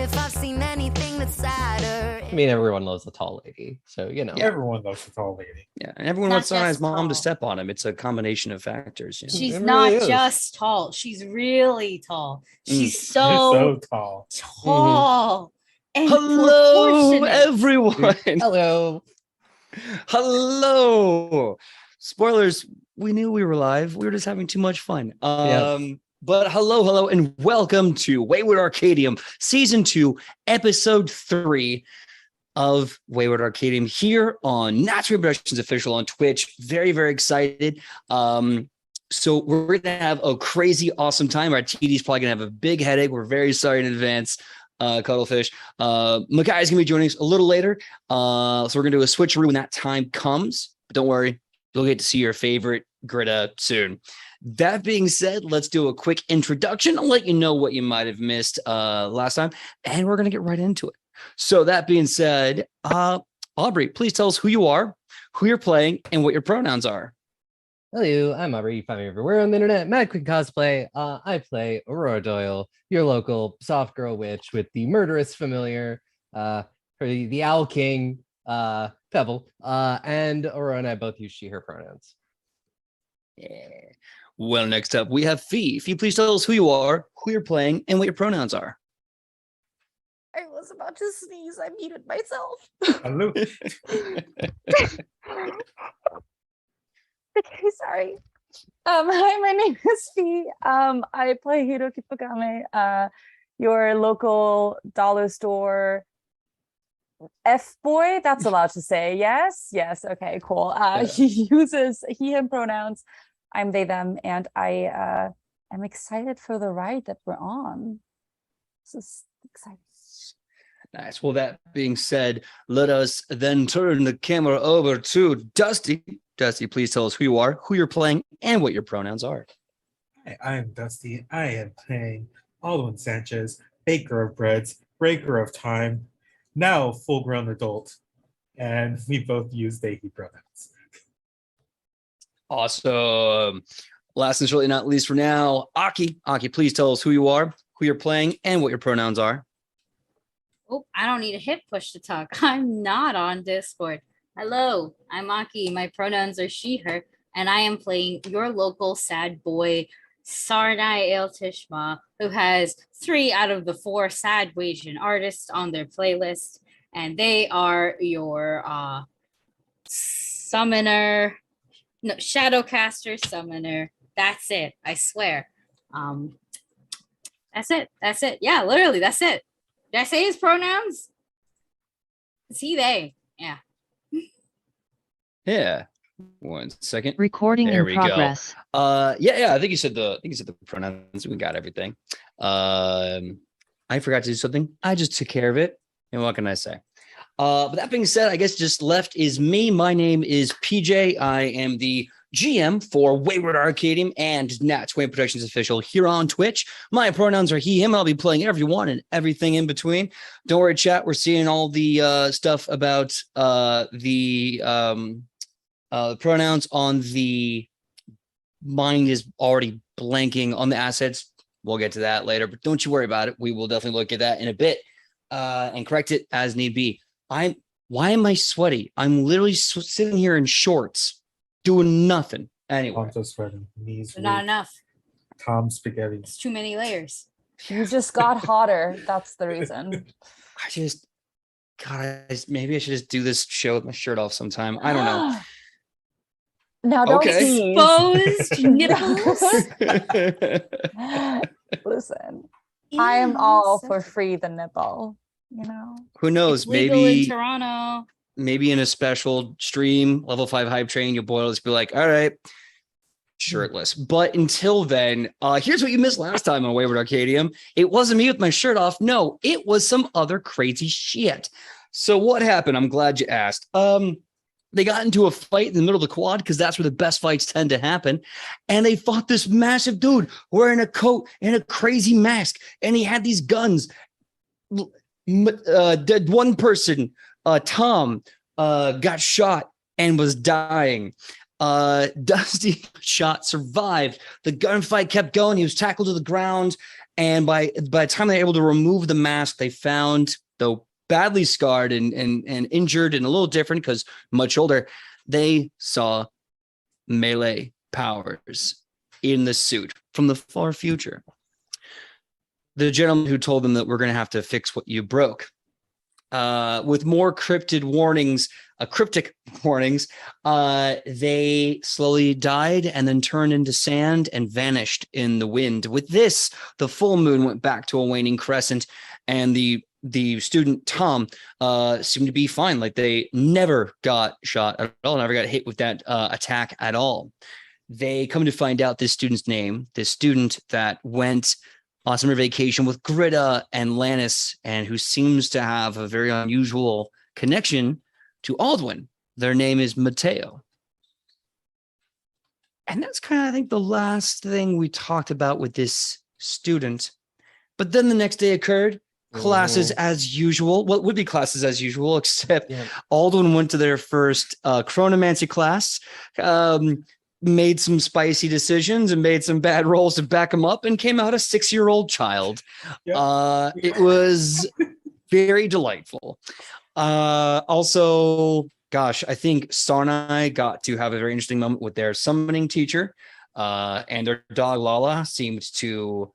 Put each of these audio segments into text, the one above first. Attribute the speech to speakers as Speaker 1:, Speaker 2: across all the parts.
Speaker 1: if I've seen anything that's sadder.
Speaker 2: I mean, everyone loves the tall lady, so you know.
Speaker 3: Yeah, everyone loves the tall lady.
Speaker 4: Yeah, and everyone
Speaker 5: Not
Speaker 4: wants Sanai's
Speaker 5: just
Speaker 4: mom to
Speaker 5: tall.
Speaker 4: step on him. It's a combination of factors. You know?
Speaker 5: She's
Speaker 2: It
Speaker 5: not
Speaker 2: really is.
Speaker 5: just tall. She's really tall. She's
Speaker 3: You're
Speaker 5: so
Speaker 3: so tall.
Speaker 5: tall. And
Speaker 4: Hello,
Speaker 5: proportionate.
Speaker 4: everyone.
Speaker 2: Hello.
Speaker 4: Hello. Spoilers. We knew we were live. We were just having too much fun. But hello, and welcome to Wayward Arcadium, Season 2, Episode 3 of Wayward Arcadium here on Natural Productions Official on Twitch. Very, very excited. So we're going to have a crazy, awesome time. Our TD's probably going to have a big headache. We're very sorry in advance, Cuddlefish. Makai is going to be joining us a little later. So we're going to do a switcheroo when that time comes. But don't worry, you'll get to see your favorite Greta soon. That being said, let's do a quick introduction. I'll let you know what you might have missed last time, and we're going to get right into it. So that being said, Aubrey, please tell us who you are, who you're playing, and what your pronouns are.
Speaker 2: Hello, I'm Aubrey. You find me everywhere on the internet. Mad Quick Cosplay. I play Aurora Doyle, your local soft girl witch with the murderous familiar, for the Owl King, Pebble, and Aurora and I both use she, her pronouns.
Speaker 4: Yeah. Well, next up, we have Fee. Fee, please tell us who you are, who you're playing, and what your pronouns are.
Speaker 1: I was about to sneeze. I muted myself.
Speaker 3: Hello.
Speaker 1: Okay, sorry. Hi, my name is Fee. I play Hiro Kipagame, your local dollar store F-boy. That's allowed to say. Yes. Okay, cool. He uses he, him pronouns. I'm they, them, and I am excited for the ride that we're on. This is exciting.
Speaker 4: Nice. Well, that being said, let us then turn the camera over to Dusty. Dusty, please tell us who you are, who you're playing, and what your pronouns are.
Speaker 3: Hi, I'm Dusty. I am playing Alwyn Sanchez, baker of breads, breaker of time, now full-grown adult, and we both use they, he pronouns.
Speaker 4: Awesome. Last and certainly not least for now, Aki. Aki, please tell us who you are, who you're playing, and what your pronouns are.
Speaker 5: Oh, I don't need a hip push to talk. I'm not on Discord. Hello, I'm Aki. My pronouns are she, her, and I am playing your local sad boy, Sarnai El Tishma, who has 3 out of the 4 sad Wasian artists on their playlist, and they are your summoner, no, shadowcaster, summoner. That's it. I swear. That's it. Yeah, literally, that's it. Did I say his pronouns? Is he, they? Yeah.
Speaker 4: Yeah. 1 second.
Speaker 6: Recording
Speaker 4: There
Speaker 6: in
Speaker 4: we
Speaker 6: progress.
Speaker 4: go. Yeah. I think you said the pronouns. We got everything. I forgot to do something. I just took care of it. And what can I say? But that being said, I guess just left is me. My name is PJ. I am the GM for Wayward Arcadium and Nats Wayward Productions Official here on Twitch. My pronouns are he, him. I'll be playing everyone and everything in between. Don't worry, chat. We're seeing all the stuff about the pronouns on the mind is already blanking on the assets. We'll get to that later, but don't you worry about it. We will definitely look at that in a bit and correct it as need be. Why am I sweaty? I'm literally sitting here in shorts doing nothing. Anyway.
Speaker 3: I'm just sweating. Knees
Speaker 5: Not
Speaker 3: weak.
Speaker 5: enough.
Speaker 3: Tom spaghetti.
Speaker 5: It's too many layers.
Speaker 1: You just got hotter. That's the reason.
Speaker 4: Maybe I should just do this show with my shirt off sometime. I don't know.
Speaker 1: Now don't
Speaker 4: Okay.
Speaker 1: sneeze.
Speaker 5: Exposed nipples.
Speaker 1: Listen, I am all for free the nipple, you know.
Speaker 4: Who knows?
Speaker 5: It's legal in
Speaker 4: Maybe
Speaker 5: Toronto.
Speaker 4: in a special stream, level 5 hype train, your boy will just be like, all right, shirtless. But until then, here's what you missed last time on Wayward Arcadium. It wasn't me with my shirt off. No, it was some other crazy shit. So what happened? I'm glad you asked. They got into a fight in the middle of the quad because that's where the best fights tend to happen. And they fought this massive dude wearing a coat and a crazy mask. And he had these guns. One person, Tom, got shot and was dying. Dusty shot survived. The gunfight kept going. He was tackled to the ground. And by the time they were able to remove the mask, they found, though badly scarred and injured and a little different because much older, they saw melee powers in the suit from the far future. The gentleman who told them that we're going to have to fix what you broke, with more cryptic warnings, they slowly died and then turned into sand and vanished in the wind. With this, the full moon went back to a waning crescent, and the student Tom seemed to be fine. Like they never got shot at all, never got hit with that attack at all. They come to find out this student's name, this student that went on summer vacation with Greta and Lannis, and who seems to have a very unusual connection to Aldwin. Their name is Mateo. And that's kind of, I think, the last thing we talked about with this student. But then the next day occurred, classes as usual. What would be classes as usual, except Aldwin went to their first chronomancy class, made some spicy decisions and made some bad rolls to back him up, and came out a 6-year-old child. Yep. It was very delightful. Also, gosh, I think Star and I got to have a very interesting moment with their summoning teacher, and their dog Lala seemed to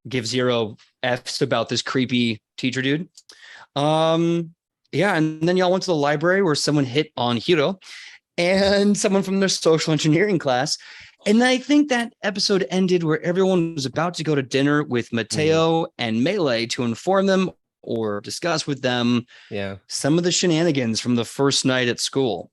Speaker 4: give 0 Fs about this creepy teacher dude. And then y'all went to the library where someone hit on Hiro and someone from their social engineering class. And I think that episode ended where everyone was about to go to dinner with Mateo and Melee to inform them or discuss with them some of the shenanigans from the first night at school.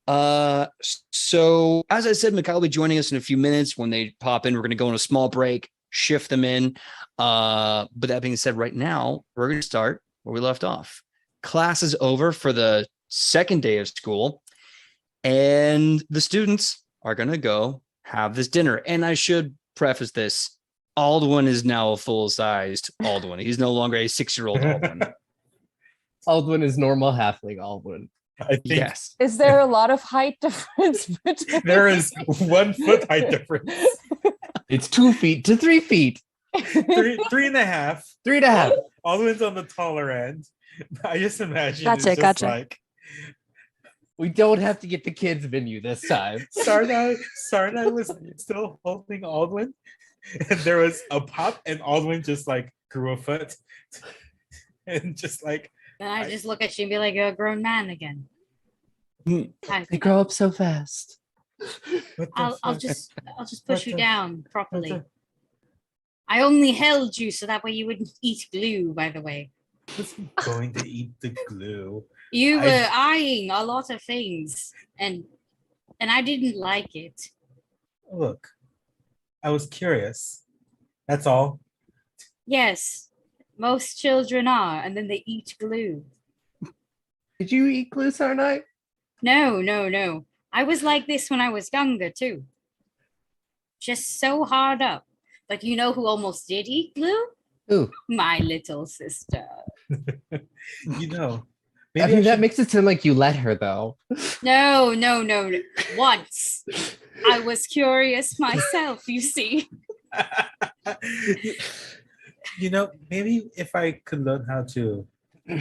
Speaker 4: So as I said, Mikhail will be joining us in a few minutes. When they pop in, we're going to go on a small break, shift them in. But that being said, right now, we're going to start where we left off. Class is over for the second day of school, and the students are going to go have this dinner. And I should preface this. Aldwin is now a full-sized Aldwin. He's no longer a 6-year-old Aldwin.
Speaker 2: Aldwin is normal halfling Aldwin.
Speaker 3: I think
Speaker 4: Yes.
Speaker 1: Is there a lot of height difference between?
Speaker 3: there is 1 foot height difference.
Speaker 2: It's 2 feet to 3 feet.
Speaker 3: 3.5.
Speaker 2: 3.5.
Speaker 3: Aldwin's on the taller end. I just imagine
Speaker 1: Gotcha,
Speaker 3: it's just
Speaker 1: gotcha.
Speaker 3: like
Speaker 2: We don't have to get the kids menu this time.
Speaker 3: Sarnai was still holding Aldwin, and there was a pop, and Aldwin just like grew a foot, and just like.
Speaker 5: Then I just look at you and be like, you're a grown man again.
Speaker 2: They grow up so fast.
Speaker 5: I'll just push you down properly. I only held you so that way you wouldn't eat glue, by the way.
Speaker 3: Who's going to eat the glue?
Speaker 5: You were eyeing a lot of things, and I didn't like it.
Speaker 3: Look, I was curious. That's all.
Speaker 5: Yes, most children are, and then they eat glue.
Speaker 2: Did you eat glue, Sarnai?
Speaker 5: No. I was like this when I was younger, too. Just so hard up. But you know who almost did eat glue?
Speaker 2: Who?
Speaker 5: My little sister.
Speaker 3: You know.
Speaker 2: I mean, that makes it sound like you let her, though.
Speaker 5: No. Once. I was curious myself, you see.
Speaker 3: You know, maybe if I could learn how to,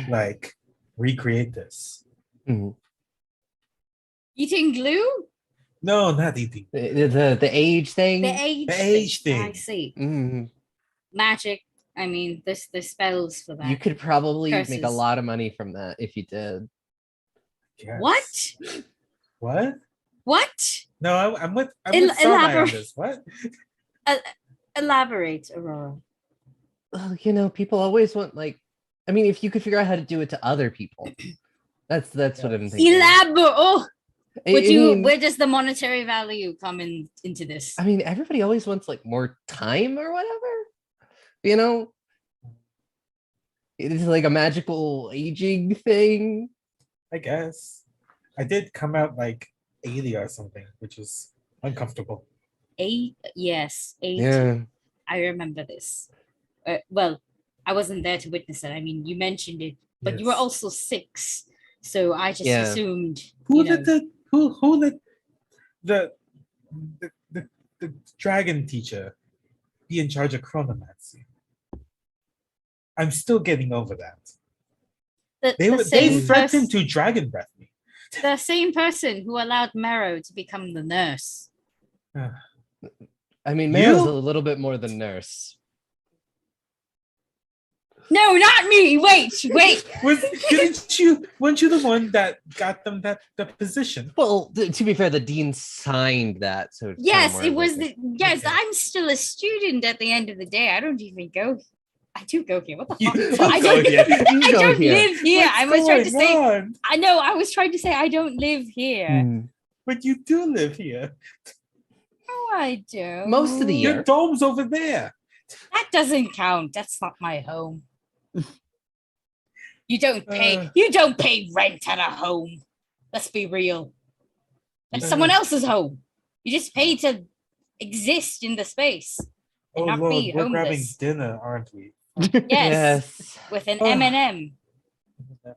Speaker 3: like, recreate this.
Speaker 2: Mhm.
Speaker 5: Eating glue?
Speaker 3: No, not eating.
Speaker 2: The age thing.
Speaker 5: The age,
Speaker 3: age thing.
Speaker 5: I see.
Speaker 2: Mhm.
Speaker 5: Magic. I mean, there's spells for that.
Speaker 2: You could probably make a
Speaker 5: Curses.
Speaker 2: lot of money from that if you did.
Speaker 3: Yes.
Speaker 5: What?
Speaker 3: What? No, I'm with Sarnai on
Speaker 5: Elaborate.
Speaker 3: this. What?
Speaker 5: Elaborate, Aurora.
Speaker 2: Well, you know, people always want I mean, if you could figure out how to do it to other people, that's what I'm thinking.
Speaker 5: Elaborate. Oh,
Speaker 2: mean,
Speaker 5: where does the monetary value come into this?
Speaker 2: I mean, everybody always wants more time or whatever. You know, it's like a magical aging thing.
Speaker 3: I guess. I did come out like 80 or something, which was uncomfortable.
Speaker 5: 8? Yes, 8.
Speaker 2: Yeah.
Speaker 5: I remember this. Well, I wasn't there to witness it. I mean, you mentioned it, but you were
Speaker 3: Yes.
Speaker 5: also 6, so I just
Speaker 2: Yeah.
Speaker 5: assumed.
Speaker 3: Who
Speaker 5: you know,
Speaker 3: let the dragon teacher be in charge of chronomancy. I'm still getting over that. They threatened to dragon breath me.
Speaker 5: The same person who allowed Marrow to become the nurse.
Speaker 2: I mean, Maro's
Speaker 3: You?
Speaker 2: a little bit more than nurse.
Speaker 5: No, not me. Wait.
Speaker 3: Weren't you the one that got them the position?
Speaker 2: Well, to be fair, the dean signed that, so it's
Speaker 5: Yes,
Speaker 2: kinda
Speaker 5: it
Speaker 2: more
Speaker 5: was.
Speaker 2: like
Speaker 5: Yes,
Speaker 3: Okay.
Speaker 5: I'm still a student at the end of the day. I don't even go. I do go here. What the
Speaker 3: You
Speaker 5: fuck?
Speaker 3: do
Speaker 5: I
Speaker 3: go
Speaker 5: don't.
Speaker 3: here.
Speaker 2: You
Speaker 5: I
Speaker 2: go
Speaker 5: don't
Speaker 2: here.
Speaker 5: live here. I was trying to say.
Speaker 3: on?
Speaker 5: I know. I was trying to say I don't live here.
Speaker 2: Hmm.
Speaker 3: But you do live here.
Speaker 5: Oh, I do.
Speaker 2: Most of the
Speaker 3: Your
Speaker 2: year.
Speaker 3: dome's over there.
Speaker 5: That doesn't count. That's not my home. You don't pay.
Speaker 3: Uh.
Speaker 5: You don't pay rent at a home. Let's be real. That's someone else's home. You just pay to exist in the space.
Speaker 3: Oh
Speaker 5: not
Speaker 3: Lord,
Speaker 5: be
Speaker 3: we're grabbing
Speaker 5: homeless.
Speaker 3: dinner, aren't we?
Speaker 5: Yes, with an
Speaker 3: Oh.
Speaker 5: M&M,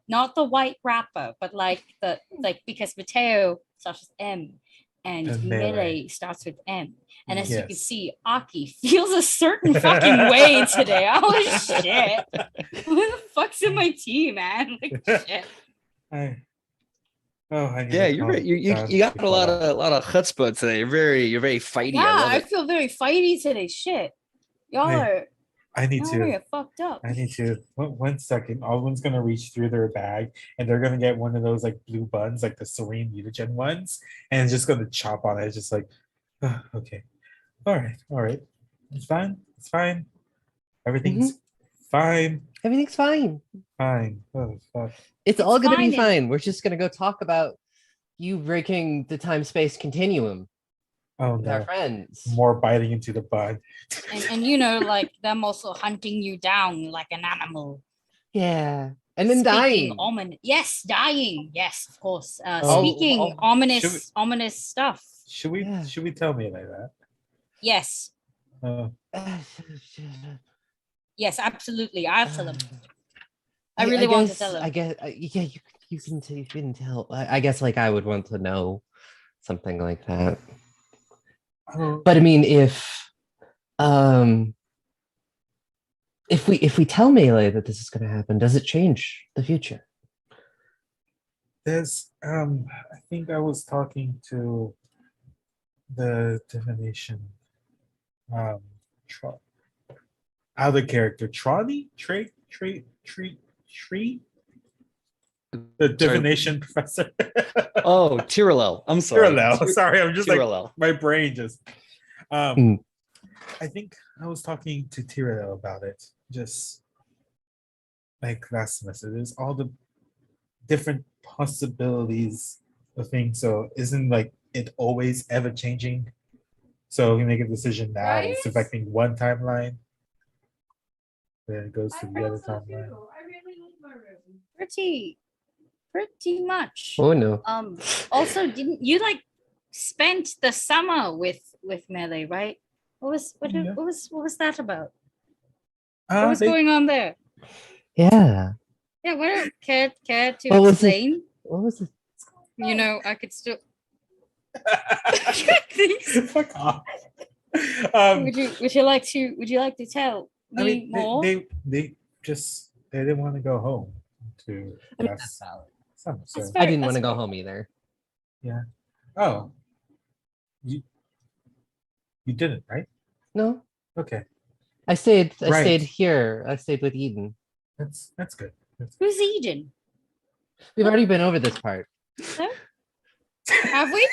Speaker 5: not the white wrapper, but because Mateo starts with M and
Speaker 3: And
Speaker 5: Melee
Speaker 3: Melee.
Speaker 5: starts with M. And as you can
Speaker 3: Yes.
Speaker 5: see, Aki feels a certain fucking way today. Holy shit. Who the fuck's in my team, man? Like shit.
Speaker 3: I need
Speaker 4: Yeah,
Speaker 3: to
Speaker 4: you're
Speaker 3: calm
Speaker 4: right. You
Speaker 3: down
Speaker 4: got a
Speaker 3: before
Speaker 4: lot
Speaker 3: that.
Speaker 4: of chutzpah today. You're very fighty.
Speaker 5: Yeah,
Speaker 4: I love
Speaker 5: I
Speaker 4: it.
Speaker 5: feel very fighty today. Shit. Y'all
Speaker 3: Hey,
Speaker 5: are
Speaker 3: I need
Speaker 5: y'all
Speaker 3: to.
Speaker 5: are fucked up.
Speaker 3: I need to. One second. Alvin's gonna reach through their bag, and they're gonna get one of those like blue buns, like the Serene Mutagen ones, and it's just gonna chop on it. It's just like, okay, all right. It's fine. It's fine. Everything's fine.
Speaker 2: Everything's fine.
Speaker 3: Fine. Oh, fuck.
Speaker 2: It's all gonna be
Speaker 5: fine and-
Speaker 2: fine. We're just gonna go talk about you breaking the time-space continuum
Speaker 3: Oh
Speaker 2: with our
Speaker 3: no.
Speaker 2: friends.
Speaker 3: More biting into the bud.
Speaker 5: And like them also hunting you down like an animal.
Speaker 2: Yeah. And then
Speaker 5: Speaking
Speaker 2: dying.
Speaker 5: Yes, dying. Yes, of course.
Speaker 3: Oh,
Speaker 5: Speaking
Speaker 3: oh,
Speaker 5: ominous stuff.
Speaker 3: Should we
Speaker 2: Yeah.
Speaker 3: tell me like that?
Speaker 5: Yes. Yes, absolutely. I'll tell him. I really want to tell him.
Speaker 2: I guess, yeah, you can tell. I guess like I would want to know something like that.
Speaker 3: Oh,
Speaker 2: But I mean, if we tell Melee that this is going to happen, does it change the future?
Speaker 3: there's I think I was talking to the divination other character Tree the divination professor.
Speaker 4: Oh, Tiralel. I'm sorry.
Speaker 3: Parallel. Sorry, I'm just like
Speaker 4: Tiralel.
Speaker 3: my brain just
Speaker 2: Hmm.
Speaker 3: I think I was talking to Tiralel about it just like last semester. There's all the different possibilities of things. So isn't like it always ever changing? So we make a decision now, it's
Speaker 5: Right?
Speaker 3: affecting one timeline. Then it goes to the other timeline.
Speaker 5: I really like my room. Pretty much.
Speaker 2: Oh no.
Speaker 5: Also, didn't you like spent the summer with Melee, right? What was
Speaker 3: Yeah.
Speaker 5: what was that about? What was
Speaker 3: They-
Speaker 5: going on there?
Speaker 2: Yeah.
Speaker 5: Yeah, what care to
Speaker 2: What was it?
Speaker 5: explain?
Speaker 2: What was it?
Speaker 5: You know, I could still
Speaker 3: Fuck off.
Speaker 5: would you like to tell me
Speaker 3: I mean,
Speaker 5: more?
Speaker 3: they didn't want to go home to
Speaker 2: I mean,
Speaker 3: last
Speaker 2: that's valid.
Speaker 3: summer. So
Speaker 5: That's
Speaker 2: I didn't want to
Speaker 5: that's
Speaker 2: go home either.
Speaker 3: oh, you didn't, right?
Speaker 2: No,
Speaker 3: Okay,
Speaker 2: I stayed. I
Speaker 3: Right.
Speaker 2: stayed here. I stayed with Eden.
Speaker 3: that's good.
Speaker 5: Who's Eden?
Speaker 2: We've already been over this part.
Speaker 5: Have we?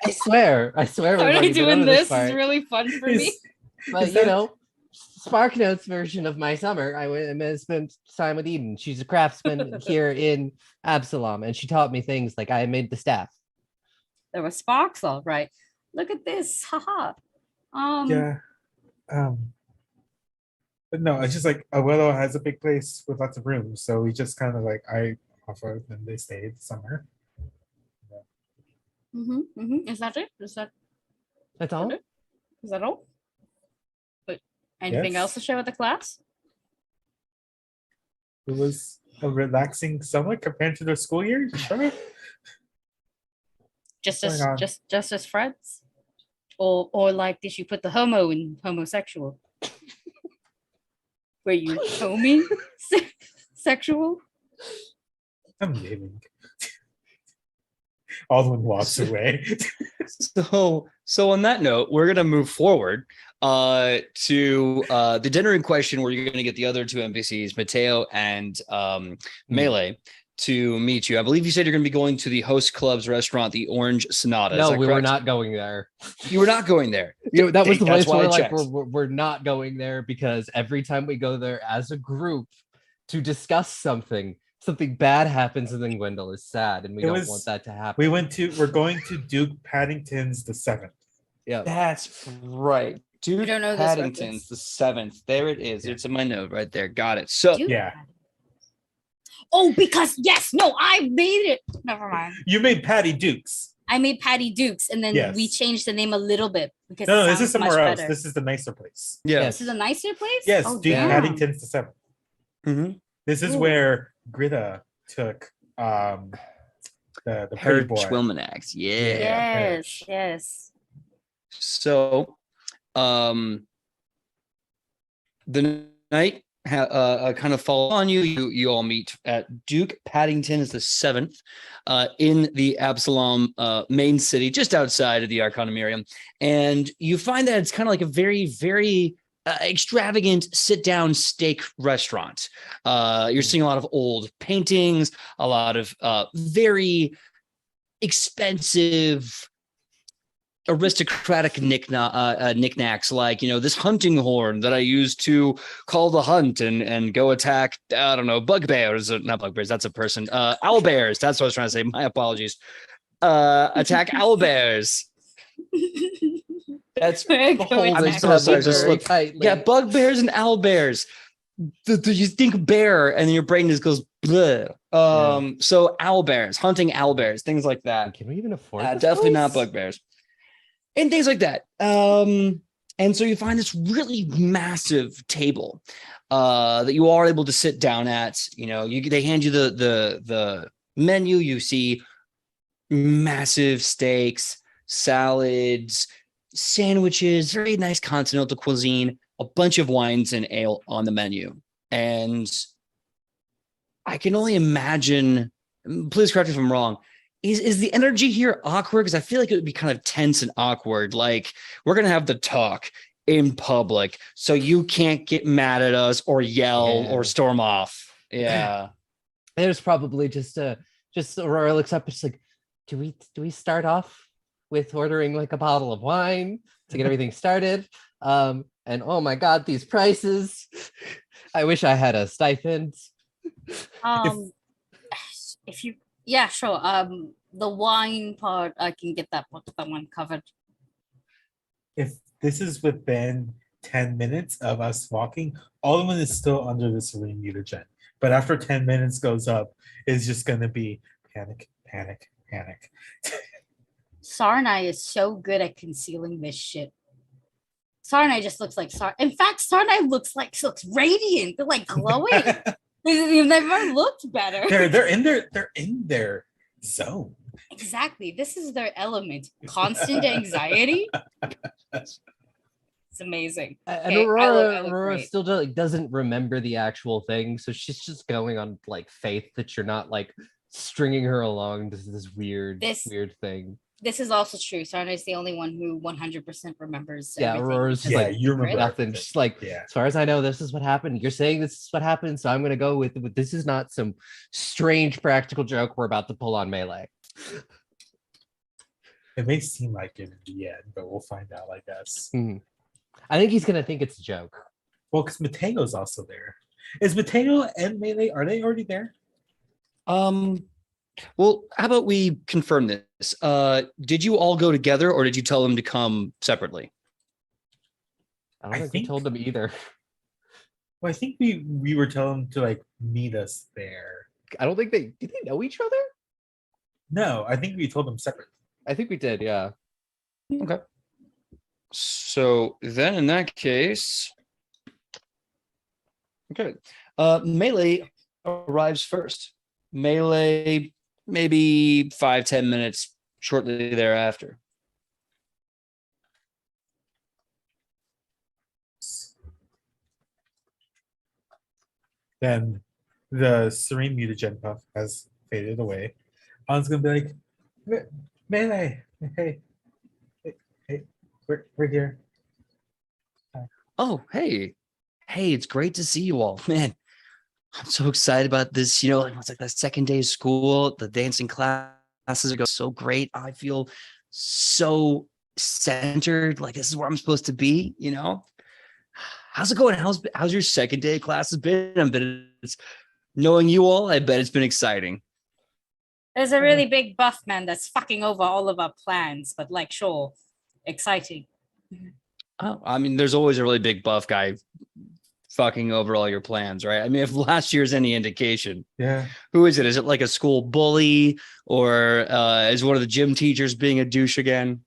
Speaker 2: I swear. We've
Speaker 5: Already
Speaker 2: already been
Speaker 5: doing
Speaker 2: over
Speaker 5: this
Speaker 2: part.
Speaker 5: is really fun for me.
Speaker 2: But
Speaker 3: Is
Speaker 2: you
Speaker 3: that-
Speaker 2: know, Spark Notes version of my summer, I went and spent time with Eden. She's a craftsman here in Absalom, and she taught me things like I made the staff.
Speaker 5: There were sparks, all right. Look at this, haha.
Speaker 3: Yeah. But no, it's just like Abuelo has a big place with lots of rooms, so we just kind of like I offered and they stayed summer.
Speaker 5: Is that it? Is
Speaker 2: That's all.
Speaker 5: that all? But anything
Speaker 3: Yes.
Speaker 5: else to share with the class?
Speaker 3: It was a relaxing summer compared to the school year. Sure.
Speaker 5: Just
Speaker 3: Going
Speaker 5: as
Speaker 3: on?
Speaker 5: just as friends? Or like, did you put the homo in homosexual? Were you sexual?
Speaker 3: I'm leaving. Alden walks away.
Speaker 4: So on that note, we're gonna move forward to the dinner in question, where you're gonna get the other two NPCs, Mateo and Melee, to meet you. I believe you said you're gonna be going to the host club's restaurant, the Orange Sonata.
Speaker 2: No,
Speaker 4: Is that
Speaker 2: we were
Speaker 4: correct?
Speaker 2: not going there.
Speaker 4: You were not going there.
Speaker 2: That was the
Speaker 4: That's
Speaker 2: place
Speaker 4: why
Speaker 2: where
Speaker 4: I
Speaker 2: like
Speaker 4: checked.
Speaker 2: we're not going there because every time we go there as a group to discuss something bad happens and then Gwendol is sad and we don't want that to happen.
Speaker 3: We're going to Duke Paddington's the 7th.
Speaker 2: Yeah,
Speaker 4: That's right. Duke
Speaker 5: don't know this
Speaker 4: Paddington's
Speaker 5: reference.
Speaker 4: the 7th. There it is.
Speaker 3: Yeah.
Speaker 4: It's in my note right there. Got it. So
Speaker 5: Dude.
Speaker 3: Yeah.
Speaker 5: Oh, because yes, no, I made it. Never mind.
Speaker 3: You made Patty Dukes.
Speaker 5: I made Patty Dukes, and then
Speaker 3: Yes.
Speaker 5: we changed the name a little bit because
Speaker 3: No,
Speaker 5: it
Speaker 3: this is
Speaker 5: sounds much
Speaker 3: somewhere else.
Speaker 5: better.
Speaker 3: This is the nicer place.
Speaker 4: yeah.
Speaker 5: This is a nicer place.
Speaker 3: Yes,
Speaker 5: Oh,
Speaker 3: Duke
Speaker 5: damn.
Speaker 3: Paddington's the 7th.
Speaker 4: Mhm.
Speaker 3: This is
Speaker 5: Ooh.
Speaker 3: where Greta took the pretty
Speaker 4: Herod
Speaker 3: boy.
Speaker 4: Schwilmanax. Yeah.
Speaker 5: Yes, yes.
Speaker 4: So, the night kind of fall on you. You all meet at Duke Paddington is the 7th in the Absalom main city, just outside of the Arcanum, and you find that it's kind of like a very, very extravagant sit-down steak restaurant. You're seeing a lot of old paintings, a lot of very expensive aristocratic knickknacks, like, this hunting horn that I used to call the hunt and go attack, I don't know, bugbears. Not bugbears, that's a person. Owlbears, that's what I was trying to say. My apologies. Attack owlbears. That's
Speaker 5: Very
Speaker 4: the
Speaker 5: good.
Speaker 4: whole
Speaker 5: I'm
Speaker 4: list.
Speaker 5: sorry,
Speaker 4: Sorry, just
Speaker 2: very
Speaker 4: look.
Speaker 2: tightly.
Speaker 4: Yeah, bugbears and owlbears. You think bear, and then your brain just goes bleh. So owlbears, hunting owlbears, things like that.
Speaker 2: Can we even afford this
Speaker 4: Definitely not
Speaker 2: place?
Speaker 4: bugbears. And things like that. And so you find this really massive table that you are able to sit down at. They hand you the menu. You see massive steaks, salads, sandwiches, very nice continental cuisine, a bunch of wines and ale on the menu. And I can only imagine, please correct me if I'm wrong, is the energy here awkward? Because I feel like it would be kind of tense and awkward. Like, we're going to have to talk in public, so you can't get mad at us or yell or storm off. Yeah.
Speaker 2: There's probably just Aurora looks up and she's like, do we start off with ordering like a bottle of wine to get everything started? And oh my God, these prices. I wish I had a stipend.
Speaker 5: If you, yeah, sure. The wine part, I can get that one covered.
Speaker 3: If this is within 10 minutes of us walking, Alden is still under the serene mutagen. But after 10 minutes goes up, it's just going to be panic, panic, panic.
Speaker 5: Sarnai is so good at concealing this shit. Sarnai just looks like In fact, Sarnai looks radiant. They're like glowing. You've never looked better.
Speaker 3: They're in their zone.
Speaker 5: Exactly. This is their element. Constant anxiety. It's amazing.
Speaker 2: And
Speaker 5: Okay,
Speaker 2: Aurora
Speaker 5: great.
Speaker 2: still doesn't remember the actual thing, so she's just going on like faith that you're not like stringing her along to this weird thing.
Speaker 5: This is also true. Sarnai is the only one who 100% remembers.
Speaker 2: Yeah,
Speaker 5: everything.
Speaker 2: Aurora's just like,
Speaker 3: you remember
Speaker 2: nothing. Just like, as far as I know, this is what happened. You're saying this is what happened, so I'm gonna go with this is not some strange practical joke we're about to pull on Melee.
Speaker 3: It may seem like it in the end, but we'll find out, I guess.
Speaker 2: I think he's gonna think it's a joke.
Speaker 3: Well, because Mateo's also there. Is Mateo and Melee, are they already there?
Speaker 4: Well, how about we confirm this? Did you all go together, or did you tell them to come separately?
Speaker 2: I don't think we told them either.
Speaker 3: Well, I think we were telling them to like meet us there.
Speaker 2: I don't think did they know each other?
Speaker 3: No, I think we told them separately.
Speaker 2: I think we did, yeah.
Speaker 4: Okay. So then in that case, okay. Melee arrives first. Melee, maybe 5-10 minutes shortly thereafter.
Speaker 3: Then the serene mutagen puff has faded away. An's gonna be like, Melee, hey, we're here.
Speaker 4: Oh, hey, it's great to see you all, man. I'm so excited about this. It's like the second day of school. The dancing classes are going so great. I feel so centered. Like this is where I'm supposed to be. How's it going? How's your second day of classes been? Knowing you all, I bet it's been exciting.
Speaker 5: There's a really big buff man that's fucking over all of our plans, but like, sure, exciting.
Speaker 4: Oh, I mean, there's always a really big buff guy fucking over all your plans, right? I mean, if last year's any indication,
Speaker 3: Yeah.
Speaker 4: who is it? Is it like a school bully, or is one of the gym teachers being a douche again?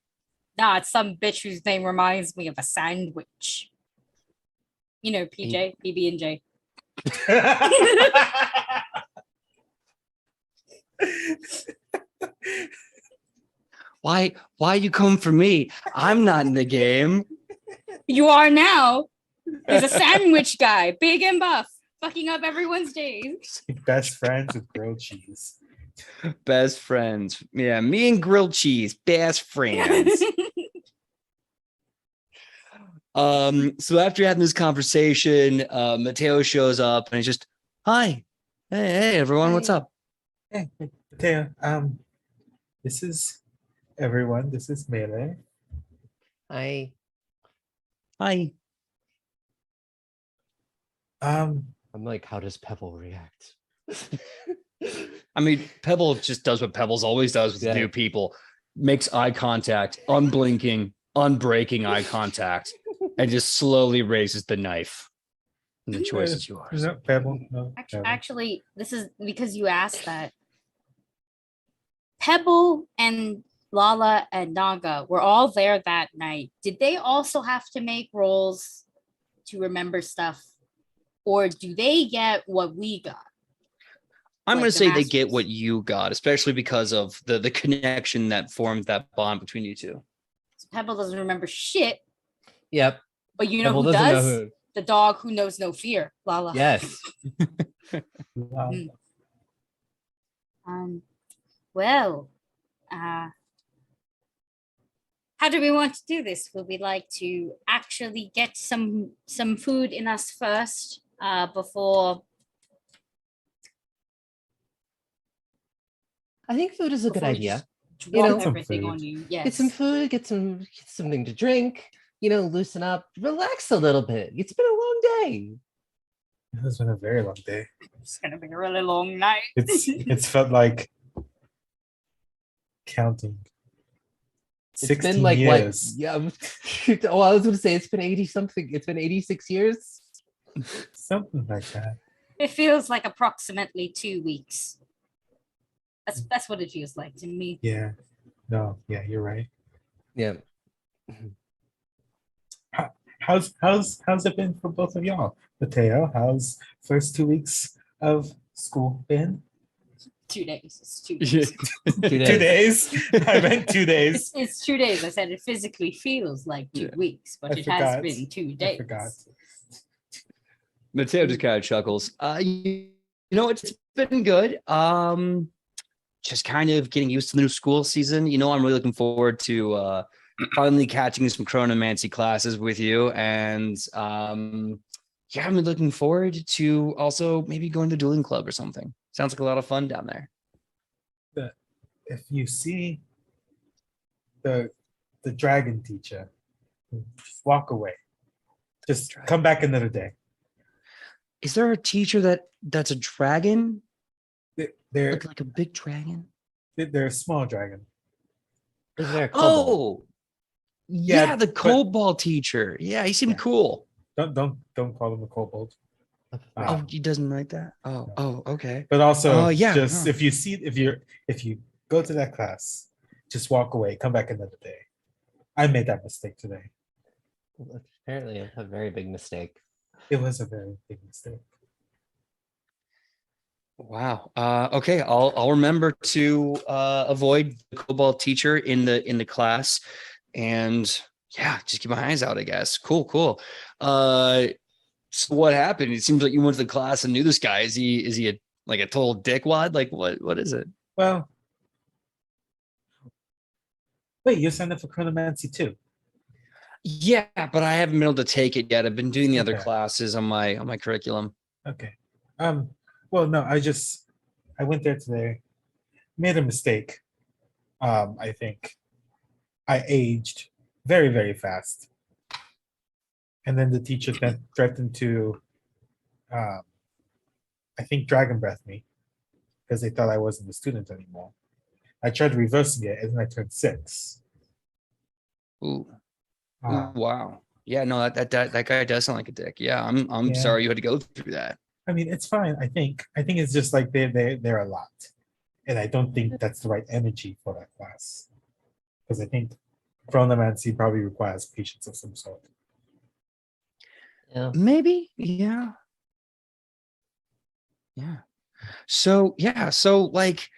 Speaker 5: Nah, it's some bitch whose name reminds me of a sandwich. PJ, PB and J.
Speaker 4: Why you come for me? I'm not in the game.
Speaker 5: You are now. There's a sandwich guy, big and buff, fucking up everyone's days.
Speaker 3: Best friends with grilled cheese.
Speaker 4: Best friends. Yeah, me and grilled cheese, best friends. So after having this conversation, Mateo shows up and he's just, hi. Hey everyone, what's up?
Speaker 3: Hey, Mateo. This is everyone. This is Melee.
Speaker 2: Hi.
Speaker 3: Um,
Speaker 2: I'm like, how does Pebble react?
Speaker 4: I mean, Pebble just does what Pebbles always does with new people. Makes eye contact, unblinking, unbreaking eye contact, and just slowly raises the knife. And the choice is yours.
Speaker 3: No, Pebble. No, Pebble.
Speaker 5: Actually, this is because you asked that. Pebble and Lala and Naga were all there that night. Did they also have to make rolls to remember stuff? Or do they get what we got?
Speaker 4: I'm
Speaker 5: Like
Speaker 4: going to
Speaker 5: the
Speaker 4: say they
Speaker 5: masters?
Speaker 4: get what you got, especially because of the connection that formed that bond between you two.
Speaker 5: So Pebble doesn't remember shit,
Speaker 2: Yep.
Speaker 5: but you know
Speaker 2: Pebble
Speaker 5: who
Speaker 2: doesn't know
Speaker 5: does? The dog who knows no fear, Lala.
Speaker 2: Yes.
Speaker 3: Wow.
Speaker 5: Well, how do we want to do this? Would we like to actually get some food in us first before?
Speaker 2: I think food is a good
Speaker 5: before we
Speaker 2: idea.
Speaker 5: just
Speaker 2: You know,
Speaker 5: drop everything
Speaker 3: some
Speaker 5: on you. Yes.
Speaker 2: Get some food, get something to drink, loosen up, relax a little bit. It's been a long day.
Speaker 3: It's been a very long day.
Speaker 5: It's gonna be a really long night.
Speaker 3: It's felt like counting.
Speaker 2: It's
Speaker 3: 16
Speaker 2: been like
Speaker 3: years.
Speaker 2: what? Yeah. Oh, I was going to say it's been 80 something. It's been 86 years.
Speaker 3: Something like that.
Speaker 5: It feels like approximately 2 weeks. That's what it feels like to me.
Speaker 3: Yeah. No, yeah, you're right.
Speaker 2: Yeah.
Speaker 3: How's it been for both of y'all? Mateo, how's first 2 weeks of school been?
Speaker 5: 2 days. It's 2 days.
Speaker 2: 2 days.
Speaker 3: 2 days? I meant 2 days.
Speaker 5: It's 2 days. I said it physically feels like 2 weeks, but
Speaker 3: I
Speaker 5: it has
Speaker 3: forgot.
Speaker 5: been 2
Speaker 3: I
Speaker 5: days.
Speaker 3: forgot.
Speaker 4: Mateo just kind of chuckles. It's been good. Just kind of getting used to the new school season. I'm really looking forward to finally catching some chronomancy classes with you. And I'm looking forward to also maybe going to dueling club or something. Sounds like a lot of fun down there.
Speaker 3: If you see the dragon teacher, just walk away. Just come back another day.
Speaker 4: Is there a teacher that's a dragon?
Speaker 3: They're
Speaker 4: Like a big dragon?
Speaker 3: they're a small dragon.
Speaker 2: Is there a kobold?
Speaker 4: Oh,
Speaker 3: Yeah,
Speaker 4: yeah, the
Speaker 3: but-
Speaker 4: kobold teacher. Yeah, he seemed
Speaker 3: Yeah.
Speaker 4: cool.
Speaker 3: Don't call him a kobold.
Speaker 4: Oh, he doesn't like that. Oh, okay.
Speaker 3: But also,
Speaker 4: yeah,
Speaker 3: just
Speaker 4: no.
Speaker 3: if you go to that class, just walk away. Come back another day. I made that mistake today.
Speaker 2: Apparently, a very big mistake.
Speaker 3: It was a very big mistake.
Speaker 4: Wow. Okay, I'll remember to avoid the kobold teacher in the class, and yeah, just keep my eyes out, I guess. Cool. So what happened? It seems like you went to the class and knew this guy. Is he like a total dickwad? Like what is it?
Speaker 3: Well, wait, you signed up for chronomancy too.
Speaker 4: Yeah, but I haven't been able to take it yet. I've been doing the other
Speaker 3: Okay.
Speaker 4: classes on my curriculum.
Speaker 3: Okay. Well, no, I went there today, made a mistake. I think I aged very, very fast. And then the teacher then threatened to, I think, dragon breath me because they thought I wasn't a student anymore. I tried reversing it, and then I turned 6.
Speaker 4: Ooh.
Speaker 3: Uh,
Speaker 4: Wow. Yeah, no, that guy does sound like a dick. Yeah, I'm
Speaker 3: Yeah.
Speaker 4: sorry you had to go through that.
Speaker 3: I mean, it's fine. I think it's just like they're a lot, and I don't think that's the right energy for that class because I think chronomancy probably requires patience of some sort.
Speaker 2: Yeah.
Speaker 4: Maybe, yeah. Yeah. So like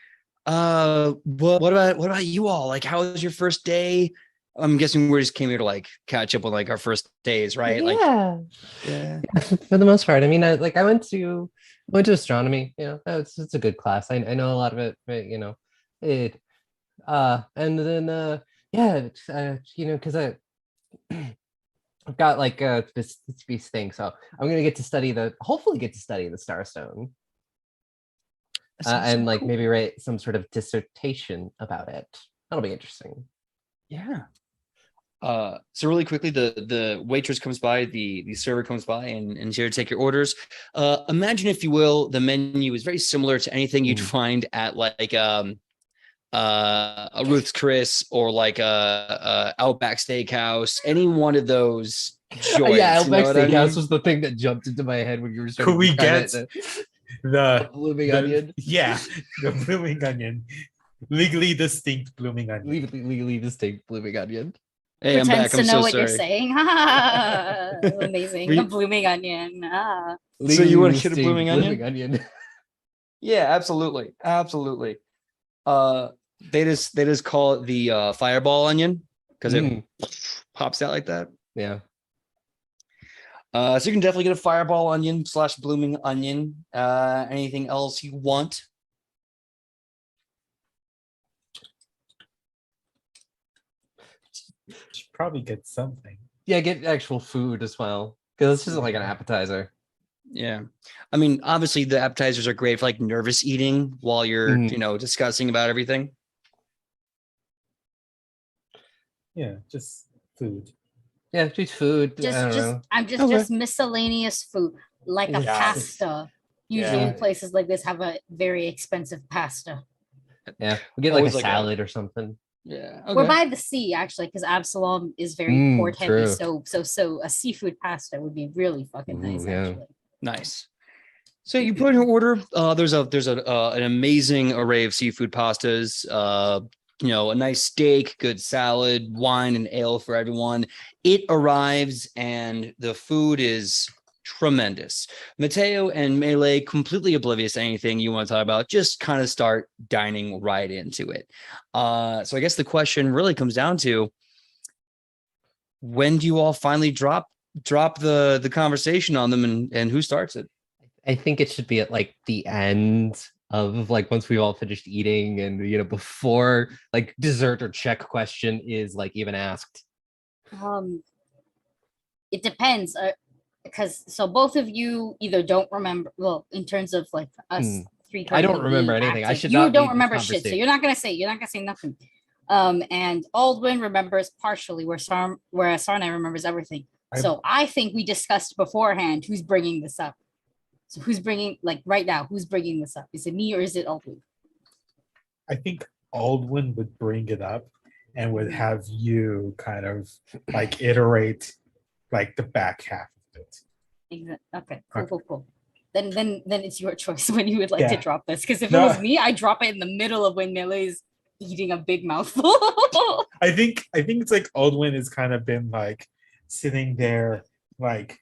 Speaker 4: what about you all? Like how was your first day? I'm guessing we just came here to like catch up on like our first days, right? Like
Speaker 2: Yeah.
Speaker 4: yeah.
Speaker 2: For the most part. I mean, I went to astronomy, it's a good class. I know a lot of it, but, it and then because I've got like this thing, so I'm gonna hopefully get to study the Starstone. And like maybe write some sort of dissertation about it. That'll be interesting.
Speaker 4: Yeah. So really quickly, the waitress comes by, the server comes by and is here to take your orders. Imagine, if you will, the menu is very similar to anything you'd find at like a Ruth's Chris or like a Outback Steakhouse, any one of those joints.
Speaker 2: Yeah, Outback Steakhouse
Speaker 4: mean?
Speaker 2: was the thing that jumped into my head when you were starting.
Speaker 3: Could we
Speaker 2: to
Speaker 3: get the
Speaker 2: blooming onion?
Speaker 3: Yeah, the blooming onion, legally distinct blooming onion.
Speaker 2: Legally distinct blooming onion.
Speaker 4: Hey, I'm
Speaker 5: Pretends
Speaker 4: back. I'm
Speaker 5: to know
Speaker 4: so
Speaker 5: what you're
Speaker 4: sorry.
Speaker 5: saying. Amazing.
Speaker 4: We-
Speaker 5: A blooming onion. Ah.
Speaker 4: So you want to get a
Speaker 2: Legally
Speaker 4: blooming
Speaker 2: distinct
Speaker 4: onion? Yeah, absolutely. They just call it the fireball onion because it pops out like that.
Speaker 2: Yeah.
Speaker 4: So you can definitely get a fireball onion / blooming onion. Anything else you want?
Speaker 3: Should probably get something.
Speaker 2: Yeah, get actual food as well, because this isn't like an appetizer.
Speaker 4: Yeah. I mean, obviously the appetizers are great for like nervous eating while you're, discussing about everything.
Speaker 3: Yeah, just food.
Speaker 2: Yeah, just food. I don't know.
Speaker 5: Just miscellaneous food, like a
Speaker 3: Yeah.
Speaker 5: pasta. Usually
Speaker 2: Yeah.
Speaker 5: places like this have a very expensive pasta.
Speaker 2: Yeah, we get like
Speaker 4: Always
Speaker 2: a
Speaker 4: like a-
Speaker 2: salad or something.
Speaker 4: Yeah.
Speaker 5: We're by the sea, actually, because Absalom is very port heavy.
Speaker 2: True.
Speaker 5: So a seafood pasta would be really fucking nice,
Speaker 2: yeah.
Speaker 5: actually.
Speaker 4: Nice. So you put in your order. There's an amazing array of seafood pastas. A nice steak, good salad, wine and ale for everyone. It arrives and the food is tremendous. Mateo and Melee, completely oblivious to anything you want to talk about, just kind of start dining right into it. So I guess the question really comes down to, when do you all finally drop the conversation on them, and who starts it?
Speaker 2: I think it should be at like the end of like once we've all finished eating and before like dessert or check question is like even asked.
Speaker 5: It depends, because so both of you either don't remember. Well, in terms of like us three,
Speaker 2: I don't
Speaker 5: currently
Speaker 2: remember
Speaker 5: being
Speaker 2: anything. I
Speaker 5: active,
Speaker 2: should
Speaker 5: you
Speaker 2: not
Speaker 5: don't
Speaker 2: lead this
Speaker 5: remember shit, so
Speaker 2: conversation.
Speaker 5: you're not gonna say nothing. And Aldwin remembers partially, whereas Sarnai remembers everything. So I think we discussed beforehand who's bringing this up. So who's bringing, like right now, who's bringing this up? Is it me or is it Aldwin?
Speaker 3: I think Aldwin would bring it up and would have you kind of like iterate like the back half of it.
Speaker 5: Okay, cool. Then it's your choice when you would like to
Speaker 3: Yeah.
Speaker 5: drop this. Because if
Speaker 3: No.
Speaker 5: it was me, I drop it in the middle of when Melee's eating a big mouthful.
Speaker 3: I think it's like Aldwin has kind of been like sitting there like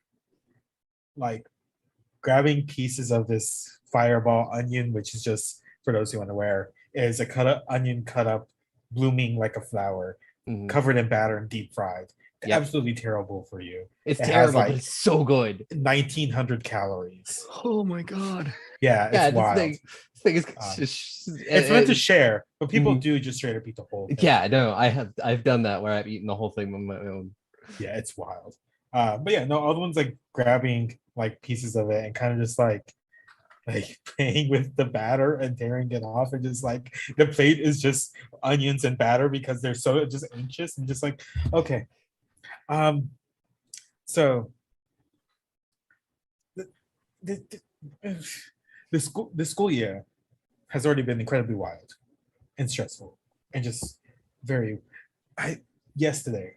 Speaker 3: grabbing pieces of this fireball onion, which is just, for those who are unaware, is a onion cut up, blooming like a flower, covered in batter and deep fried.
Speaker 2: Yep.
Speaker 3: absolutely terrible for you.
Speaker 2: It's
Speaker 3: It has,
Speaker 2: terrible,
Speaker 3: like,
Speaker 2: but it's so good.
Speaker 3: 1900 calories.
Speaker 4: Oh my god.
Speaker 3: Yeah, it's
Speaker 2: Yeah,
Speaker 3: wild.
Speaker 2: this thing is
Speaker 3: It's meant to share, but people
Speaker 2: Mhm.
Speaker 3: do just straight up eat the whole thing.
Speaker 2: Yeah, no, I've done that where I've eaten the whole thing on my own.
Speaker 3: Yeah, it's wild. But yeah, no, other ones like grabbing like pieces of it and kind of just like playing with the batter and tearing it off, and just like the plate is just onions and batter because they're so just anxious and just like, okay. So the, the school year has already been incredibly wild and stressful and just very yesterday,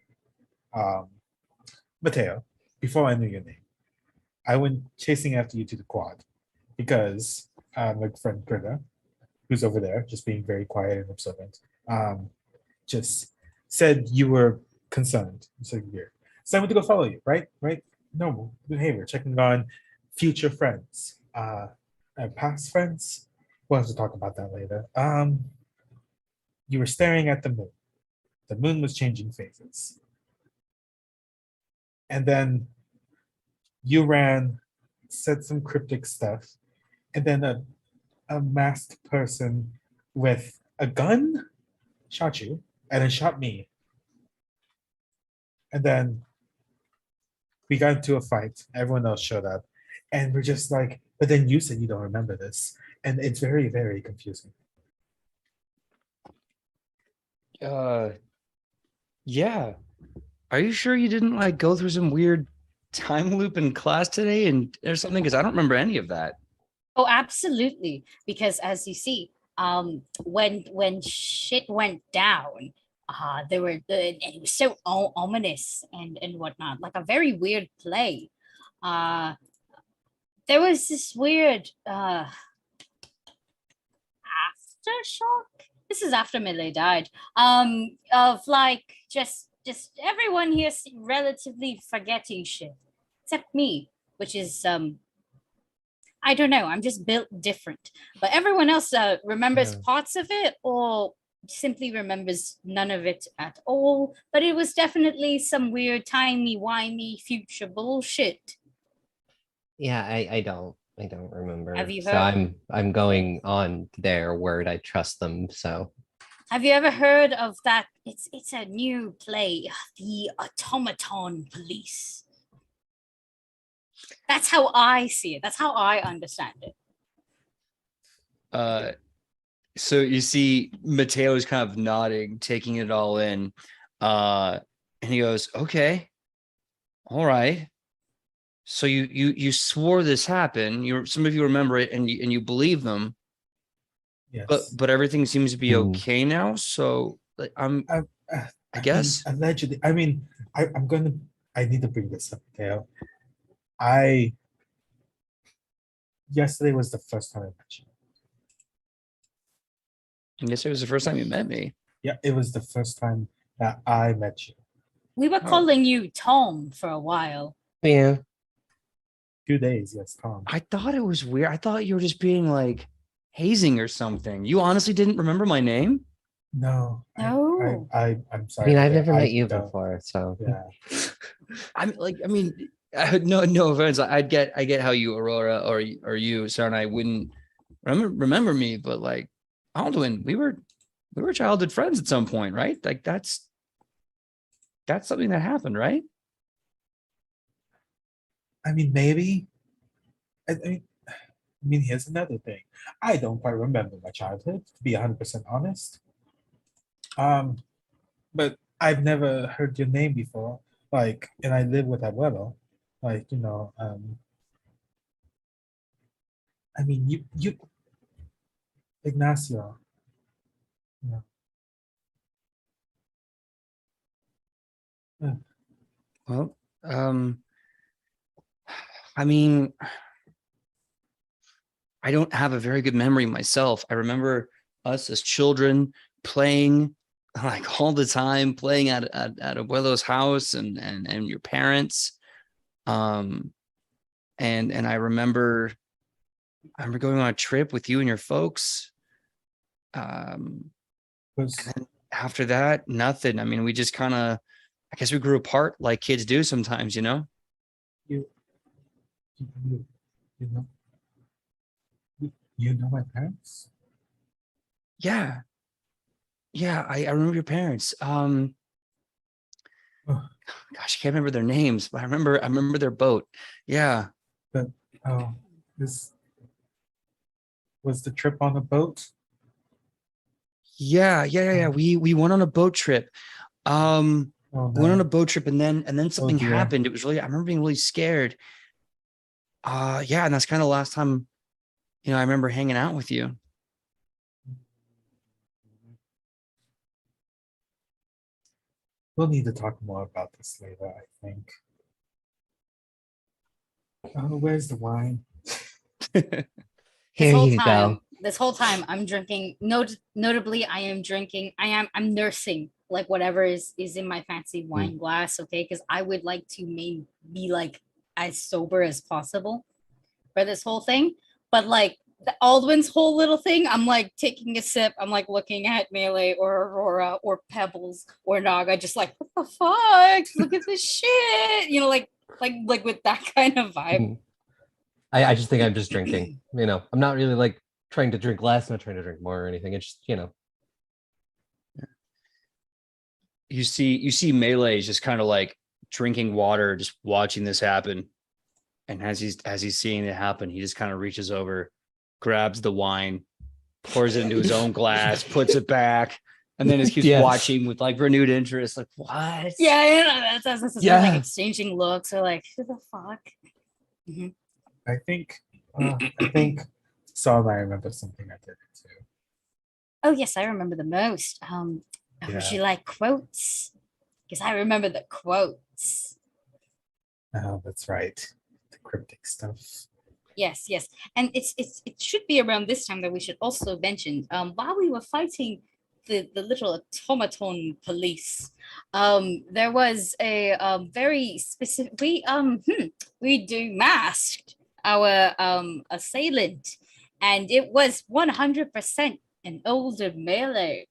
Speaker 3: Mateo, before I knew your name, I went chasing after you to the quad because my friend Greta, who's over there, just being very quiet and observant, just said you were concerned. So weird. So I went to go follow you, right? Right? Normal behavior, checking on future friends, past friends. We'll have to talk about that later. You were staring at the moon. The moon was changing phases. And then you ran, said some cryptic stuff, and then a masked person with a gun shot you, and then shot me. And then we got into a fight. Everyone else showed up. And we're just like, but then you said you don't remember this. And it's very, very confusing.
Speaker 4: Yeah. Are you sure you didn't like go through some weird time loop in class today and or something? Because I don't remember any of that.
Speaker 5: Oh, absolutely. Because as you see, when shit went down, there were and it was so ominous and whatnot, like a very weird play. There was this weird aftershock. This is after Millie died. Of like just everyone here relatively forgetting shit, except me, which is I don't know. I'm just built different. But everyone else remembers parts of it or simply remembers none of it at all. But it was definitely some weird, timey-wimey future bullshit.
Speaker 2: Yeah, I don't remember.
Speaker 5: Have you
Speaker 2: So
Speaker 5: heard?
Speaker 2: I'm going on their word. I trust them. So
Speaker 5: Have you ever heard of that? It's a new play, The Automaton Police. That's how I see it. That's how I understand it.
Speaker 4: So you see Mateo's kind of nodding, taking it all in. And he goes, okay, all right. So you swore this happened. Some of you remember it and you believe them.
Speaker 3: Yes.
Speaker 4: But everything seems to be okay now. So I guess.
Speaker 3: Allegedly. I mean, I need to bring this up, Mateo. Yesterday was the first time I met you.
Speaker 4: I guess it was the first time you met me.
Speaker 3: Yeah, it was the first time that I met you.
Speaker 5: We were calling you Tom for a while.
Speaker 2: yeah.
Speaker 3: 2 days, yes, Tom.
Speaker 4: I thought it was weird. I thought you were just being like hazing or something. You honestly didn't remember my name?
Speaker 3: No.
Speaker 5: No.
Speaker 3: I'm
Speaker 2: I
Speaker 3: sorry.
Speaker 2: mean, I've never met you
Speaker 3: don't.
Speaker 2: before, so
Speaker 3: Yeah.
Speaker 4: No offense. I get how you, Aurora, or you, Sarah, and I wouldn't remember me, but like Alduin, we were childhood friends at some point, right? Like that's something that happened, right?
Speaker 3: I mean, maybe. I mean, here's another thing. I don't quite remember my childhood, to be 100% honest. But I've never heard your name before. Like, and I live with Abuelo. Like, I mean, you, Ignacio. Yeah.
Speaker 4: Well, I mean, I don't have a very good memory myself. I remember us as children playing like all the time, playing at Abuelo's house and your parents. And I remember going on a trip with you and your folks. And then after that, nothing. I mean, we just kind of guess we grew apart like kids do sometimes, you know?
Speaker 3: You, you, you know, you know my parents?
Speaker 4: Yeah. Yeah, I remember your parents.
Speaker 3: Oh,
Speaker 4: Gosh, I can't remember their names, but I remember their boat. Yeah.
Speaker 3: but oh, this was the trip on a boat.
Speaker 4: Yeah. We went on a boat trip.
Speaker 3: Oh
Speaker 4: We went on
Speaker 3: no.
Speaker 4: a boat trip and then something
Speaker 3: dear.
Speaker 4: happened. It was really, I remember being really scared. Yeah, and that's kind of the last time, I remember hanging out with you.
Speaker 3: We'll need to talk more about this later, I think. Oh, where's the wine?
Speaker 2: Here you go.
Speaker 5: This whole time I'm drinking. Notably, I'm nursing like whatever is in my fancy wine glass, okay? Because I would like to be like as sober as possible for this whole thing. But like the Aldwin's whole little thing, I'm like taking a sip. I'm like looking at Melee or Aurora or Pebbles or Naga, just like, what the fuck? Look at this shit. Like with that kind of vibe.
Speaker 2: I just think I'm just drinking. I'm not really like trying to drink less, not trying to drink more or anything. It's just,
Speaker 4: You see Melee is just kind of like drinking water, just watching this happen. And as he's seeing it happen, he just kind of reaches over, grabs the wine, pours it into his own glass, puts it back, and then just keeps watching with like renewed interest. Like, what?
Speaker 5: Yeah, that's
Speaker 2: Yeah.
Speaker 5: like exchanging looks or like, who the fuck? Mm-hmm.
Speaker 3: I think Saul, I remember something I did too.
Speaker 5: Oh yes, I remember the most. Would you like quotes? Because I remember the quotes.
Speaker 3: Oh, that's right. The cryptic stuff.
Speaker 5: Yes, and it should be around this time that we should also mention. While we were fighting the little automaton police, there was a very specific. We demasked our assailant, and it was 100% an older Melee.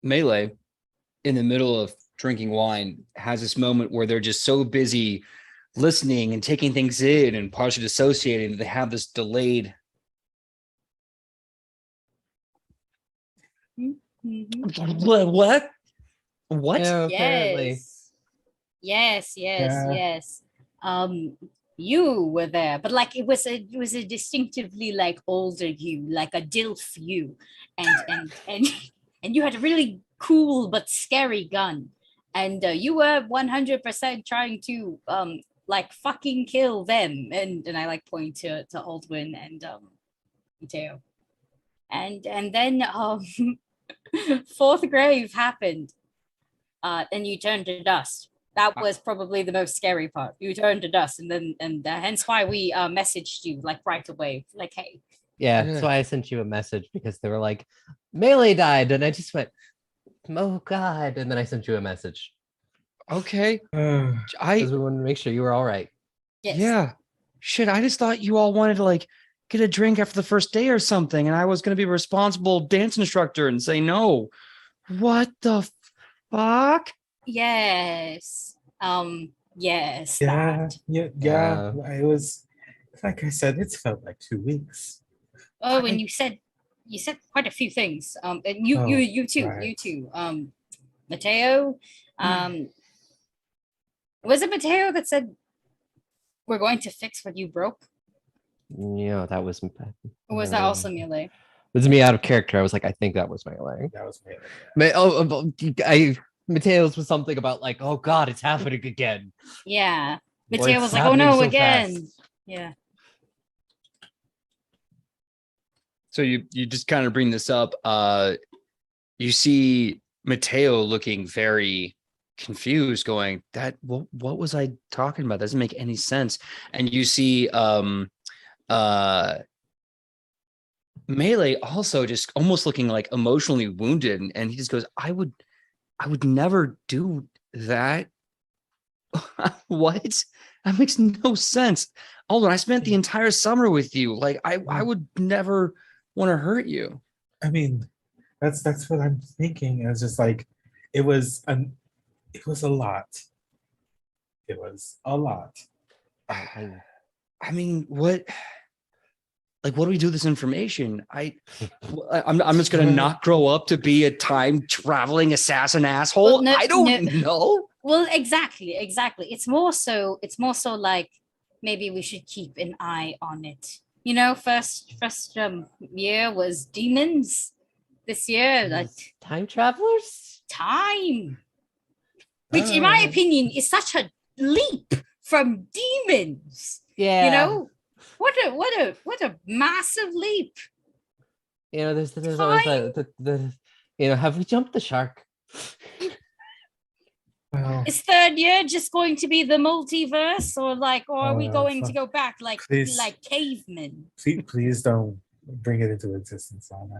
Speaker 4: Melee, in the middle of drinking wine, has this moment where they're just so busy listening and taking things in and partially dissociating that they have this delayed.
Speaker 5: Mm-hmm.
Speaker 4: What?
Speaker 2: Yeah, apparently.
Speaker 5: Yes.
Speaker 3: Yeah.
Speaker 5: You were there, but like it was a distinctively like older you, like a DILF you, and and you had a really cool but scary gun, and you were 100% trying to like fucking kill them, and I like point to Aldwin and Mateo, and then fourth grave happened, and you turned to dust. That was probably the most scary part. You turned to dust, and hence why we messaged you like right away, like, hey.
Speaker 2: Yeah, that's why I sent you a message, because they were like, Melee died, and I just went, oh god, and then I sent you a message.
Speaker 4: Okay.
Speaker 2: Because we wanted to make sure you were all right.
Speaker 5: Yes.
Speaker 4: Yeah. Shit, I just thought you all wanted to like get a drink after the first day or something, and I was going to be a responsible dance instructor and say no. What the fuck?
Speaker 5: Yes. Yes.
Speaker 3: Yeah.
Speaker 5: That.
Speaker 3: It was, like I said, it's felt like 2 weeks.
Speaker 5: Oh, and you said quite a few things. And you too,
Speaker 3: right.
Speaker 5: you too. Mateo. Was it Mateo that said we're going to fix what you broke?
Speaker 2: Yeah, that was.
Speaker 5: Or was that also Melee?
Speaker 2: It was me out of character. I was like, I think that was Melee.
Speaker 3: That was Melee.
Speaker 2: Mateo's was something about like, oh god, it's happening again.
Speaker 5: Yeah.
Speaker 2: Or
Speaker 5: Mateo
Speaker 2: it's
Speaker 5: was like, oh
Speaker 2: happening
Speaker 5: no,
Speaker 2: so
Speaker 5: again.
Speaker 2: fast.
Speaker 5: Yeah.
Speaker 4: So you just kind of bring this up. You see Mateo looking very confused, going, what was I talking about? That doesn't make any sense. And you see Melee also just almost looking like emotionally wounded, and he just goes, I would never do that. What? That makes no sense. Alden, I spent the entire summer with you. Like I would never want to hurt you.
Speaker 3: I mean, that's what I'm thinking. It's just like, it was It was a lot. It was a lot.
Speaker 4: I mean, what? Like, what do we do with this information? I'm just gonna not grow up to be a time traveling assassin asshole.
Speaker 5: Well, no,
Speaker 4: I don't know.
Speaker 5: Well, exactly. It's more so like maybe we should keep an eye on it. You know, first year was demons. This year, like
Speaker 2: Time travelers?
Speaker 5: time. Which in my opinion is such a leap from demons.
Speaker 2: Yeah.
Speaker 5: You know? What a massive leap.
Speaker 2: You know, there's always the you know, have we jumped the shark?
Speaker 3: Well,
Speaker 5: Is third year just going to be the multiverse, or are we going to go back like
Speaker 3: please.
Speaker 5: like cavemen?
Speaker 3: please don't bring it into existence on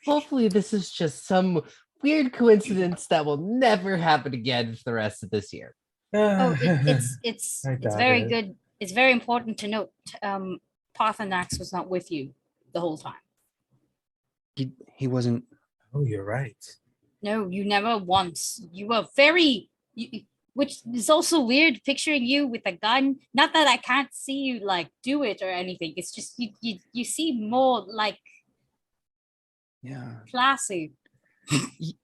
Speaker 2: Hopefully this is just some weird coincidence that will never happen again for the rest of this year.
Speaker 5: Oh, it's
Speaker 3: I
Speaker 5: it's
Speaker 3: doubt
Speaker 5: very
Speaker 3: it.
Speaker 5: good. It's very important to note. Pathfinder2e was not with you the whole time.
Speaker 4: He wasn't.
Speaker 3: Oh, you're right.
Speaker 5: No, you never once. You were which is also weird. Picturing you with a gun. Not that I can't see you like do it or anything. It's just you seem more like classy.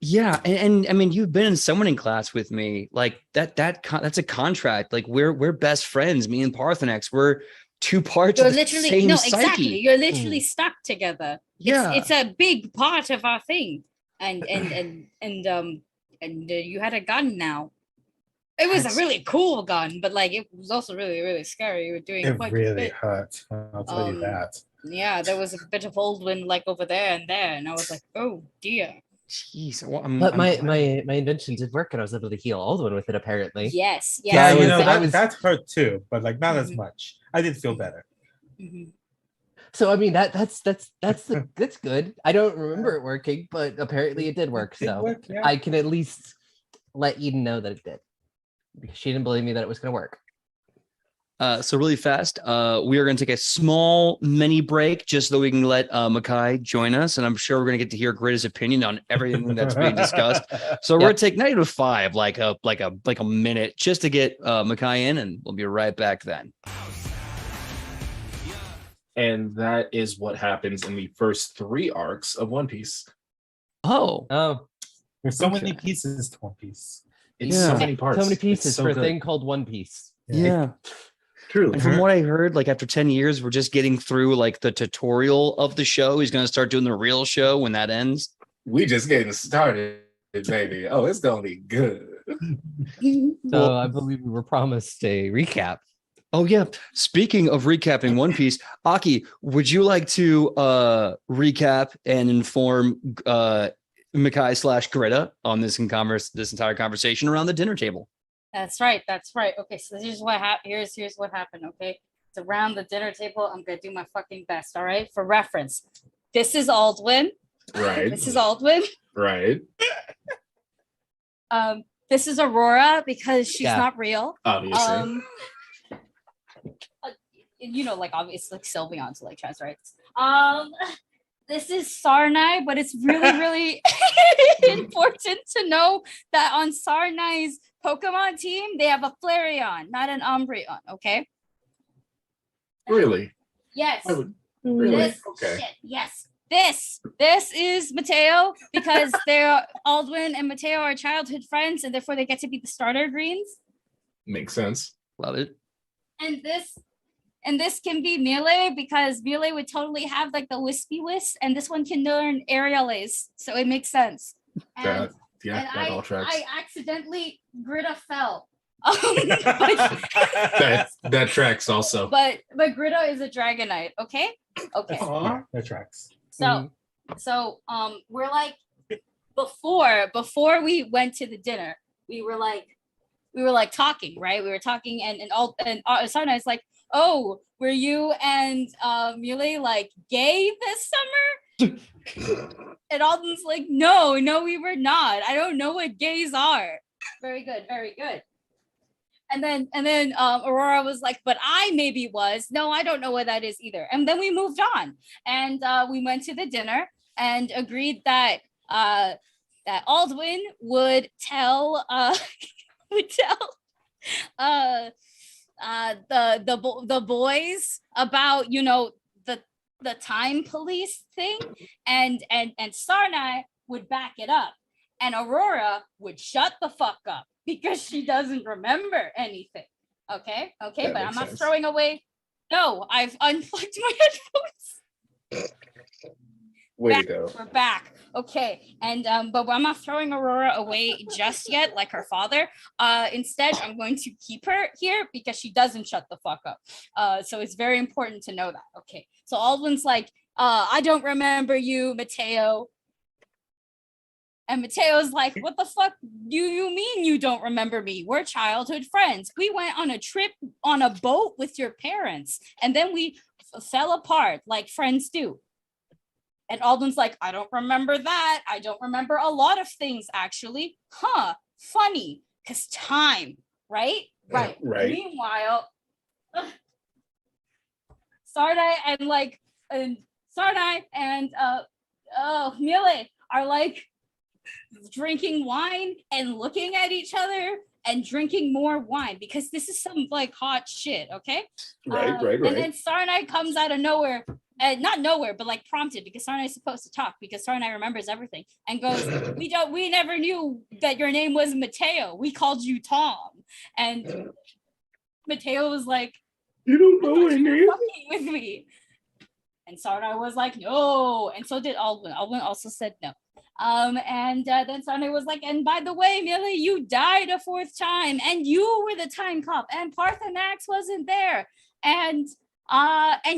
Speaker 4: Yeah, and I mean, you've been in summoning class with me. Like that's a contract. Like we're best friends. Me and Parthenax, we're two parts
Speaker 5: You're
Speaker 4: of the
Speaker 5: literally
Speaker 4: same
Speaker 5: no,
Speaker 4: psyche.
Speaker 5: exactly. You're literally stuck together.
Speaker 4: Yeah,
Speaker 5: It's a big part of our thing. And you had a gun now. It was a really cool gun, but like it was also really, really scary. You were doing
Speaker 3: It
Speaker 5: quite a
Speaker 3: really
Speaker 5: bit.
Speaker 3: hurt. I'll tell you that.
Speaker 5: Yeah, there was a bit of Oldwin like over there, and I was like, oh dear.
Speaker 4: jeez.
Speaker 2: But my invention did work, and I was able to heal Alduin with it. Apparently,
Speaker 5: Yes.
Speaker 3: Yeah,
Speaker 2: I
Speaker 3: you know
Speaker 2: was-
Speaker 3: that hurt too, but like not as
Speaker 5: Mhm.
Speaker 3: much. I did feel better.
Speaker 5: Mhm.
Speaker 2: so I mean that's good. I don't remember it working, but apparently it did work.
Speaker 3: It
Speaker 2: So
Speaker 3: worked, yeah.
Speaker 2: I can at least let Eden know that it did, because she didn't believe me that it was going to work.
Speaker 4: So really fast, we are going to take a small mini break just so we can let Makai join us, and I'm sure we're going to get to hear Gritta's opinion on everything that's being discussed. So we're going to take -5, like a minute, just to get Makai in, and we'll be right back then.
Speaker 6: And that is what happens in the first 3 arcs of One Piece.
Speaker 4: Oh,
Speaker 3: There's so
Speaker 4: Okay.
Speaker 3: many pieces to One Piece.
Speaker 6: It's
Speaker 4: Yeah.
Speaker 6: so many parts.
Speaker 2: So many
Speaker 6: It's
Speaker 2: pieces
Speaker 6: so
Speaker 2: for a
Speaker 6: good.
Speaker 2: thing called One Piece.
Speaker 4: yeah.
Speaker 6: Truly.
Speaker 4: And from what I heard, like after 10 years, we're just getting through like the tutorial of the show. He's going to start doing the real show when that ends.
Speaker 6: We just getting started, baby. Oh, it's gonna be good.
Speaker 2: So I believe we were promised a recap.
Speaker 4: Oh yeah. Speaking of recapping One Piece, Aki, would you like to recap and inform Makai/Gritta on this entire conversation around the dinner table?
Speaker 5: That's right. Okay, so here's what here's what happened. Okay, it's around the dinner table. I'm gonna do my fucking best. All right, for reference, this is Aldwin.
Speaker 6: Right.
Speaker 5: This is Aldwin.
Speaker 6: Right.
Speaker 5: This is Aurora because she's
Speaker 2: Yeah.
Speaker 5: not real.
Speaker 6: Obviously.
Speaker 5: You know, like obviously like Sylveon's like chess, right? This is Sarnai, but it's really, really important to know that on Sarnai's Pokemon team, they have a Flareon, not an Umbreon, okay?
Speaker 6: Really?
Speaker 5: Yes.
Speaker 6: I would- Really?
Speaker 5: This
Speaker 6: Okay.
Speaker 5: shit, yes. This is Mateo because they're Aldwin and Mateo are childhood friends, and therefore they get to be the starter greens.
Speaker 6: Makes sense.
Speaker 4: Love it.
Speaker 5: And this can be Melee because Melee would totally have like the Wispy Wisp, and this one can learn Aerial Ace, so it makes sense.
Speaker 6: That, yeah,
Speaker 5: and
Speaker 6: that all tracks.
Speaker 5: I accidentally Gritta fell.
Speaker 6: that tracks also.
Speaker 5: But Gritta is a Dragonite, okay? Okay.
Speaker 3: Yeah, that tracks.
Speaker 5: So we're like before we went to the dinner, we were like talking, right? We were talking and Sarnai's like, oh, were you and Muley like gay this summer? And Alden's like, no, we were not. I don't know what gays are. Very good. And then Aurora was like, but I maybe was. No, I don't know what that is either. And then we moved on and we went to the dinner and agreed that that Aldwin would tell the boys about, you know, the time police thing, and Sarnai would back it up, and Aurora would shut the fuck up because she doesn't remember anything. Okay,
Speaker 6: That
Speaker 5: but I'm
Speaker 6: makes
Speaker 5: not
Speaker 6: sense.
Speaker 5: throwing away. No, I've unplugged my headphones.
Speaker 6: Way to
Speaker 5: Back.
Speaker 6: go.
Speaker 5: We're back. Okay. And but I'm not throwing Aurora away just yet, like her father. Instead, I'm going to keep her here because she doesn't shut the fuck up. So it's very important to know that. Okay. So Aldwin's like, I don't remember you, Mateo. And Mateo's like, what the fuck do you mean you don't remember me? We're childhood friends. We went on a trip on a boat with your parents, and then we fell apart like friends do. And Aldwin's like, I don't remember that. I don't remember a lot of things, actually. Huh, funny, because time, right? Right. Meanwhile, Sarnai and Mile are like drinking wine and looking at each other and drinking more wine because this is some like hot shit, okay?
Speaker 6: Right.
Speaker 5: And then Sarnai comes out of nowhere, not nowhere, but like prompted because Sarnai is supposed to talk because Sarnai remembers everything and goes, we never knew that your name was Mateo. We called you Tom. And Mateo was like,
Speaker 6: You don't know my
Speaker 5: you were
Speaker 6: name?
Speaker 5: fucking with me. And Sarnai was like, no. And so did Aldwin. Aldwin also said no. And then Sarnai was like, and by the way, Millie, you died a fourth time, and you were the time cop, and Parthenax wasn't there, and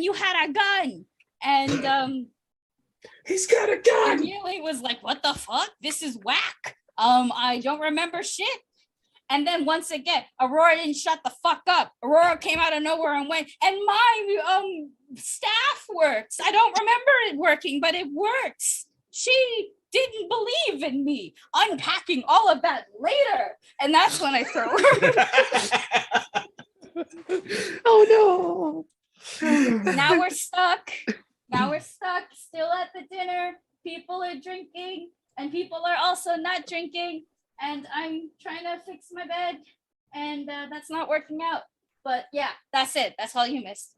Speaker 5: you had a gun, and
Speaker 6: He's got a gun.
Speaker 5: and Millie was like, what the fuck? This is whack. I don't remember shit. And then once again, Aurora didn't shut the fuck up. Aurora came out of nowhere and went, and my staff works. I don't remember it working, but it works. She didn't believe in me. Unpacking all of that later. And that's when I throw her.
Speaker 2: Oh no.
Speaker 5: Now we're stuck. Still at the dinner. People are drinking, and people are also not drinking. And I'm trying to fix my bed, and that's not working out. But yeah, that's it. That's all you missed.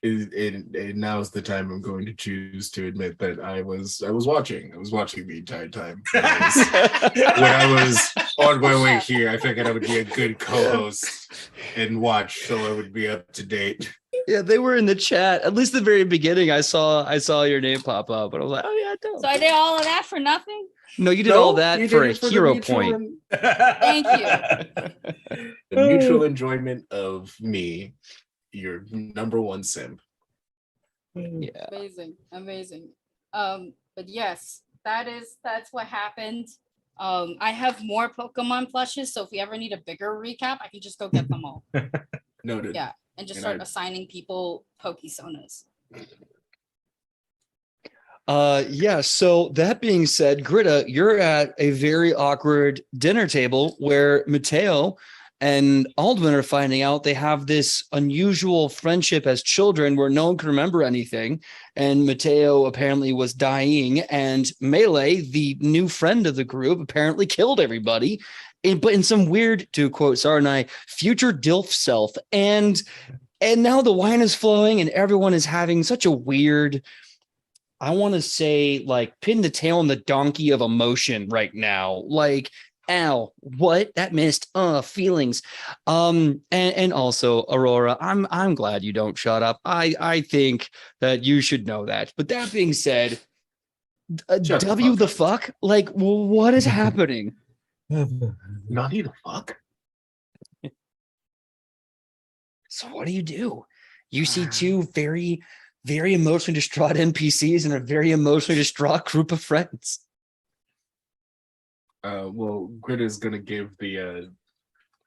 Speaker 6: Now's the time I'm going to choose to admit that I was watching. I was watching the entire time. When I was on my way here, I figured I would be a good co-host and watch, so I would be up to date.
Speaker 4: Yeah, they were in the chat. At least the very beginning, I saw your name pop up, and I was like, oh yeah, dope.
Speaker 5: So I did all of that for nothing?
Speaker 4: No, you did all that
Speaker 6: you
Speaker 4: for
Speaker 6: did
Speaker 4: a
Speaker 6: it for the
Speaker 4: hero
Speaker 6: mutual
Speaker 4: point.
Speaker 5: Thank you.
Speaker 6: The mutual enjoyment of me, your number one simp.
Speaker 4: Yeah.
Speaker 5: Amazing. But yes, that's what happened. I have more Pokemon plushes, so if we ever need a bigger recap, I can just go get them all.
Speaker 6: Noted.
Speaker 5: Yeah, and just
Speaker 6: And
Speaker 5: start
Speaker 6: I-
Speaker 5: assigning people Pokesonas.
Speaker 4: Yeah, so that being said, Greta, you're at a very awkward dinner table where Mateo and Aldwin are finding out they have this unusual friendship as children where no one can remember anything. And Mateo apparently was dying, and Melee, the new friend of the group, apparently killed everybody. But in some weird, to quote Sarnai, future DILF self. And now the wine is flowing and everyone is having such a weird, I want to say, like, pin the tail on the donkey of emotion right now. Like, ow, what? That missed. Feelings. And also, Aurora, I'm glad you don't shut up. I think that you should know that. But that being said,
Speaker 6: Shut the
Speaker 4: W
Speaker 6: fuck
Speaker 4: the
Speaker 6: up.
Speaker 4: fuck? Like, what is happening?
Speaker 6: Naughty the fuck?
Speaker 4: So what do? You see two very, very emotionally distraught NPCs and a very emotionally distraught group of friends.
Speaker 6: Well, Greta's gonna give the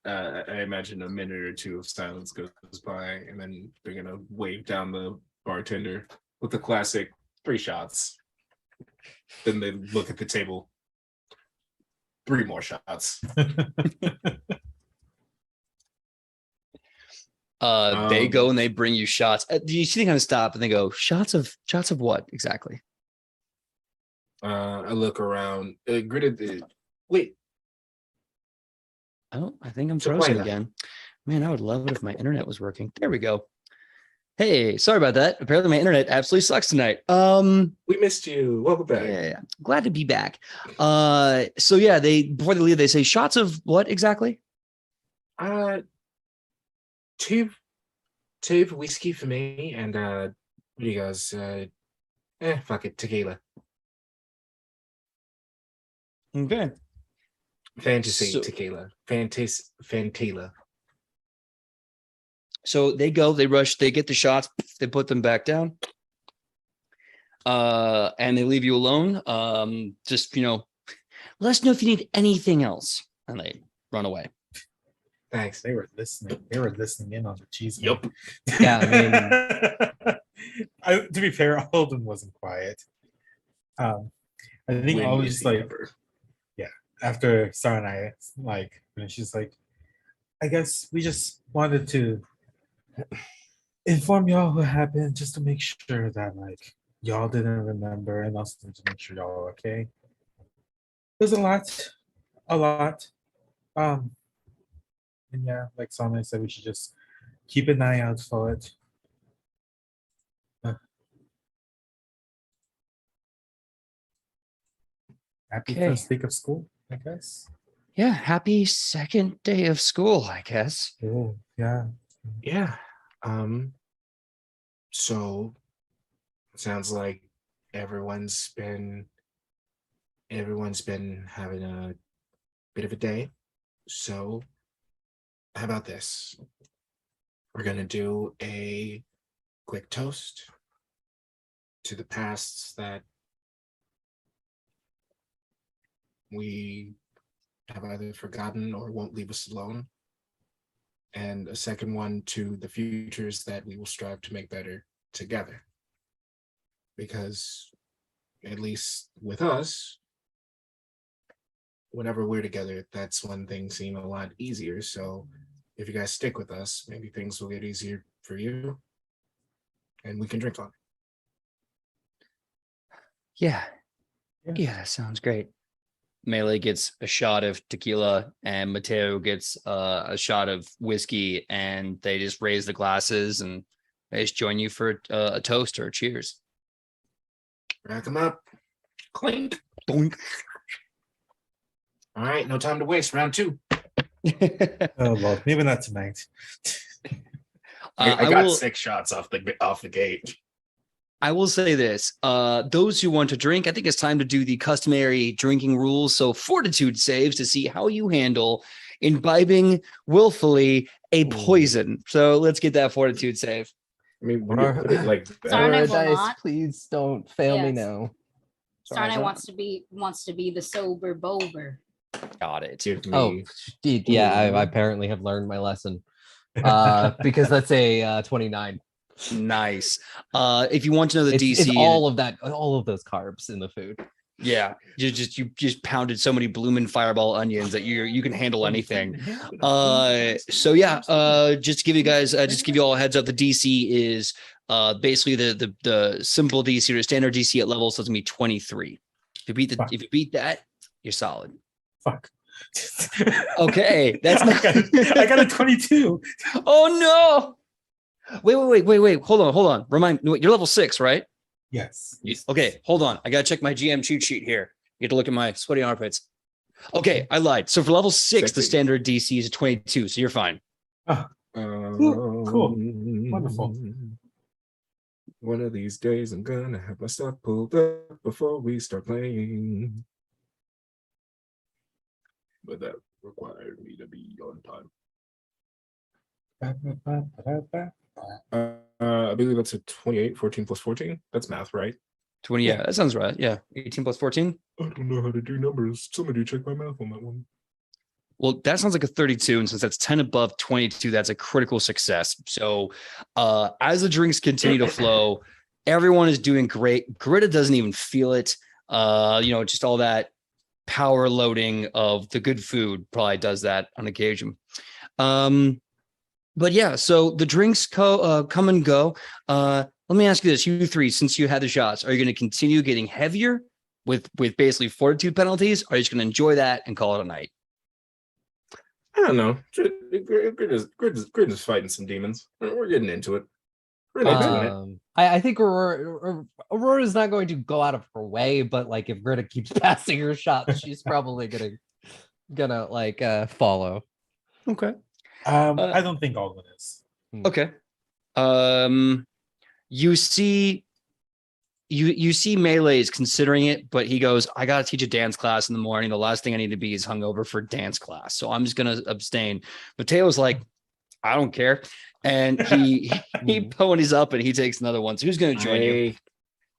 Speaker 6: I imagine a minute or two of silence goes by, and then they're gonna wave down the bartender with the classic 3 shots. Then they look at the table. 3 more shots.
Speaker 4: They go and they bring you shots. Do you see them kind of stop and they go, shots of what exactly?
Speaker 6: I look around. Gritted. Wait.
Speaker 4: Oh, I think I'm
Speaker 6: So
Speaker 4: frozen
Speaker 6: quiet.
Speaker 4: again. Man, I would love it if my internet was working. There we go. Hey, sorry about that. Apparently my internet absolutely sucks tonight.
Speaker 6: We missed you. Welcome back.
Speaker 4: Yeah, glad to be back. So yeah, before they leave, they say shots of what exactly?
Speaker 6: Two whiskey for me, and what do you guys? Fuck it, tequila.
Speaker 4: Okay.
Speaker 6: Fantasy
Speaker 4: So-
Speaker 6: tequila. Fantila.
Speaker 4: So they go, they rush, they get the shots, they put them back down. And they leave you alone. Just, let us know if you need anything else. And they run away.
Speaker 6: Thanks.
Speaker 3: They were listening. They were listening in on the cheese.
Speaker 6: Yup.
Speaker 2: Yeah,
Speaker 3: To be fair, Holden wasn't quiet. I think I was just like, after Sarah and I, like, and she's like, I guess we just wanted to inform y'all what happened just to make sure that, like, y'all didn't remember and also to make sure y'all are okay. There's a lot. And yeah, like Sana said, we should just keep an eye out for it. Happy
Speaker 4: Okay.
Speaker 3: first week of school, I guess.
Speaker 4: Yeah. Happy second day of school, I guess.
Speaker 3: Oh, yeah.
Speaker 6: Yeah. So sounds like everyone's been having a bit of a day. So how about this? We're gonna do a quick toast to the pasts that we have either forgotten or won't leave us alone. And a second one to the futures that we will strive to make better together. Because at least with us, whenever we're together, that's when things seem a lot easier. So if you guys stick with us, maybe things will get easier for you. And we can drink on it.
Speaker 4: Yeah.
Speaker 3: Yeah.
Speaker 4: Yeah, that sounds great. Melee gets a shot of tequila and Mateo gets a shot of whiskey, and they just raise the glasses and they just join you for a toast or a cheers.
Speaker 6: Rack them up. Clink.
Speaker 4: Boink.
Speaker 6: All right, no time to waste. Round two.
Speaker 3: Oh Lord, maybe not tonight.
Speaker 6: I got
Speaker 4: will-
Speaker 6: 6 shots off the gate.
Speaker 4: I will say this, those who want to drink, I think it's time to do the customary drinking rules. So fortitude saves to see how you handle imbibing willfully a poison. So let's get that fortitude save.
Speaker 6: I mean,
Speaker 2: What
Speaker 6: we
Speaker 2: are-
Speaker 6: put it like
Speaker 5: Sorry,
Speaker 6: that.
Speaker 5: will
Speaker 2: Paradise,
Speaker 5: not.
Speaker 2: please don't fail me
Speaker 5: Yes.
Speaker 2: now.
Speaker 5: Sarna wants to be the sober bober.
Speaker 4: Got it.
Speaker 6: Give me.
Speaker 2: Oh, yeah, I apparently have learned my lesson. Because that's a 29.
Speaker 4: Nice. If you want to know the
Speaker 2: It's
Speaker 4: DC,
Speaker 2: all of those carbs in the food.
Speaker 4: yeah, you just pounded so many bloomin' fireball onions that you can handle anything. So yeah, just to give you guys, just to give you all a heads up, the DC is basically the simple DC or standard DC at level, so it's gonna be 23. If you beat that, you're solid.
Speaker 3: Fuck.
Speaker 4: Okay, that's not.
Speaker 3: I got a 22.
Speaker 4: Oh no! Wait. Hold on. You're level 6, right?
Speaker 3: Yes.
Speaker 4: Okay, hold on. I gotta check my GM cheat sheet here. You get to look at my sweaty armpits. Okay, I lied. So for level 6, the
Speaker 6: Sexy.
Speaker 4: standard DC is 22, so you're fine.
Speaker 3: Cool. Wonderful.
Speaker 6: One of these days, I'm gonna have my stuff pulled up before we start playing. But that required me to be on time. I believe that's a 28, 14 plus 14. That's math, right?
Speaker 4: 20, yeah, that sounds right. Yeah, 18 plus 14.
Speaker 6: I don't know how to do numbers. Somebody check my math on that one.
Speaker 4: Well, that sounds like a 32, and since that's 10 above 22, that's a critical success. So as the drinks continue to flow, everyone is doing great. Greta doesn't even feel it. Just all that power loading of the good food probably does that on occasion. But yeah, so the drinks come and go. Let me ask you this, you three, since you had the shots, are you going to continue getting heavier, with basically fortitude penalties? Or are you just going to enjoy that and call it a night?
Speaker 6: I don't know. Grid is fighting some demons. We're getting into it. We're not doing it.
Speaker 2: I think Aurora's not going to go out of her way, but like if Greta keeps passing her shots, she's probably gonna like follow.
Speaker 4: Okay.
Speaker 3: I don't think Alden is.
Speaker 4: Okay. You see Melee's considering it, but he goes, I gotta teach a dance class in the morning. The last thing I need to be is hungover for dance class. So I'm just gonna abstain. Mateo's like, I don't care. And he ponies up and he takes another one. So who's gonna join you?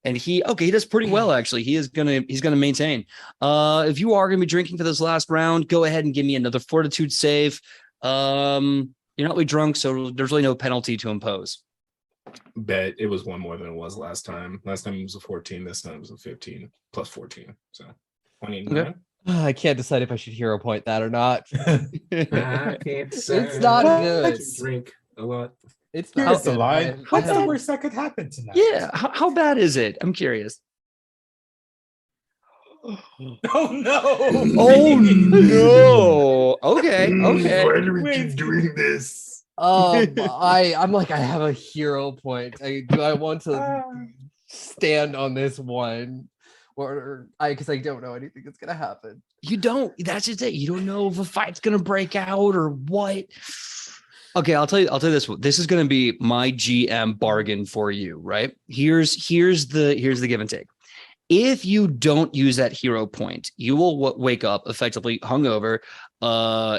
Speaker 4: And he does pretty well actually. He's gonna maintain. If you are gonna be drinking for this last round, go ahead and give me another fortitude save. You're not really drunk, so there's really no penalty to impose.
Speaker 6: Bet it was one more than it was last time. Last time it was a 14. This time it was a 15 plus 14. So 29.
Speaker 4: Okay.
Speaker 2: I can't decide if I should hero point that or not.
Speaker 6: I can't say.
Speaker 2: It's not good.
Speaker 6: Drink a lot.
Speaker 2: It's
Speaker 3: Here's
Speaker 2: not
Speaker 3: the
Speaker 2: good.
Speaker 3: line.
Speaker 2: I
Speaker 3: What's the
Speaker 2: have-
Speaker 3: worst that could happen tonight?
Speaker 4: Yeah. How bad is it? I'm curious.
Speaker 3: Oh no!
Speaker 4: Oh no. Okay.
Speaker 6: Why do we
Speaker 3: Wait.
Speaker 6: keep doing this?
Speaker 2: I'm like, I have a hero point. Do I want to stand on this one? Or because I don't know anything that's gonna happen.
Speaker 4: You don't. That's just it. You don't know if a fight's gonna break out or what. Okay, I'll tell you this. This is gonna be my GM bargain for you, right? Here's the give and take. If you don't use that hero point, you will wake up effectively hungover.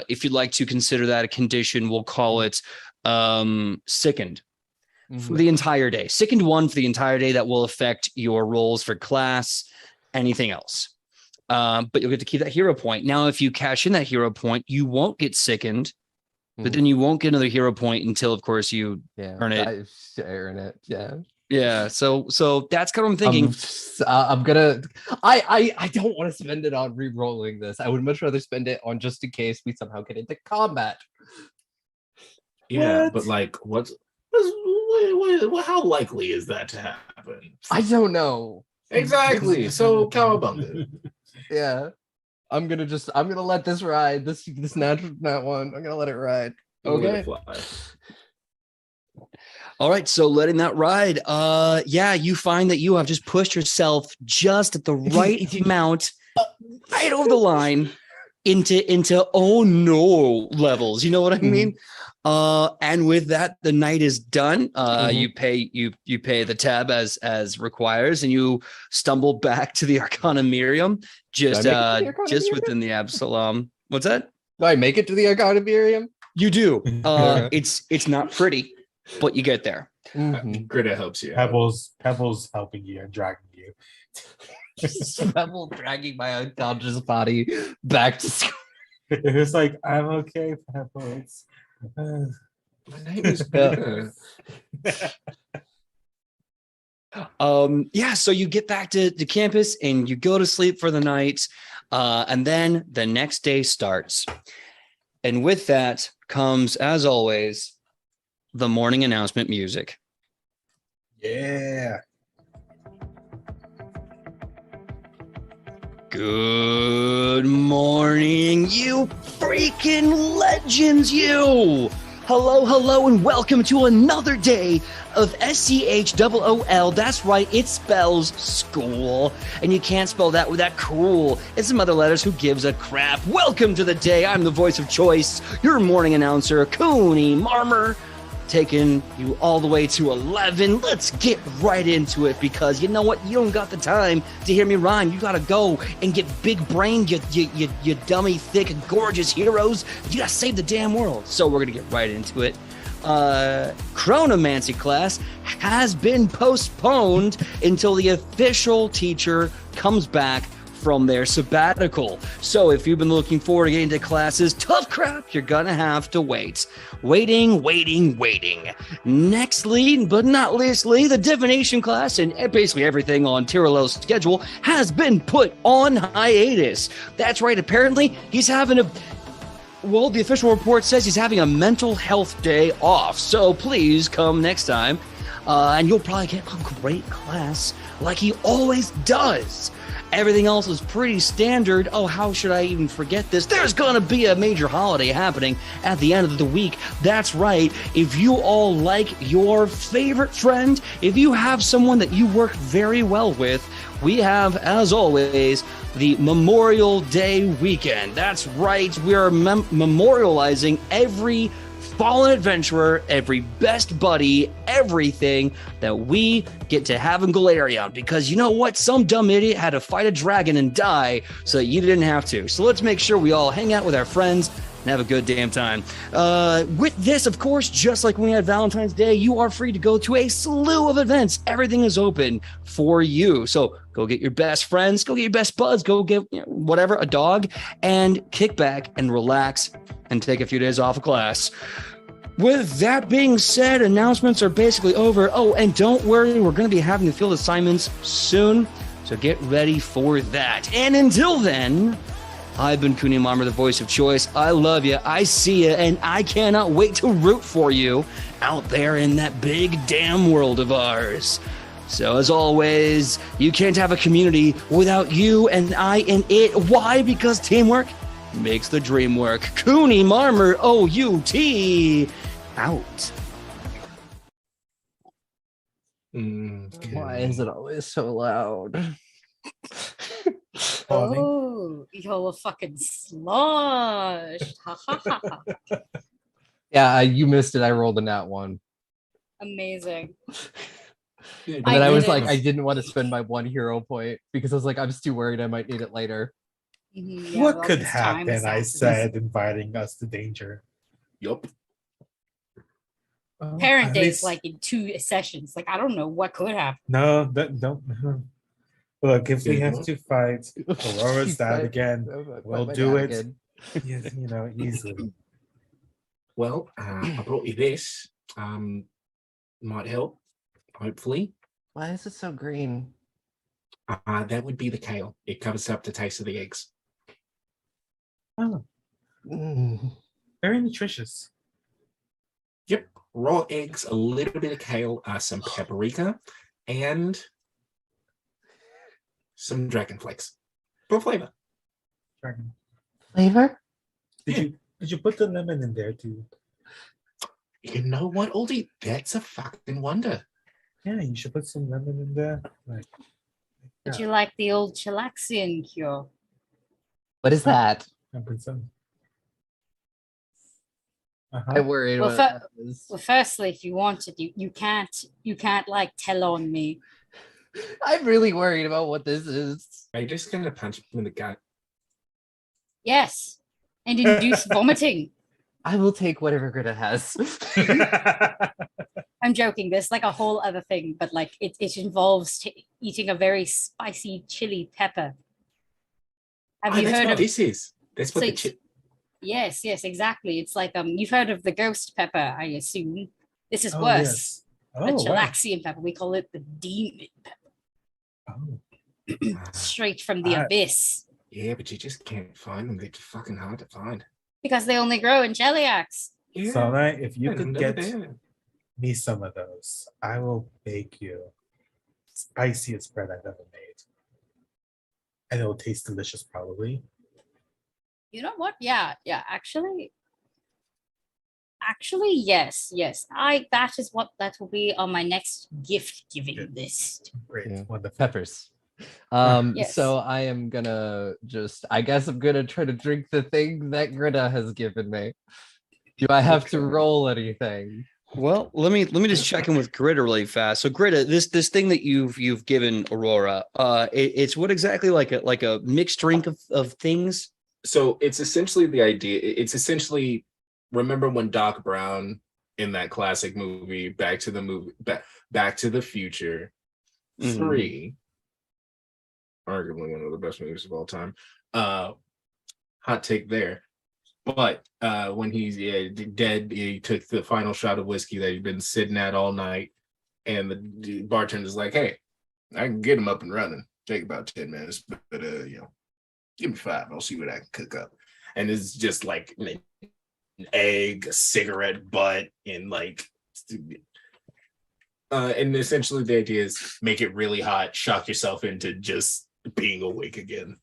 Speaker 4: If you'd like to consider that a condition, we'll call it sickened for the entire day. Sickened 1 for the entire day. That will affect your rolls for class, anything else. But you'll get to keep that hero point. Now, if you cash in that hero point, you won't get sickened, but then you won't get another hero point until, of course, you earn it.
Speaker 2: I earn it. Yeah.
Speaker 4: Yeah. So that's kind of what I'm thinking.
Speaker 2: I'm gonna. I don't want to spend it on re-rolling this. I would much rather spend it on just in case we somehow get into combat.
Speaker 6: Yeah,
Speaker 3: What?
Speaker 6: but like, how likely is that to happen?
Speaker 2: I don't know.
Speaker 6: Exactly. So cowabunga.
Speaker 2: Yeah. I'm gonna let this ride. This natural not one. I'm gonna let it ride. Okay.
Speaker 4: All right, so letting that ride. You find that you have just pushed yourself just at the right amount, right over the line into oh no levels. You know what I mean? And with that, the night is done. You pay the tab as requires, and you stumble back to the Arcanumirium, just within the Absalom. What's that?
Speaker 2: Do I make it to the Arcanumirium?
Speaker 4: You do. It's not pretty, but you get there.
Speaker 6: Greta helps you.
Speaker 3: Pebbles helping you and dragging you.
Speaker 2: Pebble dragging my unconscious body back to school.
Speaker 3: It's like, I'm okay, Pebbles.
Speaker 6: My name is Greta.
Speaker 4: So you get back to campus and you go to sleep for the night, and then the next day starts. And with that comes, as always, the morning announcement music.
Speaker 3: Yeah.
Speaker 4: Good morning, you freaking legends, you! Hello, and welcome to another day of SCHOOL. That's right, it spells school. And you can't spell that with that cool and some other letters. Who gives a crap? Welcome to the day. I'm the voice of choice, your morning announcer, Cooney Marmer, taking you all the way to 11. Let's get right into it, because you know what? You don't got the time to hear me rhyme. You gotta go and get big brain, you dummy, thick, gorgeous heroes. You gotta save the damn world. So we're gonna get right into it. Chronomancy class has been postponed until the official teacher comes back from their sabbatical. So if you've been looking forward to getting to classes, tough crap, you're gonna have to wait. Waiting. Nextly, but not leastly, the divination class and basically everything on Tirolel's schedule has been put on hiatus. That's right, apparently he's having the official report says he's having a mental health day off. So please come next time, and you'll probably get a great class like he always does. Everything else is pretty standard. Oh, how should I even forget this? There's going to be a major holiday happening at the end of the week. That's right. If you all like your favorite friend, if you have someone that you work very well with, we have, as always, the Memorial Day weekend. That's right. We are memorializing every fallen adventurer, every best buddy, everything that we get to have in Galarion. Because you know what? Some dumb idiot had to fight a dragon and die so that you didn't have to. So let's make sure we all hang out with our friends and have a good damn time. With this, of course, just like when we had Valentine's Day, you are free to go to a slew of events. Everything is open for you. So go get your best friends, go get your best buds, go get whatever, a dog, and kick back and relax and take a few days off of class. With that being said, announcements are basically over. Oh, and don't worry, we're going to be having the field assignments soon, so get ready for that. And until then, I've been Cooney Marmer, the voice of choice. I love you, I see you, and I cannot wait to root for you out there in that big damn world of ours. So as always, you can't have a community without you and I and it. Why? Because teamwork makes the dream work. Cooney Marmer, O-U-T, out.
Speaker 2: Why is it always so loud?
Speaker 5: Oh, you're fucking sloshed. Ha ha ha ha.
Speaker 2: Yeah, you missed it. I rolled a nat one.
Speaker 5: Amazing.
Speaker 2: And then I was like,
Speaker 5: didn't.
Speaker 2: I didn't want to spend my 1 hero point because I was like, I'm just too worried I might need it later.
Speaker 5: Mhm, yeah,
Speaker 3: What
Speaker 5: well,
Speaker 3: could
Speaker 5: this time
Speaker 3: happen? I
Speaker 5: assassins.
Speaker 3: said, inviting us to danger.
Speaker 6: Yup.
Speaker 3: Well,
Speaker 5: Parent
Speaker 3: at
Speaker 5: days
Speaker 3: least-
Speaker 5: like in 2 sessions. Like I don't know what could happen.
Speaker 3: No, don't. Look, if we have to fight Aurora's dad
Speaker 2: Fight-
Speaker 3: again,
Speaker 2: fight
Speaker 3: we'll
Speaker 2: my
Speaker 3: do
Speaker 2: dad
Speaker 3: it.
Speaker 2: again.
Speaker 3: yes, easily.
Speaker 6: Well, I brought you this. Might help, hopefully.
Speaker 2: Why is it so green?
Speaker 6: That would be the kale. It covers up the taste of the eggs.
Speaker 3: Oh,
Speaker 2: Mm.
Speaker 3: very nutritious.
Speaker 6: Yep. Raw eggs, a little bit of kale, some paprika, and some dragon flakes for flavor.
Speaker 3: Dragon.
Speaker 2: Flavor?
Speaker 3: Did you put the lemon in there too?
Speaker 6: You know what, Oldie? That's a fucking wonder.
Speaker 3: Yeah, you should put some lemon in there. Like,
Speaker 5: Would
Speaker 3: yeah,
Speaker 5: you like the old Chilaxian cure?
Speaker 2: What is that?
Speaker 3: I put some.
Speaker 2: I worried
Speaker 5: Well,
Speaker 2: what that is.
Speaker 5: Well, firstly, if you wanted, you can't like tell on me.
Speaker 2: I'm really worried about what this is.
Speaker 6: Are you just gonna punch him in the gut?
Speaker 5: Yes, and induce vomiting.
Speaker 2: I will take whatever Greta has.
Speaker 5: I'm joking. There's like a whole other thing, but like it involves eating a very spicy chili pepper. Have you
Speaker 6: that's
Speaker 5: heard
Speaker 6: what
Speaker 5: of?
Speaker 6: this is. That's what
Speaker 5: So
Speaker 6: the
Speaker 5: it's-
Speaker 6: chip.
Speaker 5: Yes, exactly. It's like you've heard of the ghost pepper, I assume. This is
Speaker 3: Oh,
Speaker 5: worse.
Speaker 3: yes.
Speaker 5: The
Speaker 3: Oh, wow.
Speaker 5: Chilaxian pepper. We call it the demon pepper,
Speaker 3: Oh.
Speaker 5: straight from the
Speaker 3: Ah.
Speaker 5: abyss,
Speaker 6: Yeah, but you just can't find them. They're fucking hard to find.
Speaker 5: because they only grow in Cheliax.
Speaker 6: Yeah.
Speaker 3: So, like, if you
Speaker 6: I
Speaker 3: could
Speaker 6: know
Speaker 3: get
Speaker 6: that.
Speaker 3: me some of those, I will bake you spiciest bread I've ever made. And it'll taste delicious, probably.
Speaker 5: You know what? Yeah. Actually, yes. That will be on my next gift giving
Speaker 3: Good.
Speaker 5: list.
Speaker 3: Great.
Speaker 2: Yeah.
Speaker 3: Wonderful.
Speaker 2: Peppers.
Speaker 5: Yes.
Speaker 2: So I am gonna I guess I'm gonna try to drink the thing that Greta has given me. Do I have to
Speaker 3: Okay.
Speaker 2: roll anything?
Speaker 4: Well, let me just check in with Gritta really fast. So Gritta, this thing that you've given Aurora, it's what exactly, like a mixed drink of things?
Speaker 6: So it's essentially the idea. It's essentially, remember when Doc Brown in that classic movie Back to the Future
Speaker 4: Mhm.
Speaker 6: 3, arguably one of the best movies of all time. Hot take there. But when he's dead, he took the final shot of whiskey that he'd been sitting at all night, and the bartender's like, "Hey, I can get him up and running. Take about 10 minutes, but give me 5. I'll see what I can cook up." And it's just like an egg, a cigarette butt, and like, and essentially the idea is make it really hot, shock yourself into just being awake again.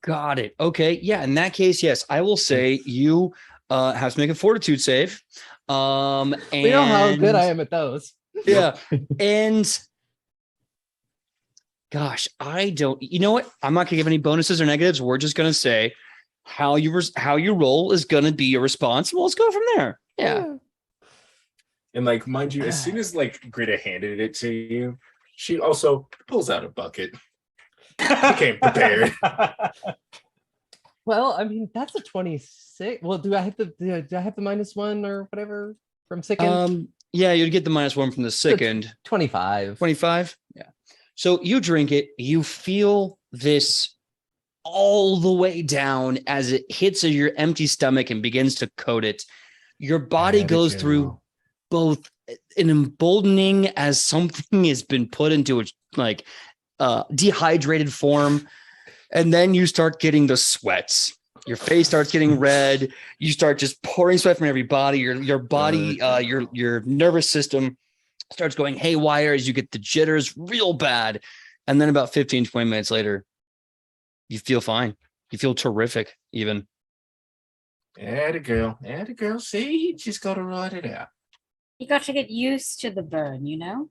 Speaker 4: Got it. Okay. Yeah. In that case, yes, I will say you have to make a fortitude save. And
Speaker 2: We know how good I am at those.
Speaker 4: Yeah. And gosh, I don't. You know what? I'm not gonna give any bonuses or negatives. We're just gonna say how you roll is gonna be your response. Well, let's go from there. Yeah.
Speaker 6: And like, mind you, as soon as like Greta handed it to you, she also pulls out a bucket. She came prepared.
Speaker 2: Well, I mean, that's a 26. Well, do I have the -1 or whatever from second?
Speaker 4: Yeah, you'd get the -1 from the second.
Speaker 2: 25.
Speaker 4: 25. Yeah. So you drink it, you feel this all the way down as it hits your empty stomach and begins to coat it. Your body goes through both an emboldening as something has been put into a dehydrated form, and then you start getting the sweats. Your face starts getting red. You start just pouring sweat from every body. Your body, your nervous system starts going haywire as you get the jitters real bad. And then about 15, 20 minutes later, you feel fine. You feel terrific, even.
Speaker 6: Atta girl. See, you just got to ride it out.
Speaker 5: You got to get used to the burn, you know?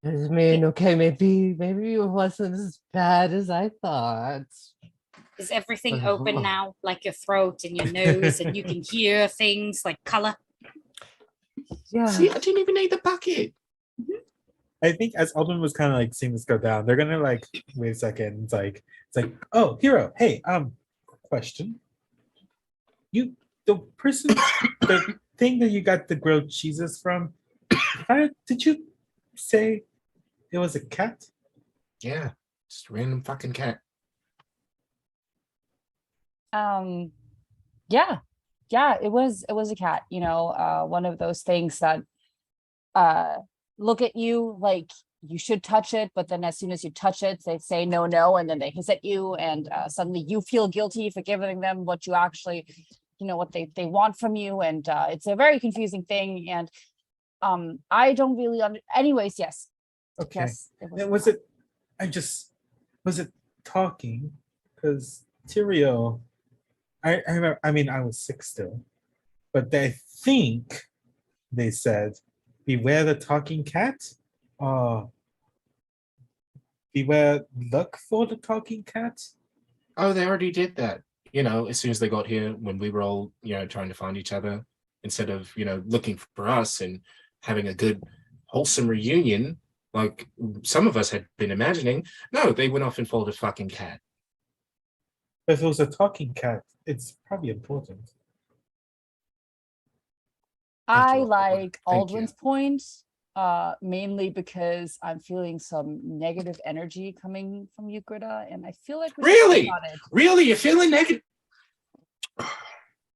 Speaker 2: I mean, okay, maybe it wasn't as bad as I thought.
Speaker 5: Is everything open now, like your throat and your nose, and you can hear things like color?
Speaker 2: Yeah.
Speaker 6: See, I didn't even need the bucket.
Speaker 3: I think as Alden was kind of like seeing this go down, they're gonna like wait a second. It's like, oh, Hero, hey, question. The thing that you got the grilled cheeses from, did you say it was a cat?
Speaker 6: Yeah, just a random fucking cat.
Speaker 1: Yeah, it was a cat, you know, one of those things that look at you like you should touch it, but then as soon as you touch it, they say no, and then they hiss at you, and suddenly you feel guilty for giving them what you actually, you know, what they want from you, and it's a very confusing thing, and I don't really anyways, yes.
Speaker 3: Okay.
Speaker 1: Yes,
Speaker 3: Was it talking? Because Tyrael, I remember, I mean, I was 6 still, but I think they said, beware the talking cat. Beware, look for the talking cat.
Speaker 6: Oh, they already did that. You know, as soon as they got here, when we were all, you know, trying to find each other, instead of, you know, looking for us and having a good, wholesome reunion, like some of us had been imagining. No, they went off and followed a fucking cat.
Speaker 3: If it was a talking cat, it's probably important.
Speaker 1: I
Speaker 6: you.
Speaker 1: like
Speaker 6: Thank
Speaker 1: Aldrin's point, mainly because I'm feeling some negative energy coming from you, Greta, and I feel like we should
Speaker 6: Really?
Speaker 1: talk about it.
Speaker 6: Really? You're feeling negative?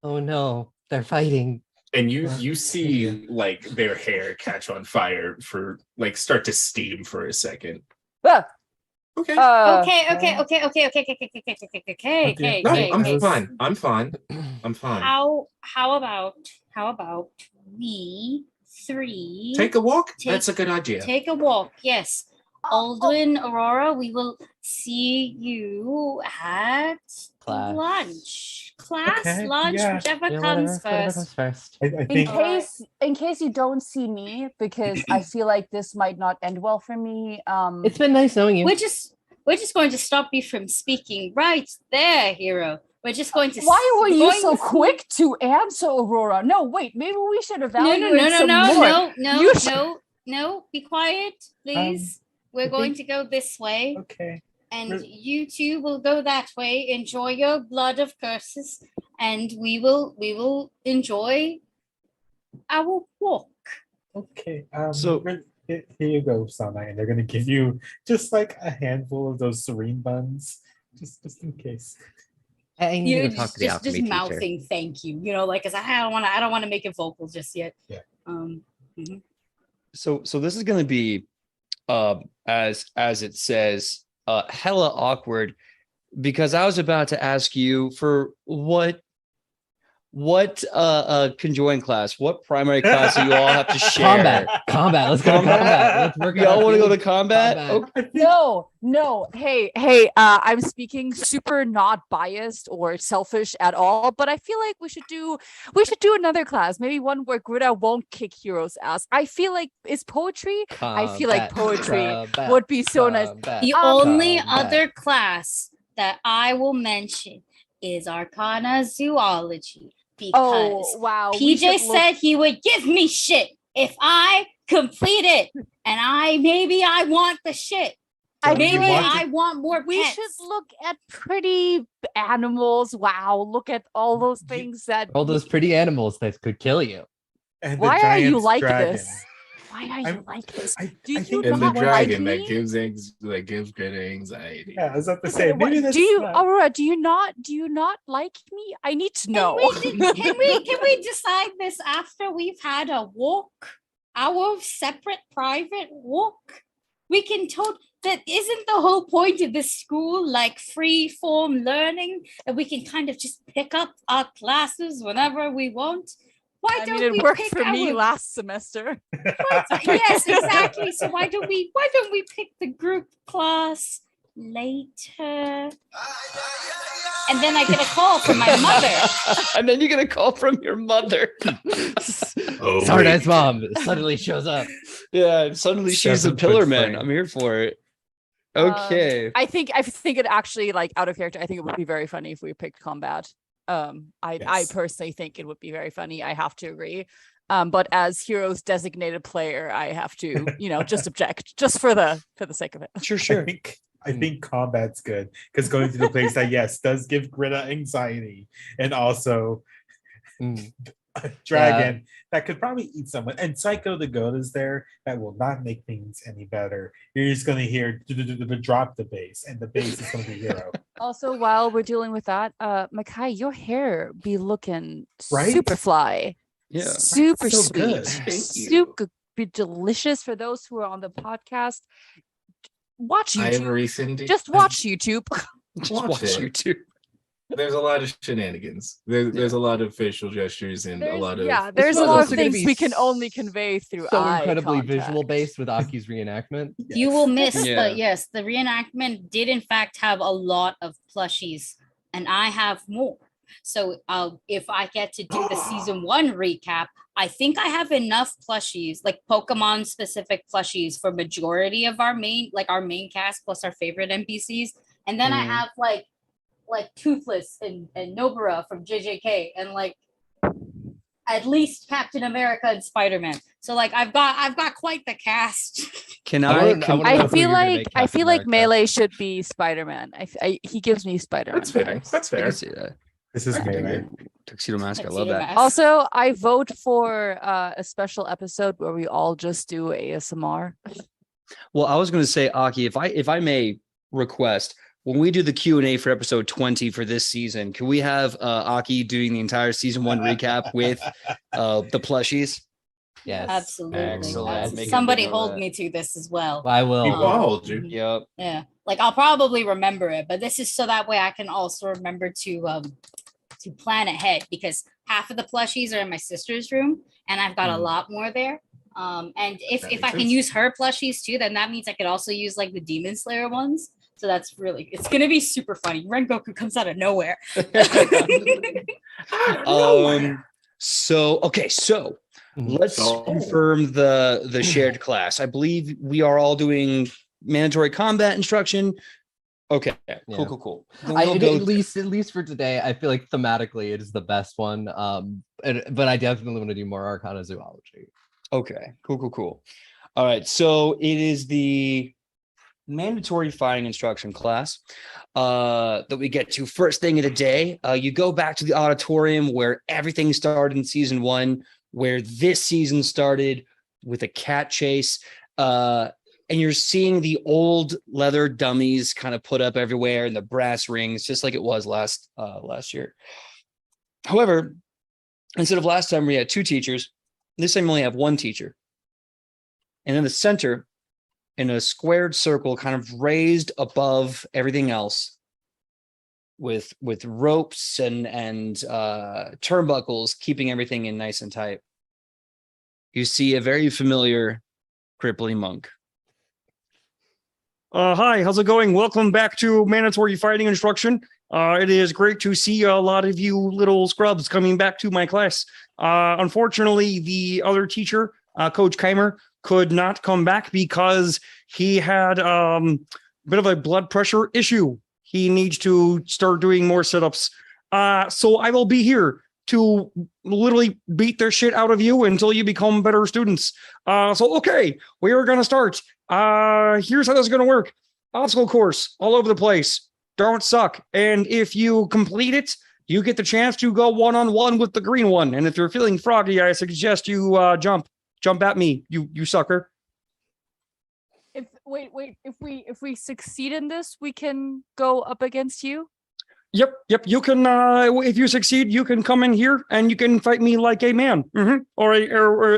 Speaker 2: Oh no, they're fighting.
Speaker 6: And you see like their hair catch on fire for like start to steam for a second.
Speaker 1: Ah,
Speaker 6: Okay.
Speaker 5: Okay.
Speaker 6: No, I'm
Speaker 3: okay.
Speaker 6: fine. I'm fine. I'm fine.
Speaker 5: How about we three
Speaker 6: Take a walk?
Speaker 5: Take-
Speaker 6: That's a good idea.
Speaker 5: take a walk? Yes. Aldwin, Aurora, we will see you at
Speaker 2: Class.
Speaker 5: lunch. Class,
Speaker 3: Okay,
Speaker 5: lunch,
Speaker 3: yeah.
Speaker 5: whichever
Speaker 2: Yeah,
Speaker 5: comes
Speaker 2: whatever
Speaker 5: first.
Speaker 2: comes first.
Speaker 3: I
Speaker 1: in
Speaker 3: think
Speaker 1: case you don't see me, because I feel like this might not end well for me.
Speaker 2: It's been nice knowing you.
Speaker 5: We're just going to stop you from speaking right there, Hero. We're just going to.
Speaker 1: Why were you so
Speaker 5: going-
Speaker 1: quick to answer, Aurora? No, wait, maybe we should
Speaker 5: No,
Speaker 1: evaluate some more. You should-
Speaker 5: no. Be quiet, please. We're
Speaker 3: I
Speaker 5: going
Speaker 3: think-
Speaker 5: to go this way,
Speaker 3: okay.
Speaker 5: and you two will go that way. Enjoy your blood of curses, and we will enjoy our walk.
Speaker 3: Okay.
Speaker 4: So-
Speaker 3: here you go, Sana, and they're gonna give you just like a handful of those serene buns, just in case.
Speaker 2: I need
Speaker 5: You
Speaker 2: to go talk to the alchemy
Speaker 5: just
Speaker 2: teacher.
Speaker 5: mouthing thank you, you know, like, cause I don't want to make it vocal just yet.
Speaker 3: Yeah.
Speaker 4: So this is going to be as it says hella awkward, because I was about to ask you for what what conjoined class, what primary class do you all have to share?
Speaker 2: Combat. Let's go to combat. Let's work on
Speaker 4: Y'all
Speaker 2: our
Speaker 4: want to go to
Speaker 2: feelings.
Speaker 4: combat?
Speaker 2: Combat.
Speaker 4: Okay.
Speaker 1: No. Hey, I'm speaking super not biased or selfish at all, but I feel like we should do another class, maybe one where Greta won't kick heroes' ass. I feel like it's poetry. I feel like poetry would be so nice.
Speaker 5: The only other class that I will mention is Arcana Zoology, because
Speaker 1: wow.
Speaker 5: PJ said he would give me shit if I complete it, and I want the shit. I want more.
Speaker 1: We should look at pretty animals. Wow, look at all those things
Speaker 2: all those pretty animals that could kill you.
Speaker 3: And
Speaker 1: why are you like
Speaker 3: dragon.
Speaker 1: this? Why are you like this?
Speaker 3: Do you
Speaker 6: And the
Speaker 1: not
Speaker 6: dragon
Speaker 1: like me?
Speaker 6: that gives good anxiety.
Speaker 3: Yeah, I was about to say.
Speaker 1: Aurora? Do you not like me? I need to know.
Speaker 5: Can we decide this after we've had a walk, our separate private walk? We can that isn't the whole point of this school, like free form learning, that we can kind of just pick up our classes whenever we want. Why don't
Speaker 1: it
Speaker 5: we
Speaker 1: worked
Speaker 5: pick
Speaker 1: for me last semester.
Speaker 5: Yes, exactly. So why don't we pick the group class later? And then I get a call from my mother.
Speaker 4: And then you get a call from your mother.
Speaker 2: Sardai's mom suddenly shows up.
Speaker 4: Yeah, suddenly she's a pillar man. I'm here for it. Okay.
Speaker 1: I think it actually, like, out of character, I think it would be very funny if we picked combat. I personally think it would be very funny. I have to agree. But as Hero's designated player, I have to, just object, just for the sake of it.
Speaker 4: Sure.
Speaker 3: I think combat's good, because going to the place that does give Greta anxiety, and also a dragon that could probably eat someone, and Psycho the goat is there, that will not make things any better. You're just going to hear drop the bass, and the bass is going to be Hero.
Speaker 1: Also, while we're dealing with that, Makai, your hair be looking
Speaker 3: Right?
Speaker 1: super fly.
Speaker 4: Yeah.
Speaker 1: Super
Speaker 3: So
Speaker 1: sweet.
Speaker 3: good.
Speaker 6: Thank you.
Speaker 1: Super be delicious. For those who are on the podcast, watch
Speaker 6: I have
Speaker 1: YouTube.
Speaker 6: recently
Speaker 1: Just watch YouTube.
Speaker 4: Just
Speaker 6: Watch
Speaker 4: watch
Speaker 6: it.
Speaker 4: YouTube.
Speaker 6: There's a lot of shenanigans. There's a lot of facial gestures and a lot of
Speaker 1: there's a
Speaker 2: one's
Speaker 1: lot of
Speaker 2: also gonna
Speaker 1: things
Speaker 2: be
Speaker 1: we can only convey through
Speaker 2: So
Speaker 1: eye
Speaker 2: incredibly
Speaker 1: contact.
Speaker 2: visual based with Aki's reenactment.
Speaker 5: You will miss,
Speaker 4: Yeah.
Speaker 5: but yes, the reenactment did in fact have a lot of plushies, and I have more. So if I get to do the season 1 recap, I think I have enough plushies, like Pokemon specific plushies, for majority of our main cast plus our favorite NPCs. And then I have like Toothless and Nobara from JJK, and like at least Captain America and Spider-Man. So like I've got quite the cast.
Speaker 4: Can
Speaker 2: I
Speaker 4: I?
Speaker 2: wanna know
Speaker 1: I
Speaker 2: who
Speaker 1: feel
Speaker 2: you're gonna
Speaker 1: like
Speaker 2: make Captain America.
Speaker 1: Melee should be Spider-Man. He gives me Spider-Man.
Speaker 6: That's fitting.
Speaker 1: vibes.
Speaker 6: That's
Speaker 4: I can
Speaker 6: fair.
Speaker 4: see that.
Speaker 3: This is Melee.
Speaker 4: Tuxedo Mask. I
Speaker 5: Tuxedo
Speaker 4: love that.
Speaker 5: Mask.
Speaker 1: Also, I vote for a special episode where we all just do ASMR.
Speaker 4: Well, I was going to say, Aki, if I may request, when we do the Q&A for episode 20 for this season, can we have Aki doing the entire season 1 recap with the plushies?
Speaker 2: Yes.
Speaker 5: Absolutely.
Speaker 4: Excellent. Make a
Speaker 5: Somebody
Speaker 4: big note of
Speaker 5: hold
Speaker 4: that.
Speaker 5: me to this as well.
Speaker 2: I will.
Speaker 3: You
Speaker 6: Followed you.
Speaker 4: Yep.
Speaker 5: Yeah, like I'll probably remember it, but this is so that way I can also remember to plan ahead, because half of the plushies are in my sister's room, and I've got a lot more there. And if
Speaker 6: That
Speaker 5: I
Speaker 6: makes
Speaker 5: can
Speaker 6: sense.
Speaker 5: use her plushies too, then that means I could also use like the Demon Slayer ones. So it's gonna be super funny. Rengoku comes out of nowhere.
Speaker 4: So let's confirm the shared class. I believe we are all doing mandatory combat instruction. Okay, cool. Then we'll go-
Speaker 2: At least for today, I feel like thematically it is the best one. But I definitely want to do more Arcana Zoology.
Speaker 4: Okay, cool. All right, so it is the mandatory fighting instruction class that we get to first thing of the day. You go back to the auditorium where everything started in season 1, where this season started with a cat chase. And you're seeing the old leather dummies kind of put up everywhere and the brass rings, just like it was last year. However, instead of last time we had 2 teachers, this time we only have 1 teacher. And in the center, in a squared circle, kind of raised above everything else, with ropes and turnbuckles, keeping everything in nice and tight. You see a very familiar crippling monk. Hi, how's it going? Welcome back to Mandatory Fighting Instruction. It is great to see a lot of you little scrubs coming back to my class. Unfortunately, the other teacher, Coach Keimer, could not come back because he had a bit of a blood pressure issue. He needs to start doing more sit-ups. So I will be here to literally beat their shit out of you until you become better students. Okay, we are going to start. Here's how this is going to work. Obstacle course all over the place. Don't suck. And if you complete it, you get the chance to go one-on-one with the green one. And if you're feeling froggy, I suggest you jump at me, you sucker.
Speaker 1: If we succeed in this, we can go up against you.
Speaker 4: Yep. You can, if you succeed, you can come in here and you can fight me like a man, or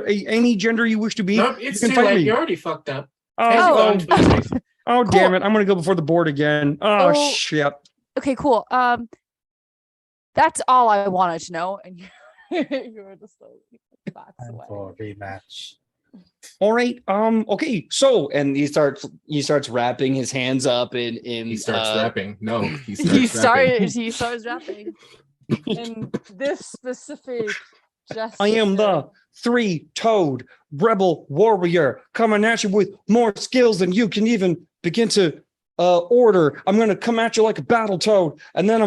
Speaker 4: any gender you wish to be.
Speaker 6: Nope, it's
Speaker 4: you
Speaker 6: too
Speaker 4: can fight
Speaker 6: late.
Speaker 4: me.
Speaker 6: You're already fucked up.
Speaker 4: Oh,
Speaker 1: Cool.
Speaker 4: Damn it! I'm gonna go before the board again. Oh shit.
Speaker 1: Okay, cool. That's all I wanted to know, and you're just backs
Speaker 3: Time
Speaker 1: away.
Speaker 3: for a rematch.
Speaker 4: All right. Okay. So, and he starts wrapping his hands up in.
Speaker 6: He starts rapping. No, he
Speaker 1: starts rapping. In this specific gesture.
Speaker 4: I am the three-toed rebel warrior coming at you with more skills than you can even begin to order. I'm gonna come at you like a battle toad, and then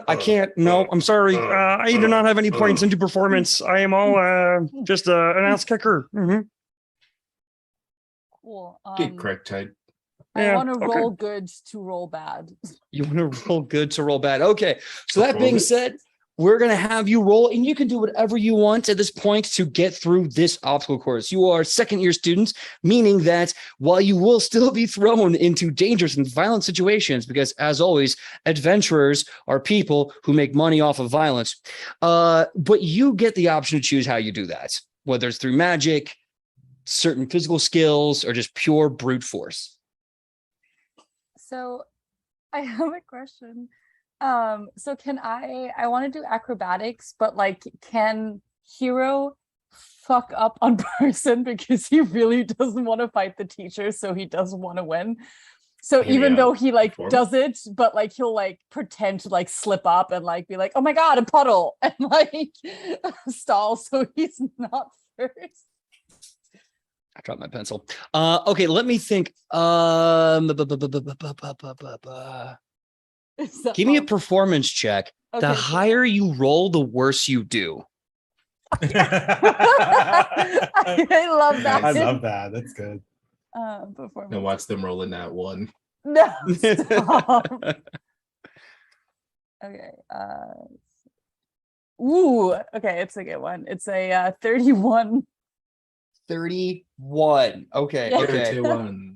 Speaker 4: I can't. No, I'm sorry. I do not have any points into performance. I am all just an ass kicker.
Speaker 1: Cool.
Speaker 6: Get correct type.
Speaker 1: I want to roll good to roll bad.
Speaker 4: You want to roll good to roll bad. Okay. So that being said, we're going to have you roll, and you can do whatever you want at this point to get through this obstacle course. You are second-year students, meaning that while you will still be thrown into dangerous and violent situations, because as always, adventurers are people who make money off of violence, but you get the option to choose how you do that, whether it's through magic, certain physical skills, or just pure brute force.
Speaker 1: So I have a question. So can I want to do acrobatics, but like, can Hero fuck up on person because he really doesn't want to fight the teacher, so he doesn't want to win? So even though he like does it, but like he'll like pretend to like slip up and like be like, oh my god, a puddle, and like stall so he's not first.
Speaker 4: I dropped my pencil. Okay, let me think. Give me a performance check. Okay. The higher you roll, the worse you do.
Speaker 1: I love that.
Speaker 3: I love that. That's good.
Speaker 1: Performance.
Speaker 6: And watch them rolling that one.
Speaker 1: No, stop. Okay. Okay, it's a good one. It's a 31.
Speaker 4: 31. Okay.
Speaker 1: Yeah.
Speaker 4: Okay.
Speaker 6: 31.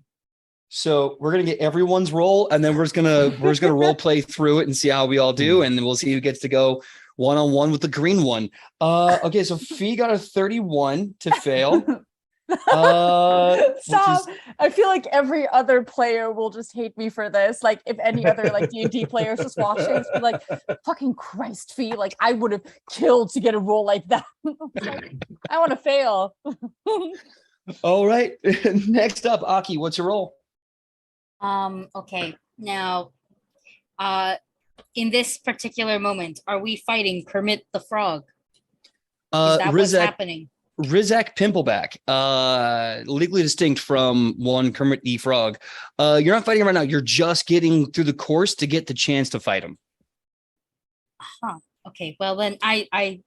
Speaker 4: So we're gonna get everyone's roll, and then we're just gonna role play through it and see how we all do, and then we'll see who gets to go one-on-one with the green one. Okay, so Fee got a 31 to fail.
Speaker 1: Stop! I feel like every other player will just hate me for this. Like if any other like D&D players just watching, it's be like, "Fucking Christ, Fee! Like I would have killed to get a roll like that." Like, I want to fail.
Speaker 4: All right. Next up, Aki, what's your roll?
Speaker 5: Okay. Now, in this particular moment, are we fighting Kermit the Frog? Is that what's happening?
Speaker 4: Rizak Pimpleback, legally distinct from one Kermit the Frog. You're not fighting him right now. You're just getting through the course to get the chance to fight him.
Speaker 5: Okay. Well, then I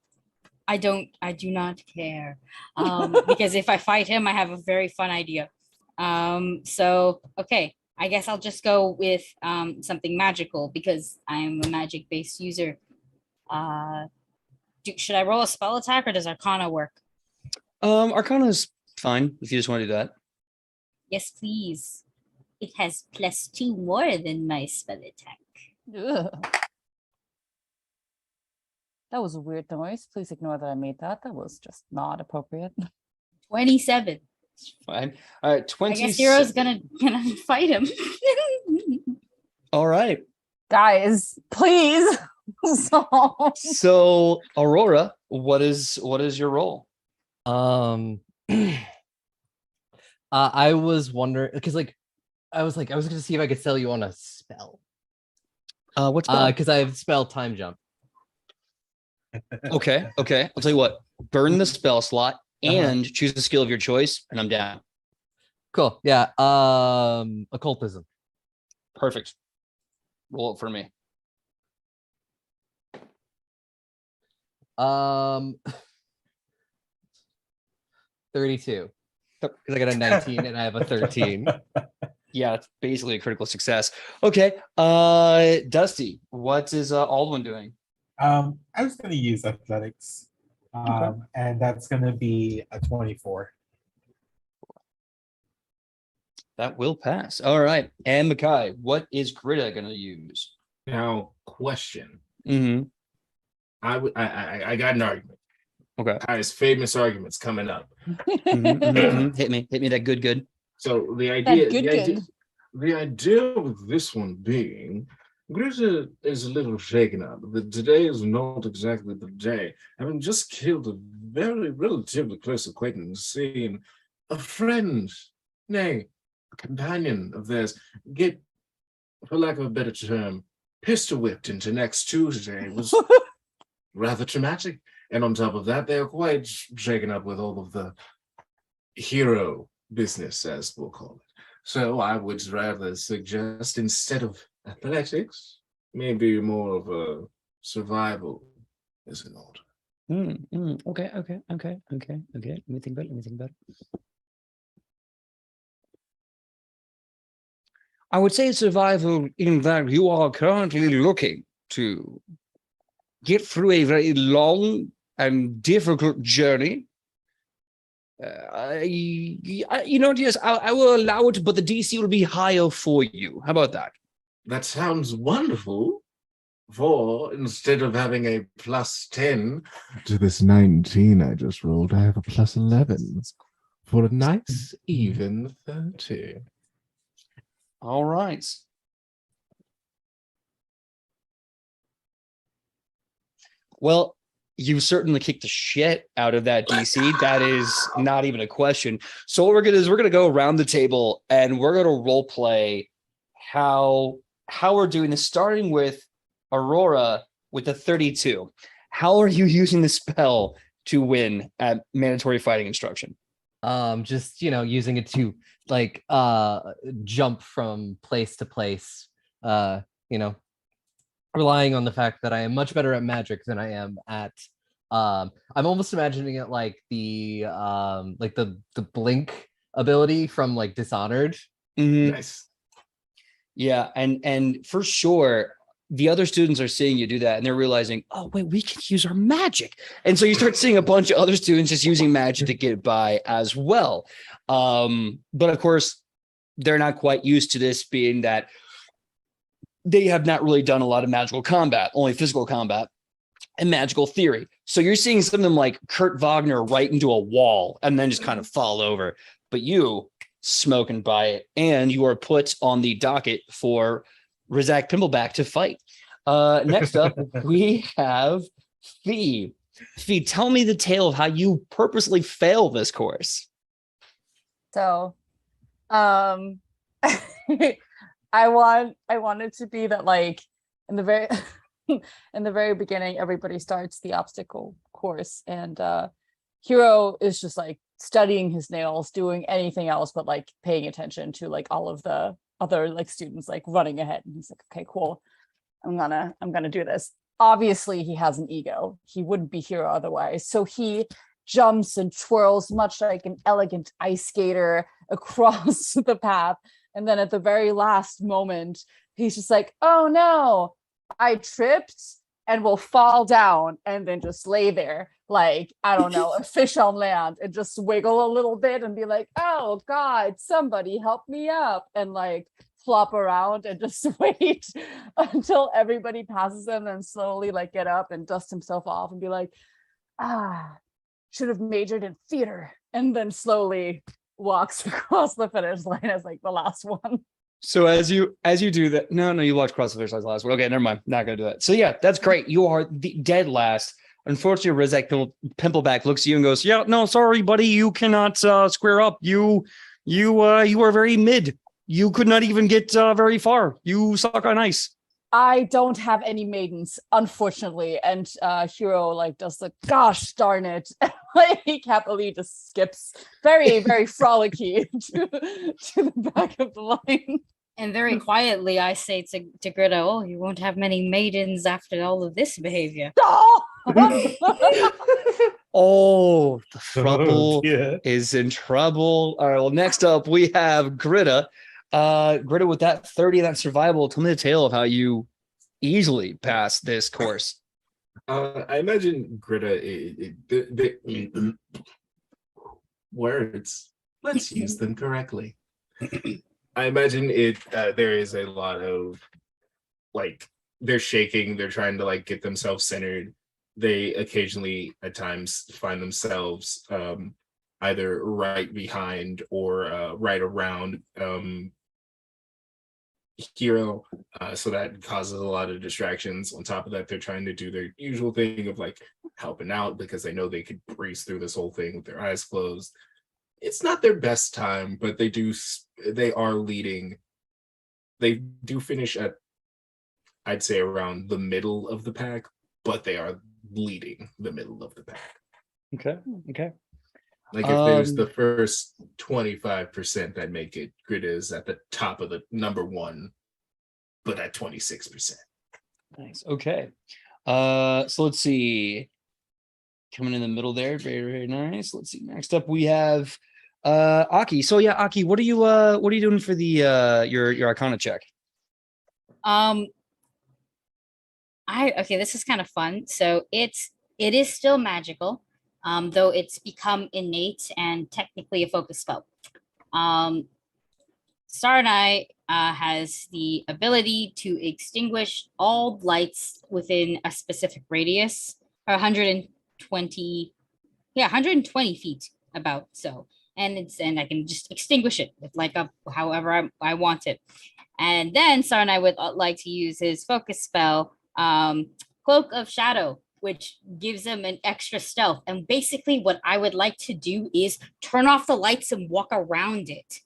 Speaker 5: do not care. Because if I fight him, I have a very fun idea. So, okay. I guess I'll just go with something magical because I'm a magic-based user. Should I roll a spell attack or does Arcana work?
Speaker 4: Arcana is fine if you just want to do that.
Speaker 5: Yes, please. It has +2 more than my spell attack.
Speaker 1: Ugh. That was a weird noise. Please ignore that I made that. That was just not appropriate.
Speaker 5: 27.
Speaker 4: It's fine. All right, 20.
Speaker 5: I guess Hero's gonna fight him.
Speaker 4: All right.
Speaker 1: guys, please.
Speaker 4: So Aurora, what is your role?
Speaker 2: I was wondering because I was gonna see if I could sell you on a spell.
Speaker 4: What spell?
Speaker 2: Because I have spell time jump.
Speaker 4: Okay. I'll tell you what. Burn the spell slot and choose a skill of your choice, and I'm down.
Speaker 2: Cool. Yeah. Occultism.
Speaker 4: Perfect. Roll it for me.
Speaker 2: 32. Because I got a 19 and I have a 13.
Speaker 4: Yeah, it's basically a critical success. Okay. Dusty, what is Aldwin doing?
Speaker 3: I was going to use athletics, and that's going to be a 24.
Speaker 4: That will pass. All right. And Makai, what is Greta going to use?
Speaker 6: Now, question.
Speaker 4: Mm-hmm.
Speaker 6: I got an argument.
Speaker 4: Okay.
Speaker 6: Kai's famous arguments coming up.
Speaker 4: Hit me that good.
Speaker 6: So the idea with this one being, Greta is a little shaken up. That today is not exactly the day. Having just killed a very relatively close acquaintance, seeing a friend, nay, a companion of theirs, get, for lack of a better term, pistol whipped into next Tuesday was rather traumatic. And on top of that, they are quite shaken up with all of the hero business, as we'll call it. So I would rather suggest, instead of athletics, maybe more of a survival is in order.
Speaker 4: Okay. Let me think about it. I would say survival in that you are currently looking to get through a very long and difficult journey. Yes, I will allow it, but the DC will be higher for you. How about that?
Speaker 6: That sounds wonderful. For instead of having a plus 10 to this 19 I just rolled, I have a plus 11 for a nice even 30.
Speaker 4: All right. Well, you certainly kicked the shit out of that DC. That is not even a question. So what we're gonna go around the table and we're gonna role play how we're doing this, starting with Aurora with the 32. How are you using the spell to win at mandatory fighting instruction?
Speaker 2: Just using it to jump from place to place. Relying on the fact that I am much better at magic than I am at I'm almost imagining it like the blink ability from Dishonored.
Speaker 6: Nice.
Speaker 4: Yeah, and for sure the other students are seeing you do that and they're realizing, oh wait, we can use our magic. And so you start seeing a bunch of other students just using magic to get by as well. But of course, they're not quite used to this, being that they have not really done a lot of magical combat, only physical combat and magical theory. So you're seeing some of them like Kurt Wagner right into a wall and then just kind of fall over. But you smoking by it, and you are put on the docket for Rizak Pimbleback to fight. Next up, we have Fee. Fee, tell me the tale of how you purposely fail this course.
Speaker 1: So, I want it to be that in the very in the very beginning, everybody starts the obstacle course, and Hero is just studying his nails, doing anything else but paying attention to all of the other students running ahead. And he's like, okay, cool. I'm gonna do this. Obviously, he has an ego. He wouldn't be Hero otherwise. So he jumps and twirls much like an elegant ice skater across the path. And then at the very last moment, he's just like, oh no, I tripped and will fall down, and then just lay there I don't know, a fish on land, and just wiggle a little bit and be like, oh God, somebody help me up, and flop around and just wait until everybody passes him, and slowly get up and dust himself off and be like, should have majored in theater, and then slowly walks across the finish line as the last one.
Speaker 4: So as you do that, no, you watch CrossFit Size last. Okay, never mind. Not gonna do that. So yeah, that's great. You are the dead last. Unfortunately, Rizak Pimpleback looks at you and goes, "Yeah, no, sorry, buddy, you cannot square up. You are very mid. You could not even get very far. You suck on ice."
Speaker 1: I don't have any maidens, unfortunately. And Hero like does the gosh darn it. He happily just skips very, very frolicky to the back of the line.
Speaker 5: And very quietly, I say to Greta, "Oh, you won't have many maidens after all of this behavior."
Speaker 4: Oh, the trouble
Speaker 3: dear.
Speaker 4: is in trouble. All right, well, next up we have Greta. Greta, with that 30, that survival, tell me the tale of how you easily pass this course.
Speaker 6: I imagine Greta. Words. Let's use them correctly. I imagine there is a lot of like they're shaking. They're trying to like get themselves centered. They occasionally, at times, find themselves either right behind or right around Hero, so that causes a lot of distractions. On top of that, they're trying to do their usual thing of like helping out because they know they could breeze through this whole thing with their eyes closed. It's not their best time, but they are leading. They do finish at, I'd say, around the middle of the pack, but they are leading the middle of the pack.
Speaker 4: Okay.
Speaker 6: Like if there's the first 25% that make it, Greta is at the top of the number one, but at 26%.
Speaker 4: Nice. Okay. So let's see. Coming in the middle there. Very, very nice. Let's see. Next up we have Aki. So yeah, Aki, what are you doing for the your Arcana check?
Speaker 5: Okay, this is kind of fun. So it is still magical, though it's become innate and technically a focus spell. Sarnai has the ability to extinguish all lights within a specific radius, or 120 feet about so. And I can just extinguish it with like however I want it. And then Sarnai would like to use his focus spell, Cloak of Shadow, which gives him an extra stealth. And basically what I would like to do is turn off the lights and walk around it.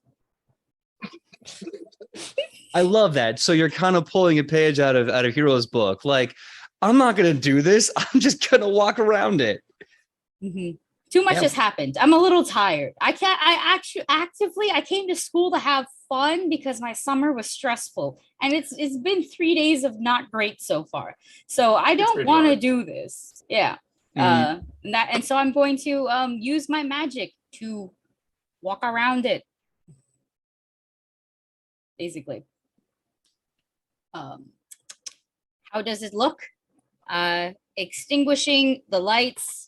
Speaker 4: I love that. So you're kind of pulling a page out of Hero's book. Like, I'm not gonna do this. I'm just gonna walk around it.
Speaker 5: Mm-hmm. Too much has happened. I'm a little tired. I came to school to have fun because my summer was stressful. And it's been 3 days of not great so far. So I don't want to do this. Yeah. And so I'm going to use my magic to walk around it. Basically. How does it look? Extinguishing the lights.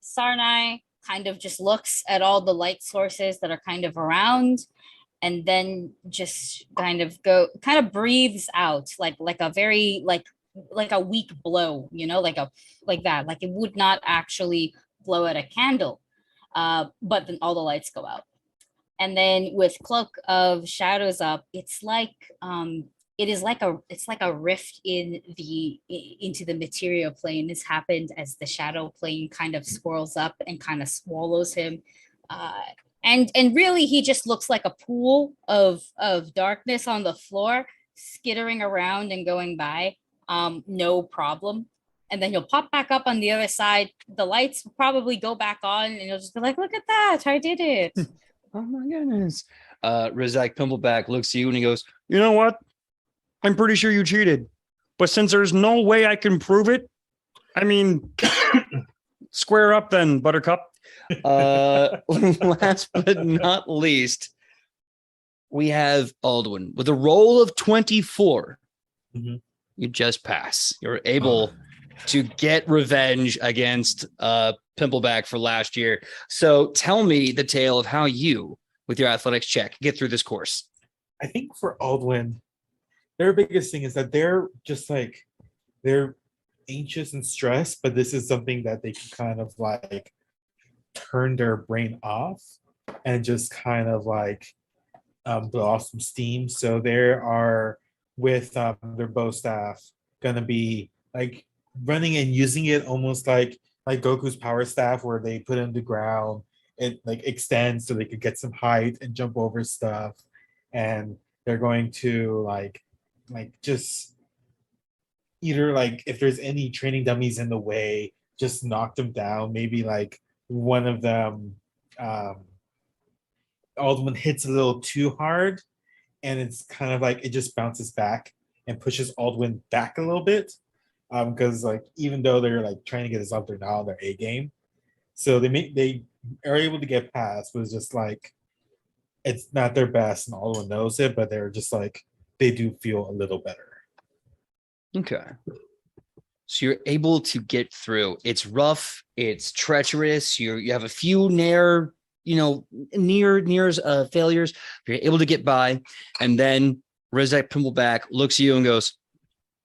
Speaker 5: Sarnai kind of just looks at all the light sources that are kind of around, and then just kind of breathes out like a very like a weak blow, like that, like it would not actually blow out a candle, but then all the lights go out. And then with Cloak of Shadows up, it's like it's like a rift into the material plane. This happened as the shadow plane kind of swirls up and kind of swallows him. And really he just looks like a pool of darkness on the floor, skittering around and going by. No problem. And then he'll pop back up on the other side. The lights will probably go back on and you'll just be like, look at that, I did it.
Speaker 4: Oh my goodness. Rizak Pimpleback looks at you and he goes, you know what? I'm pretty sure you cheated. But since there's no way I can prove it, I mean, square up then, Buttercup. Last but not least, we have Aldwin with a roll of 24.
Speaker 3: Mm-hmm.
Speaker 4: You just pass. You're able to get revenge against Pimpleback for last year. So tell me the tale of how you, with your athletics check, get through this course.
Speaker 3: I think for Aldwin, their biggest thing is that they're just like, they're anxious and stressed, but this is something that they can kind of like turn their brain off and just kind of like blow off some steam. So they are with their bow staff gonna be like running and using it almost like Goku's power staff, where they put it in the ground, it like extends so they could get some height and jump over stuff. And they're going to like just either like if there's any training dummies in the way, just knock them down. Maybe like one of them Alderman hits a little too hard, and it's kind of like it just bounces back and pushes Aldwin back a little bit. Because like even though they're like trying to get us up there now on their A game, so they are able to get past, but it's just like it's not their best, and Aldwin knows it, but they're just like they do feel a little better.
Speaker 4: Okay. So you're able to get through. It's rough. It's treacherous. You have a few near failures. You're able to get by, and then Rizek Pimbleback looks at you and goes,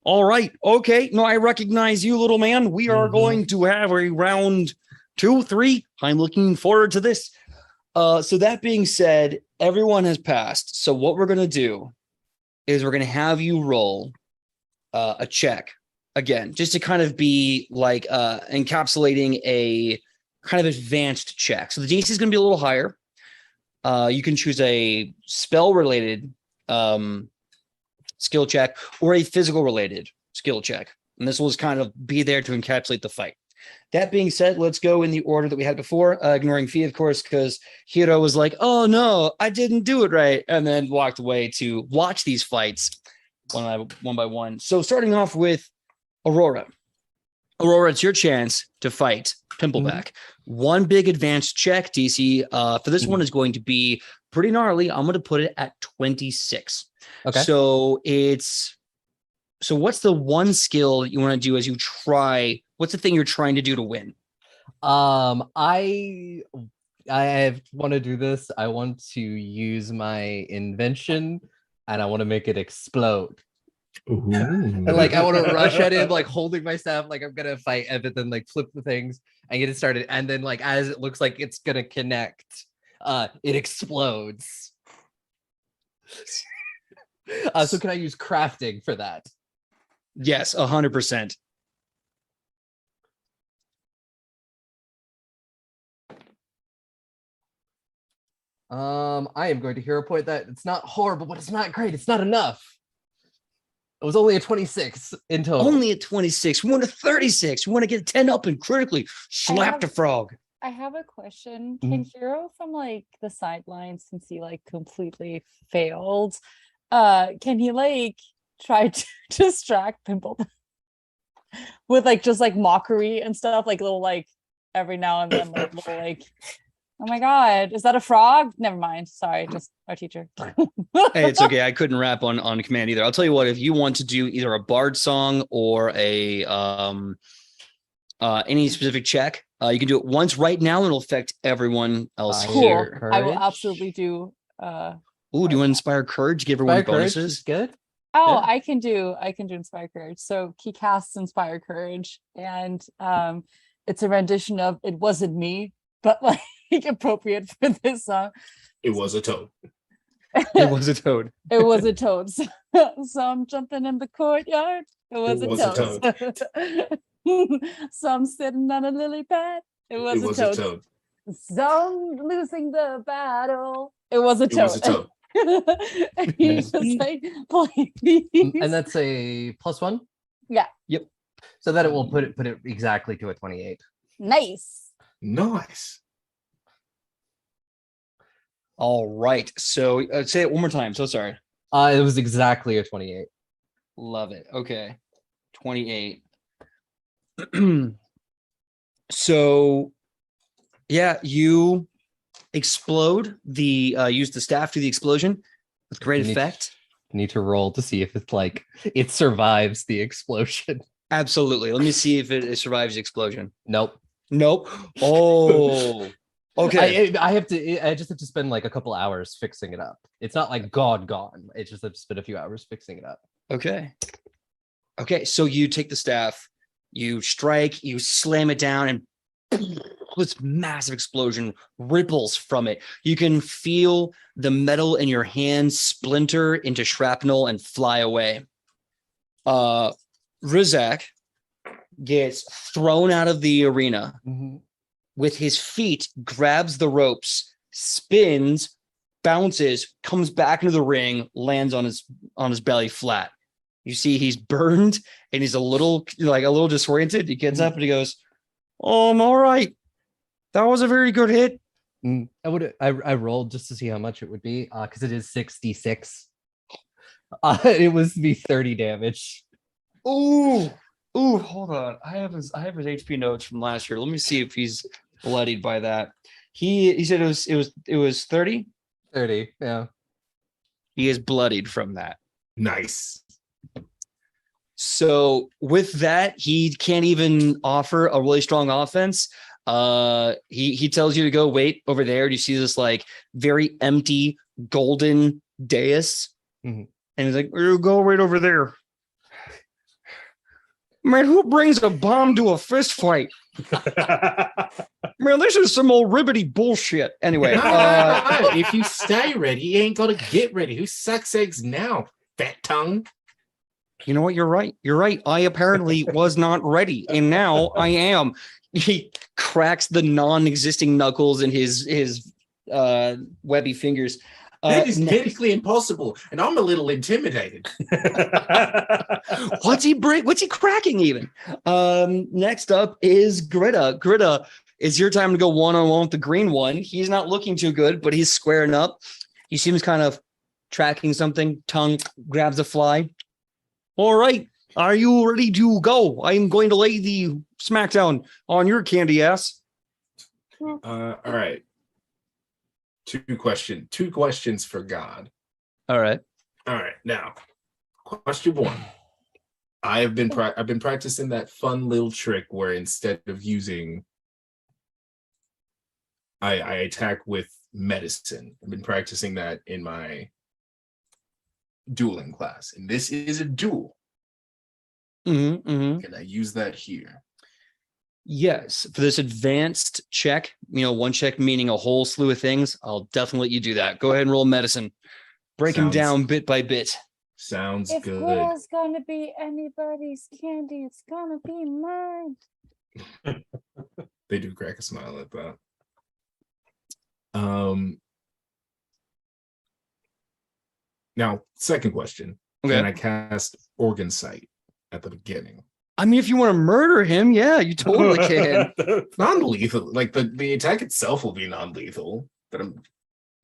Speaker 4: "All right, okay. No, I recognize you, little man. We are going to have a round 2, 3. I'm looking forward to this." So that being said, everyone has passed. So what we're going to do is we're going to have you roll a check again, just to kind of be like encapsulating a kind of advanced check. So the DC is going to be a little higher. You can choose a spell-related skill check or a physical-related skill check. And this will just kind of be there to encapsulate the fight. That being said, let's go in the order that we had before, ignoring Fee, of course, because Hiro was like, "Oh, no, I didn't do it right," and then walked away to watch these fights one by one. So starting off with Aurora. Aurora, it's your chance to fight Pimpleback. One big advanced check, DC, for this one is going to be pretty gnarly. I'm going to put it at 26.
Speaker 2: Okay.
Speaker 4: So what's the one skill you want to do as you try? What's the thing you're trying to do to win?
Speaker 2: I want to do this. I want to use my invention, and I want to make it explode.
Speaker 6: Ooh.
Speaker 2: And like I want to rush at him, like holding my staff, like I'm gonna fight, and then like flip the things and get it started. And then like as it looks like it's gonna connect, it explodes. So can I use crafting for that?
Speaker 4: Yes, 100%.
Speaker 2: I am going to hero point that. It's not horrible, but it's not great. It's not enough. It was only a 26 in total.
Speaker 4: Only a 26. We want a 36. We want to get a 10 up and critically slap the frog.
Speaker 1: I have a question. Can Hero from like the sidelines, since he like completely failed, can he like try to distract Pimple with like just like mockery and stuff, like little like every now and then like little like, "Oh my god, is that a frog?" Never mind. Sorry, just our teacher.
Speaker 4: Hey, it's okay. I couldn't rap on command either. I'll tell you what, if you want to do either a bard song or a any specific check, you can do it once right now and it'll affect everyone else here.
Speaker 1: Cool. I will absolutely do
Speaker 4: Ooh, do you want to inspire courage? Give everyone bonuses?
Speaker 2: Good.
Speaker 1: Oh,
Speaker 4: Yeah.
Speaker 1: I can do Inspire Courage. So he casts Inspire Courage, and it's a rendition of "It Wasn't Me," but like appropriate for this song.
Speaker 6: It was a toad.
Speaker 4: It was a toad.
Speaker 1: It was a toad. So I'm jumping in the courtyard. It was a toad. So I'm sitting on a lily pad. It was a toad. So I'm losing the battle. It was a toad.
Speaker 6: It was a toad.
Speaker 1: And he's just like playing these.
Speaker 2: And that's a +1?
Speaker 1: Yeah.
Speaker 4: Yep.
Speaker 2: So that it will put it exactly to a 28.
Speaker 1: Nice.
Speaker 6: Nice.
Speaker 4: All right. So say it one more time. So sorry.
Speaker 2: It was exactly a 28.
Speaker 4: Love it. Okay. 28. So yeah, you explode use the staff to the explosion with great effect.
Speaker 2: Need to roll to see if it's like it survives the explosion.
Speaker 4: Absolutely. Let me see if it survives the explosion.
Speaker 2: Nope.
Speaker 4: Oh, okay.
Speaker 2: I just have to spend like a couple hours fixing it up. It's not like gone. It just have to spend a few hours fixing it up.
Speaker 4: Okay. So you take the staff, you strike, you slam it down, and this massive explosion ripples from it. You can feel the metal in your hand splinter into shrapnel and fly away. Rizak gets thrown out of the arena with his feet, grabs the ropes, spins, bounces, comes back into the ring, lands on his belly flat. You see he's burned and he's a little disoriented. He gets up and he goes, I'm all right. That was a very good hit.
Speaker 2: I rolled just to see how much it would be because it is 66. It was me 30 damage.
Speaker 4: Ooh, hold on. I have his HP notes from last year. Let me see if he's bloodied by that. He said it was 30.
Speaker 2: 30, yeah.
Speaker 4: He is bloodied from that.
Speaker 6: Nice.
Speaker 4: So with that, he can't even offer a really strong offense. He tells you to go wait over there. You see this like very empty golden dais, and he's like, "You go right over there." Man, who brings a bomb to a fist fight? Man, this is some old ribbity bullshit. Anyway,
Speaker 6: if you stay ready, you ain't got to get ready. Who sucks eggs now, fat tongue?
Speaker 4: You know what? You're right. I apparently was not ready, and now I am. He cracks the non-existing knuckles in his webby fingers.
Speaker 6: That is technically impossible, and I'm a little intimidated.
Speaker 4: What's he cracking even? Next up is Greta. Greta, it's your time to go one-on-one with the green one. He's not looking too good, but he's squaring up. He seems kind of tracking something. Tongue grabs a fly. All right. Are you ready to go? I'm going to lay the smackdown on your candy ass.
Speaker 6: All right. Two questions for God.
Speaker 4: All right.
Speaker 6: Now, question one. I've been practicing that fun little trick where instead of using, I attack with medicine. I've been practicing that in my dueling class, and this is a duel. Can I use that here?
Speaker 4: Yes, for this advanced check, one check meaning a whole slew of things, I'll definitely let you do that. Go ahead and roll medicine. Break him down bit by bit.
Speaker 6: Sounds
Speaker 1: if
Speaker 6: good.
Speaker 1: If it's gonna be anybody's candy, it's gonna be mine.
Speaker 6: They do crack a smile at that. Now, second question. Okay. Can I cast Organ Sight at the beginning?
Speaker 4: I mean, if you want to murder him, yeah, you totally can.
Speaker 6: Non-lethal. Like the attack itself will be non-lethal.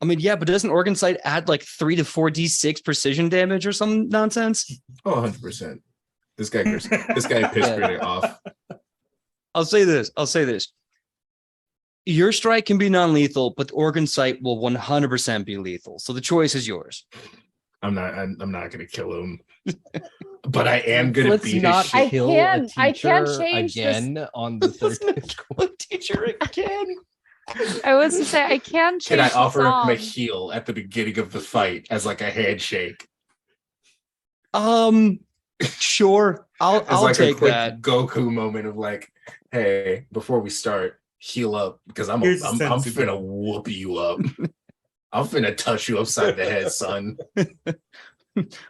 Speaker 4: Yeah, but doesn't Organ Sight add like 3 to 4d6 precision damage or some nonsense?
Speaker 6: Oh, 100%. This guy pissed it off.
Speaker 4: I'll say this. Your strike can be non-lethal, but the Organ Sight will 100% be lethal. So the choice is yours.
Speaker 6: I'm not gonna kill him. But I am gonna beat his shit.
Speaker 1: I can't change
Speaker 2: again
Speaker 1: this.
Speaker 2: On the third
Speaker 4: teacher again.
Speaker 1: I was to say I can change.
Speaker 6: Can I offer
Speaker 1: him
Speaker 6: a heal at the beginning of the fight as like a handshake?
Speaker 4: Sure. I'll
Speaker 6: like
Speaker 4: take
Speaker 6: a quick
Speaker 4: that.
Speaker 6: Goku moment of like, hey, before we start, heal up because I'm finna whoop you up. I'm finna touch you upside the head, son.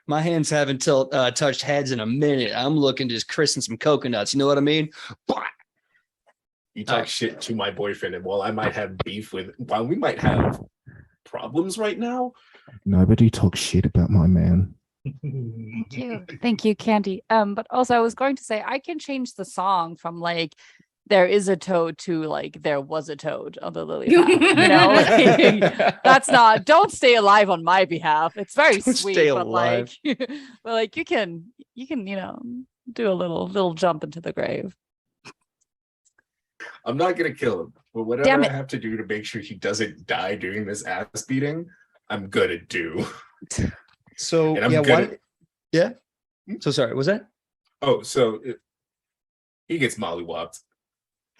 Speaker 4: My hands haven't touched heads in a minute. I'm looking to just christen some coconuts. You know what I mean?
Speaker 6: You talk shit to my boyfriend, and while we might have problems right now,
Speaker 7: nobody talks shit about my man.
Speaker 1: Thank you, Candy. But also I was going to say I can change the song from like there is a toad to like there was a toad on the lily pad. That's not, don't stay alive on my behalf. It's very sweet, but like you can do a little jump into the grave.
Speaker 6: I'm not gonna kill him, but whatever I have to do to make sure he doesn't die during this ass beating, I'm gonna do.
Speaker 4: So So sorry, was that?
Speaker 6: Oh, so he gets mollywopped,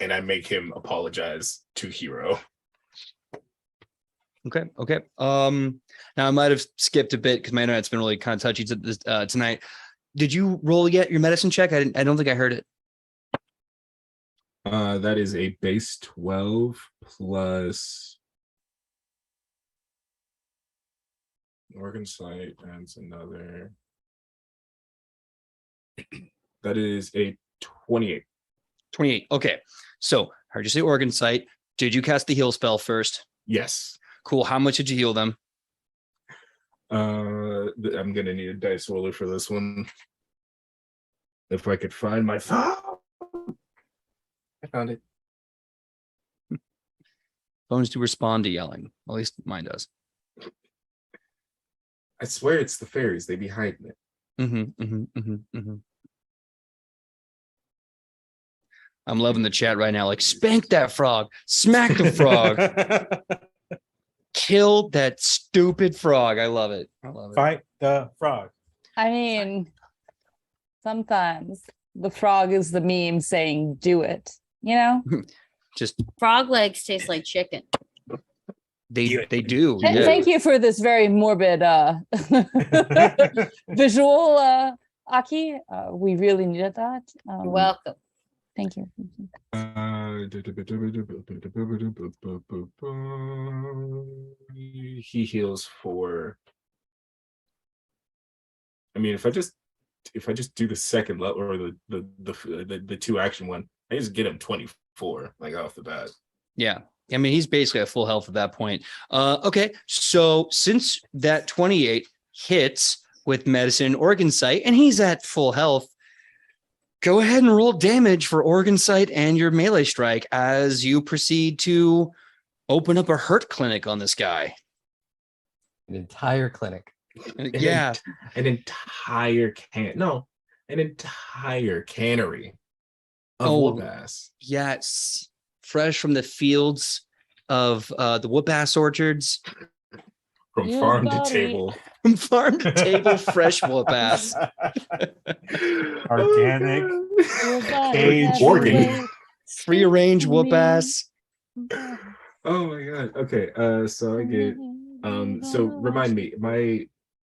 Speaker 6: and I make him apologize to Hero.
Speaker 4: Okay. Now I might have skipped a bit because my internet's been really kind of touchy tonight. Did you roll yet your medicine check? I don't think I heard it.
Speaker 6: That is a base 12 plus Organ Sight, and another. That is a 28.
Speaker 4: 28. Okay. So heard you say Organ Sight. Did you cast the heal spell first?
Speaker 6: Yes.
Speaker 4: Cool. How much did you heal them?
Speaker 6: I'm gonna need a dice roller for this one. If I could find my phone. I found it.
Speaker 4: Phones do respond to yelling. At least mine does.
Speaker 6: I swear it's the fairies. They be hiding it.
Speaker 4: I'm loving the chat right now. Like, spank that frog, smack the frog, kill that stupid frog. I love it. I love it.
Speaker 3: Fight the frog.
Speaker 1: I mean, sometimes the frog is the meme saying, do it, you know?
Speaker 4: Just
Speaker 5: Frog legs taste like chicken.
Speaker 4: they do.
Speaker 1: And
Speaker 4: Yeah.
Speaker 1: thank you for this very morbid visual, Aki. We really needed that.
Speaker 5: You're welcome.
Speaker 1: Thank you.
Speaker 6: He heals for. I mean, if I just do the second level or the 2 action one, I just get him 24 like off the bat.
Speaker 4: Yeah. I mean, he's basically at full health at that point. Okay. So since that 28 hits with medicine and Organ Sight, and he's at full health, go ahead and roll damage for Organ Sight and your melee strike as you proceed to open up a hurt clinic on this guy.
Speaker 2: An entire clinic.
Speaker 4: Yeah.
Speaker 6: An entire cannery of whoop-ass.
Speaker 4: Yes. Fresh from the fields of the whoop-ass orchards.
Speaker 6: From
Speaker 1: You
Speaker 6: farm to
Speaker 1: got it.
Speaker 6: table.
Speaker 4: From farm to table, fresh whoop-ass.
Speaker 3: Organic.
Speaker 6: Cage organ.
Speaker 4: Free range whoop-ass.
Speaker 6: Oh my god. Okay. So I get so remind me,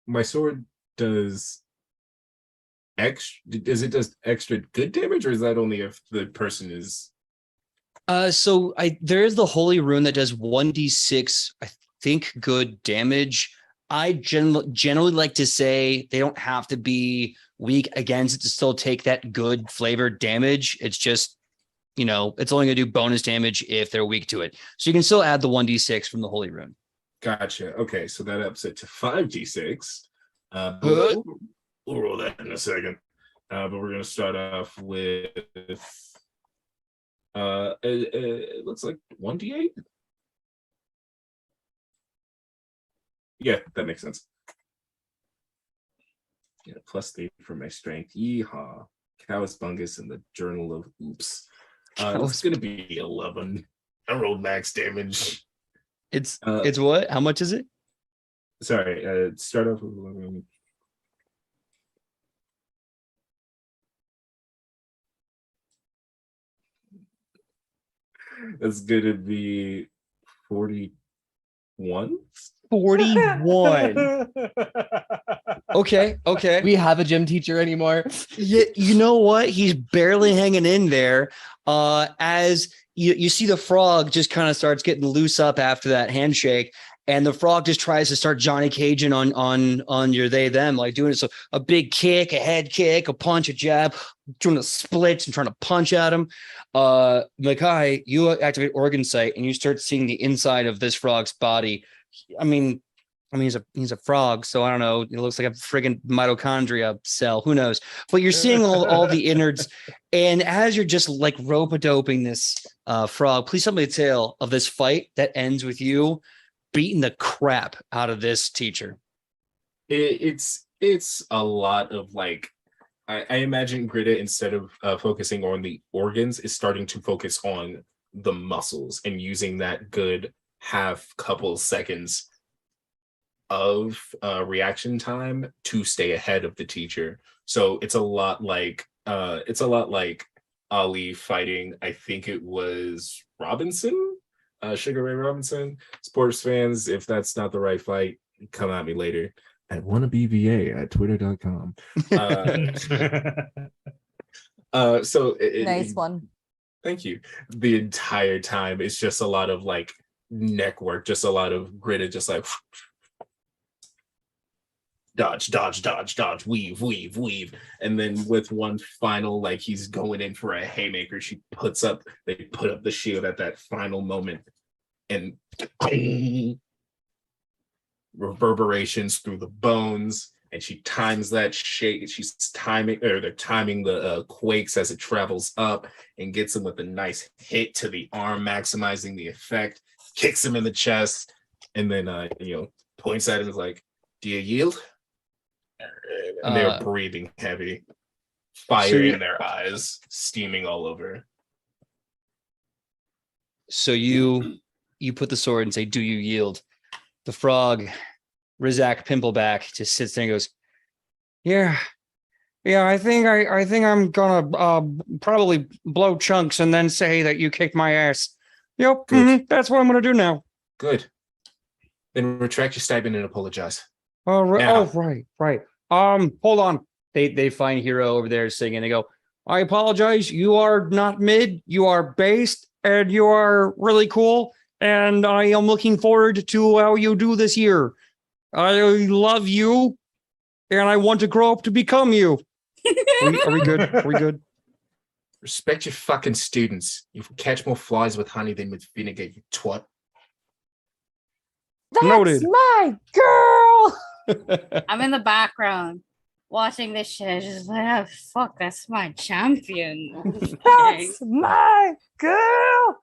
Speaker 6: my sword does extra good damage, or is that only if the person is
Speaker 4: So there is the holy rune that does 1d6, I think, good damage. I generally like to say they don't have to be weak against it to still take that good flavored damage. It's just, it's only going to do bonus damage if they're weak to it. So you can still add the 1d6 from the holy rune.
Speaker 6: Gotcha. Okay, so that ups it to 5d6. We'll roll that in a second. But we're gonna start off with it looks like 1d8. Yeah, that makes sense. Yeah, +3 for my strength. Yeehaw. Cowabungus in the Journal of Oops. It's gonna be 11. I rolled max damage.
Speaker 4: It's what? How much is it?
Speaker 6: Sorry, start off with 11. That's gonna be 41.
Speaker 4: 41. Okay.
Speaker 2: We have a gym teacher anymore.
Speaker 4: Yeah, you know what? He's barely hanging in there. As you see the frog just kind of starts getting loose up after that handshake, and the frog just tries to start Johnny Caging on your they them, like doing it. So a big kick, a head kick, a punch, a jab, doing a splits and trying to punch at him. Makai, you activate Organ Sight and you start seeing the inside of this frog's body. I mean, he's a frog, so I don't know. It looks like a friggin' mitochondria cell. Who knows? But you're seeing all the innards. And as you're just like rope-a-doping this frog, please tell me the tale of this fight that ends with you beating the crap out of this teacher.
Speaker 6: It's a lot of like, I imagine Greta, instead of focusing on the organs, is starting to focus on the muscles and using that good couple seconds of reaction time to stay ahead of the teacher. So it's a lot like Ali fighting, I think it was Robinson, Sugar Ray Robinson. Sports fans, if that's not the right fight, come at me later.
Speaker 7: At wannabeva@twitter.com.
Speaker 6: So
Speaker 1: Nice one.
Speaker 6: Thank you. The entire time, it's just a lot of like neck work, just a lot of gritted, just like dodge, dodge, dodge, dodge, weave, weave, weave. And then with one final, like he's going in for a haymaker, they put up the shield at that final moment and reverberations through the bones. And she times that shake. She's timing, or they're timing the quakes as it travels up and gets him with a nice hit to the arm, maximizing the effect, kicks him in the chest, and then, points at him and is like, do you yield? And they're breathing heavy, fire in their eyes, steaming all over.
Speaker 4: So you put the sword and say, do you yield? The frog, Rizak Pimpleback, just sits there and goes, yeah, I think I'm gonna probably blow chunks and then say that you kicked my ass. Yep, that's what I'm gonna do now.
Speaker 6: Good. Then retract your statement and apologize.
Speaker 4: Right. Hold on. They find Hero over there singing. They go, I apologize. You are not mid. You are based, and you are really cool. And I am looking forward to how you do this year. I love you, and I want to grow up to become you. Are we good? Are we good?
Speaker 6: Respect your fucking students. You catch more flies with honey than with vinegar, you twat.
Speaker 1: That's
Speaker 4: Noted.
Speaker 1: my girl.
Speaker 5: I'm in the background watching this shit. Just like, oh, fuck, that's my champion. Okay.
Speaker 1: That's my girl.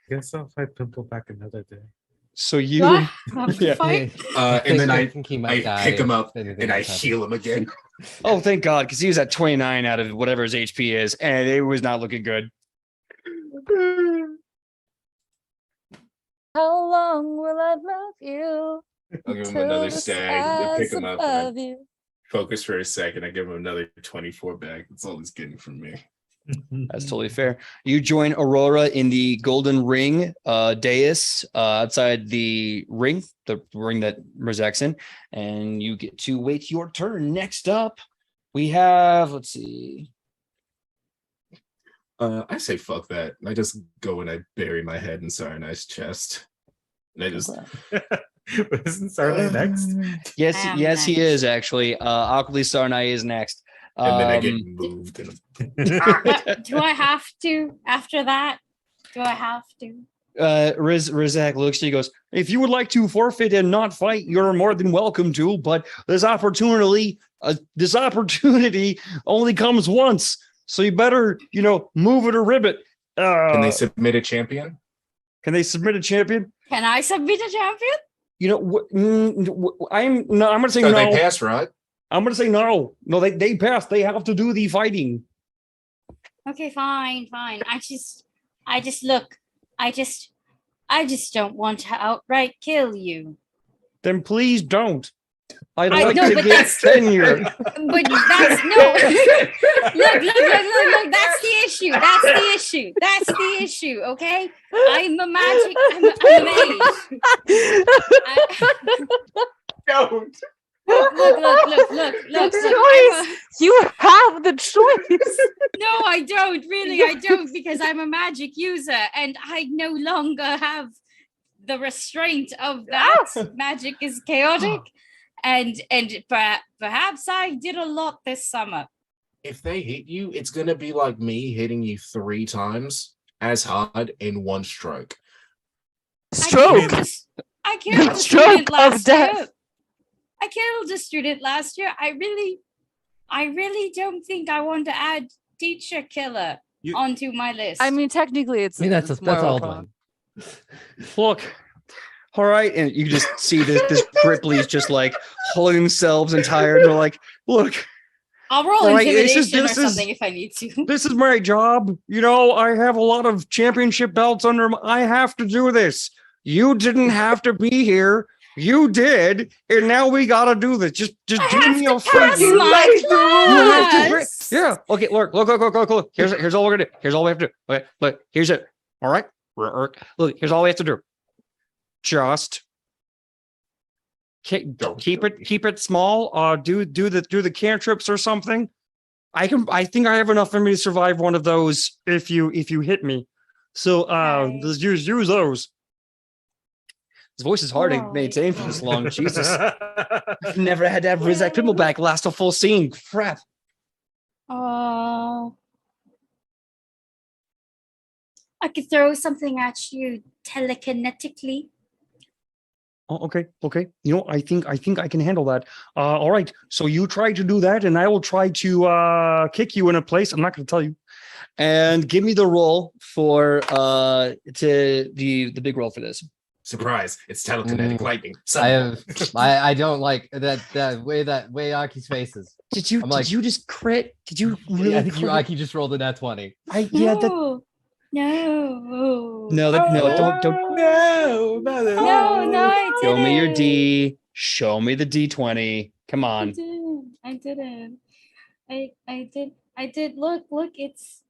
Speaker 3: Guess I'll fight Pimpleback another day.
Speaker 4: So you,
Speaker 5: Do I have to
Speaker 4: Yeah.
Speaker 5: fight?
Speaker 6: And then I
Speaker 2: think he might die
Speaker 6: pick him
Speaker 2: if
Speaker 6: up
Speaker 2: anything
Speaker 6: and I
Speaker 2: else happens.
Speaker 6: heal him again.
Speaker 4: oh, thank God, because he was at 29 out of whatever his HP is, and it was not looking good.
Speaker 1: How long will I love you?
Speaker 6: I'll give him
Speaker 1: till
Speaker 6: another
Speaker 1: the
Speaker 6: stag and pick
Speaker 1: skies
Speaker 6: him up
Speaker 1: above
Speaker 6: and
Speaker 1: you?
Speaker 6: focus for a second. I give him another 24 back. That's all he's getting from me.
Speaker 4: That's totally fair. You join Aurora in the Golden Ring dais outside the ring that Rizak's in, and you get to wait your turn. Next up, we have, let's see.
Speaker 6: I say fuck that. I just go and I bury my head in Sarnai's chest. And I just
Speaker 3: But isn't Sarnai next?
Speaker 4: Yes,
Speaker 5: I am
Speaker 4: yes, he
Speaker 5: next.
Speaker 4: is actually. Awkwardly Sarnai is next.
Speaker 6: and then I get moved.
Speaker 5: Do I have to after that? Do I have to?
Speaker 4: Rizak looks to you, goes, if you would like to forfeit and not fight, you're more than welcome to, but this opportunity only comes once. So you better, move it or ribbit.
Speaker 6: Can they submit a champion?
Speaker 4: Can they submit a champion?
Speaker 5: Can I submit a champion?
Speaker 4: I'm gonna say
Speaker 6: So
Speaker 4: no.
Speaker 6: they passed, right?
Speaker 4: I'm gonna say no. No, they passed. They have to do the fighting.
Speaker 5: Okay, fine. I just don't want to outright kill you.
Speaker 4: Then please don't. I'd
Speaker 5: I
Speaker 4: like
Speaker 5: know,
Speaker 4: to
Speaker 5: but
Speaker 4: get
Speaker 5: that's-
Speaker 4: tenure.
Speaker 5: But that's no. Look. That's the issue. Okay, I'm a magic. I'm a mage.
Speaker 6: Don't.
Speaker 5: Look.
Speaker 1: The choice. You have the choice.
Speaker 5: No, I don't, because I'm a magic user and I no longer have the restraint of that. Magic is chaotic, and perhaps I did a lot this summer.
Speaker 6: If they hit you, it's gonna be like me hitting you 3 times as hard in one stroke.
Speaker 1: Stroke.
Speaker 5: I killed a
Speaker 1: Stroke
Speaker 5: student
Speaker 1: of
Speaker 5: last
Speaker 1: death.
Speaker 5: year. I killed a student last year. I really don't think I want to add teacher killer onto my list.
Speaker 1: I mean, technically, it's.
Speaker 2: I mean, that's
Speaker 1: it's more
Speaker 2: all
Speaker 1: of a-
Speaker 2: done.
Speaker 4: Look, all right, and you just see this Ripley's just like holding themselves and tired. And they're like, look,
Speaker 5: I'll roll
Speaker 4: all right,
Speaker 5: intimidation
Speaker 4: this
Speaker 5: or
Speaker 4: is-
Speaker 5: something if I need to.
Speaker 4: this is my job. I have a lot of championship belts under them. I have to do this. You didn't have to be here. You did, and now we gotta do this. Just do me a
Speaker 5: Pass
Speaker 4: favor.
Speaker 5: my
Speaker 4: You have to
Speaker 5: class.
Speaker 4: Yeah. Okay. Look. Here's all we're gonna do. Here's all we have to do. Okay. Look. Here's it. All right. Look. Here's all we have to do. Just keep it small. Do the cantrips or something. I think I have enough for me to survive one of those if you hit me. So just use those. His voice is hard to maintain for this long. Jesus. I've never had to have Rizak Pimbleback last a full scene. Crap.
Speaker 5: Oh. I could throw something at you telekinetically.
Speaker 4: Oh, okay. You know, I think I can handle that. All right. So you try to do that, and I will try to kick you in a place. I'm not going to tell you. And give me the roll for the big roll for this.
Speaker 6: Surprise! It's telekinetic lightning.
Speaker 2: I don't like that way Aki's face is.
Speaker 4: Did you just crit? Did you really?
Speaker 2: I think Aki just rolled a nat 20.
Speaker 5: No.
Speaker 4: No,
Speaker 5: No, I didn't.
Speaker 4: Show me your D. Show me the D20. Come on.
Speaker 5: I didn't. I did. Look, it's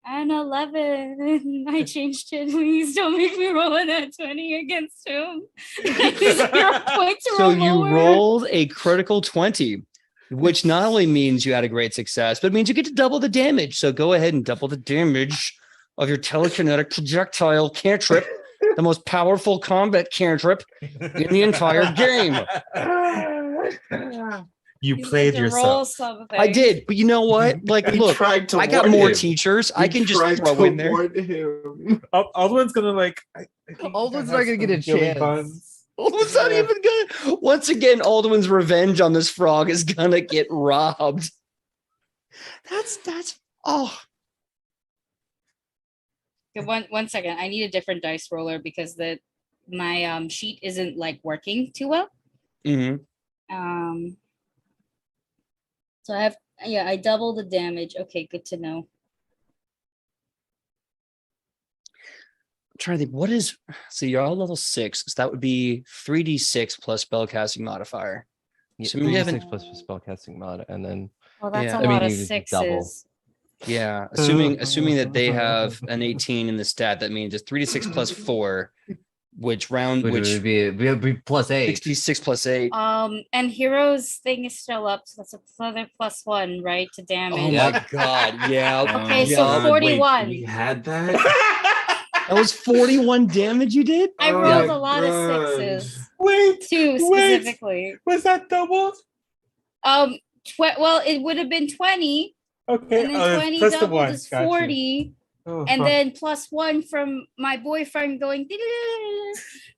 Speaker 5: an 11. I changed it. Please don't make me roll a nat 20 against him.
Speaker 4: So you rolled a critical 20, which not only means you had a great success, but it means you get to double the damage. So go ahead and double the damage of your telekinetic projectile cantrip, the most powerful combat cantrip in the entire game.
Speaker 3: You played yourself.
Speaker 4: I did, but you know what? Like, look, I got more teachers. I can just throw in there.
Speaker 3: Alden's gonna like.
Speaker 2: Alden's not gonna get a chance.
Speaker 4: Alden's not even gonna. Once again, Alden's revenge on this frog is gonna get robbed. That's.
Speaker 5: Okay, one second. I need a different dice roller because my sheet isn't like working too well.
Speaker 4: Mm-hmm.
Speaker 5: So I double the damage. Okay, good to know.
Speaker 4: I'm trying to think, so you're all level 6, so that would be 3d6 plus spellcasting modifier.
Speaker 2: So 3d6 plus spellcasting mod, and then
Speaker 5: well, that's a lot of sixes.
Speaker 2: Double.
Speaker 4: Yeah, assuming that they have an 18 in the stat, that means it's 3d6 plus 4, which would
Speaker 2: be plus 8.
Speaker 4: 66 plus 8.
Speaker 5: And hero's thing is still up, so that's another +1, right, to damage.
Speaker 4: Oh my god, yeah.
Speaker 5: Okay, so 41.
Speaker 6: Wait, we had that.
Speaker 4: That was 41 damage you did?
Speaker 5: I rolled a lot of sixes.
Speaker 3: Wait,
Speaker 5: 2 specifically.
Speaker 3: Was that doubled?
Speaker 5: Well, it would have been 20.
Speaker 3: Okay,
Speaker 5: And then 20
Speaker 3: plus the
Speaker 5: doubled
Speaker 3: one.
Speaker 5: is 40. And then +1 from my boyfriend going.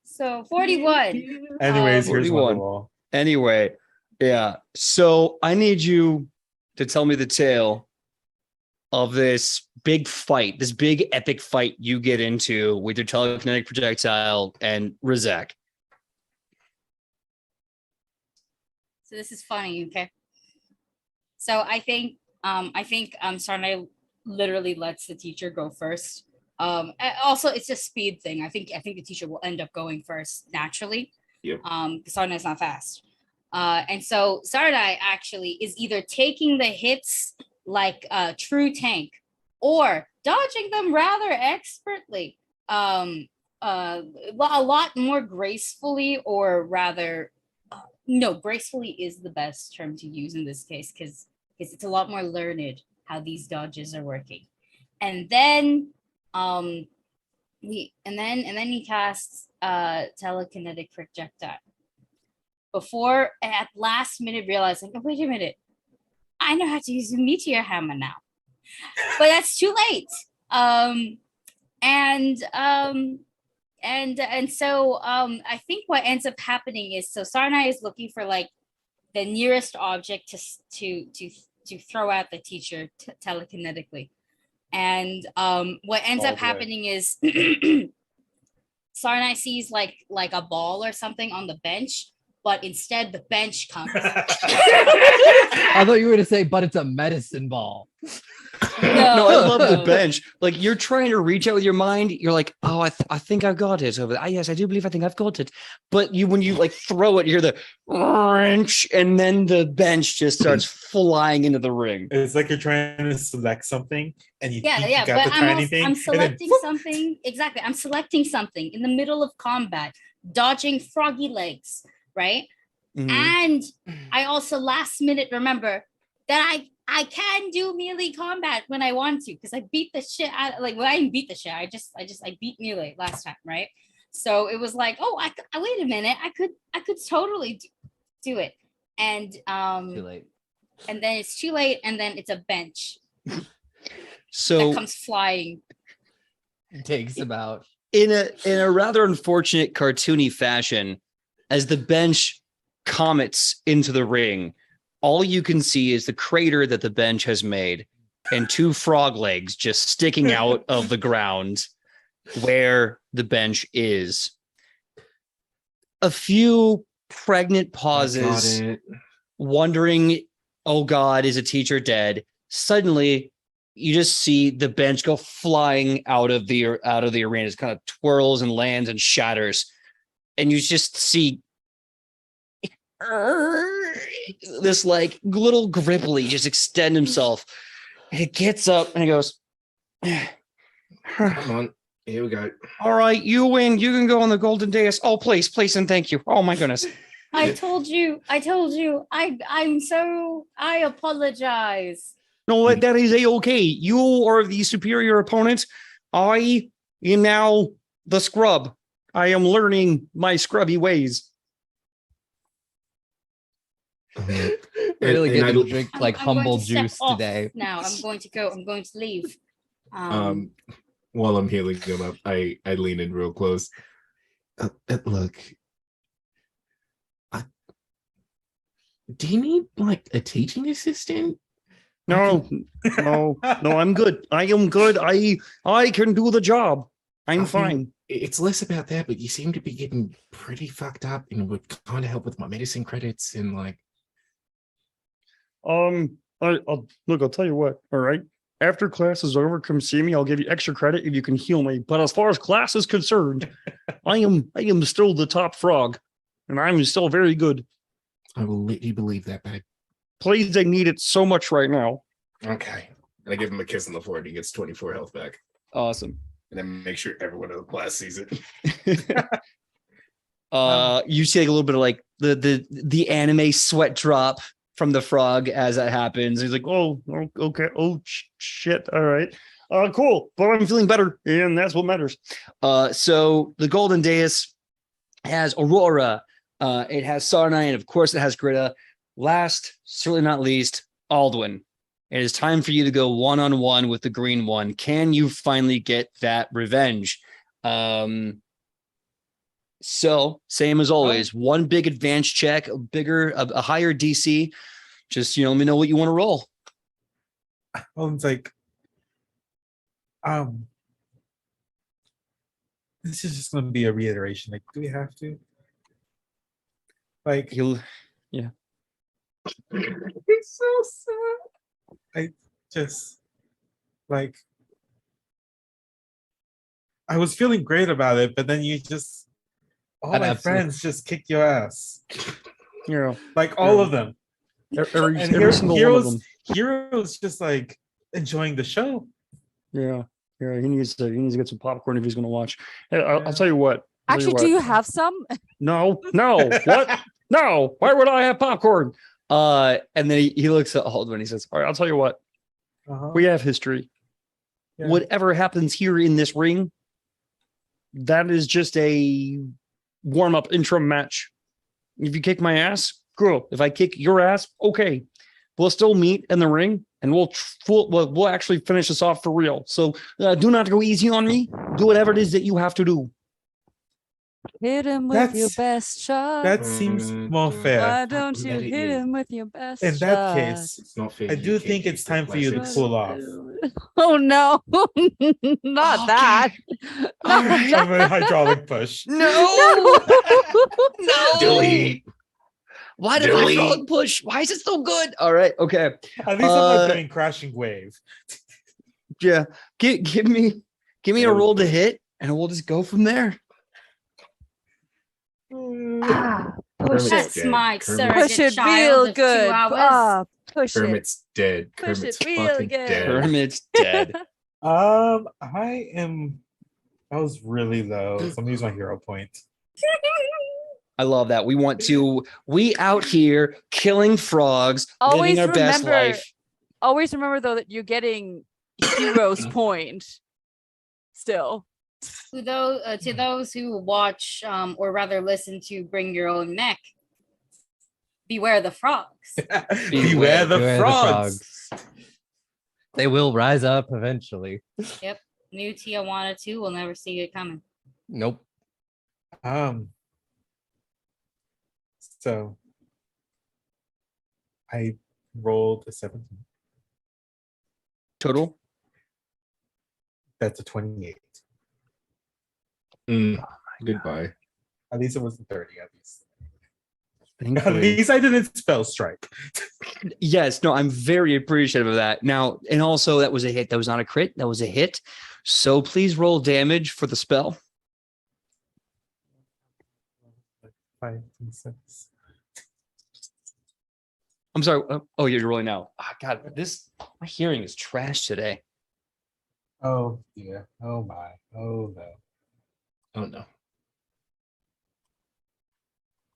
Speaker 5: So 41.
Speaker 3: Anyways, here's
Speaker 4: 41.
Speaker 3: one.
Speaker 4: Anyway, yeah. So I need you to tell me the tale of this big fight, this big epic fight you get into with your telekinetic projectile and Rizak.
Speaker 5: So this is funny, okay? So I think Sarnay literally lets the teacher go first. Also, it's a speed thing. I think the teacher will end up going first naturally.
Speaker 6: Yep.
Speaker 5: Sarnay's not fast. And so Sarnay actually is either taking the hits like a true tank or dodging them rather expertly. A lot more gracefully, or rather, no, gracefully is the best term to use in this case because it's a lot more learned how these dodges are working. And then he casts telekinetic projectile before at last minute realizing, oh, wait a minute, I know how to use a meteor hammer now, but that's too late. So I think what ends up happening is, so Sarnay is looking for like the nearest object to throw at the teacher telekinetically. And what ends up happening is Sarnay sees like a ball or something on the bench, but instead the bench comes.
Speaker 2: I thought you were going to say, but it's a medicine ball.
Speaker 4: No, I love the bench. Like, you're trying to reach out with your mind. You're like, oh, I think I've got it over there. Yes, I do believe I think I've got it. But when you like throw it, you hear the wrench, and then the bench just starts flying into the ring.
Speaker 3: It's like you're trying to select something, and you got
Speaker 5: but
Speaker 3: the tiny thing.
Speaker 5: I'm selecting something. Exactly. I'm selecting something in the middle of combat, dodging froggy legs, right?
Speaker 4: Mhm.
Speaker 5: And I also last minute remember that I can do melee combat when I want to because I beat the shit out. Like, well, I didn't beat the shit. I beat melee last time, right? So it was like, oh, I wait a minute. I could totally do it. And
Speaker 2: Too late.
Speaker 5: and then it's too late, and then it's a bench
Speaker 4: So
Speaker 5: that comes flying.
Speaker 2: It takes about
Speaker 4: in a rather unfortunate cartoony fashion, as the bench comets into the ring, all you can see is the crater that the bench has made and two frog legs just sticking out of the ground where the bench is. A few pregnant pauses, wondering, oh God, is a teacher dead? Suddenly, you just see the bench go flying out of the arena. It kind of twirls and lands and shatters. And you just see this like little Gripply just extend himself. And he gets up and he goes,
Speaker 6: Come on. Here we go.
Speaker 4: all right, you win. You can go on the golden dais. Oh, please, and thank you. Oh my goodness.
Speaker 5: I told you. I apologize.
Speaker 4: No, that is a-okay. You are the superior opponent. I am now the scrub. I am learning my scrubby ways.
Speaker 2: really
Speaker 6: and
Speaker 2: getting
Speaker 6: I-
Speaker 2: to drink
Speaker 5: I'm
Speaker 2: humble
Speaker 5: going to step
Speaker 2: juice
Speaker 5: off
Speaker 2: today.
Speaker 5: Now I'm going to leave.
Speaker 6: While I'm healing him up, I lean in real close. Look, do you need like a teaching assistant?
Speaker 4: No, I'm good. I am good. I can do the job. I'm
Speaker 6: I mean,
Speaker 4: fine.
Speaker 6: It's less about that, but you seem to be getting pretty fucked up, and would kind of help with my medicine credits and like.
Speaker 4: I'll tell you what. All right. After class is over, come see me. I'll give you extra credit if you can heal me. But as far as class is concerned, I am still the top frog, and I'm still very good.
Speaker 6: I will let you believe that, babe.
Speaker 4: Please, I need it so much right now.
Speaker 6: Okay. And I give him a kiss on the forehead. He gets 24 health back.
Speaker 4: Awesome.
Speaker 6: And then make sure everyone in the class sees it.
Speaker 4: You see like a little bit of like the anime sweat drop from the frog as that happens. He's like, oh, okay. Oh, shit. All right. Cool. But I'm feeling better, and that's what matters. So the golden dais has Aurora. It has Sarnai, and of course it has Gritta. Last, certainly not least, Aldwin. It is time for you to go one-on-one with the green one. Can you finally get that revenge? So, same as always, one big advanced check, a higher DC. Just, let me know what you want to roll.
Speaker 3: It's like, this is just going to be a reiteration. Like, do we have to? Like,
Speaker 4: Yeah.
Speaker 6: It's so sad.
Speaker 3: I just, like, I was feeling great about it, but then you just, all my friends just kicked your ass. Like, all of them.
Speaker 4: Every single one of them.
Speaker 3: Hero's just like enjoying the show.
Speaker 4: Yeah. He needs to get some popcorn if he's going to watch. Hey, I'll tell you what.
Speaker 1: Actually, do you have some?
Speaker 4: No. What? No. Why would I have popcorn? And then he looks at Aldwin. He says, all right, I'll tell you what. We have history.
Speaker 3: Yeah.
Speaker 4: Whatever happens here in this ring, that is just a warm-up interim match. If you kick my ass, cool. If I kick your ass, okay. We'll still meet in the ring, and we'll actually finish this off for real. So do not go easy on me. Do whatever it is that you have to do.
Speaker 1: Hit him with your best shot.
Speaker 3: That seems more fair.
Speaker 1: Why don't you hit him with your best
Speaker 3: In
Speaker 1: shot?
Speaker 3: that case,
Speaker 6: It's not fair.
Speaker 3: I do think it's time for you to cool off.
Speaker 1: Oh no, not that.
Speaker 4: All right.
Speaker 3: Of a hydraulic push.
Speaker 4: No.
Speaker 6: Delete.
Speaker 4: Why did I frog push? Why is it so good? All right. Okay.
Speaker 3: At least I'm not doing crashing wave.
Speaker 4: Yeah. Give me a roll to hit, and we'll just go from there.
Speaker 1: Push
Speaker 5: That's
Speaker 1: it.
Speaker 5: my
Speaker 6: Kermit's
Speaker 5: surrogate
Speaker 1: Push it
Speaker 5: child
Speaker 1: real
Speaker 5: of 2
Speaker 1: good.
Speaker 5: hours.
Speaker 1: Push it.
Speaker 6: Kermit's dead.
Speaker 1: Push
Speaker 6: Kermit's
Speaker 1: it real
Speaker 6: fucking
Speaker 1: good.
Speaker 6: dead.
Speaker 4: Kermit's dead.
Speaker 3: I was really low. So I'm gonna use my hero point.
Speaker 4: I love that. We out here killing frogs,
Speaker 1: Always
Speaker 4: living our best
Speaker 1: remember-
Speaker 4: life.
Speaker 1: always remember though that you're getting hero's point still.
Speaker 5: To those who watch, or rather listen to Bring Your Own Mech, beware the frogs.
Speaker 3: Beware the
Speaker 2: Beware
Speaker 3: frogs.
Speaker 2: They will rise up eventually.
Speaker 5: Yep. New Tijuana 2 will never see it coming.
Speaker 2: Nope.
Speaker 3: So I rolled a 17.
Speaker 4: Total?
Speaker 3: That's a 28.
Speaker 6: Goodbye.
Speaker 3: At least it wasn't 30. At least. At
Speaker 4: Thankfully.
Speaker 3: least I didn't spell strike.
Speaker 4: Yes, no, I'm very appreciative of that. Now, and also that was a hit. That was not a crit. That was a hit. So please roll damage for the spell.
Speaker 3: 5 and 6.
Speaker 4: I'm sorry. Oh, you're rolling now. Oh, God, my hearing is trash today.
Speaker 3: Oh dear. Oh my. Oh no.
Speaker 6: Oh no.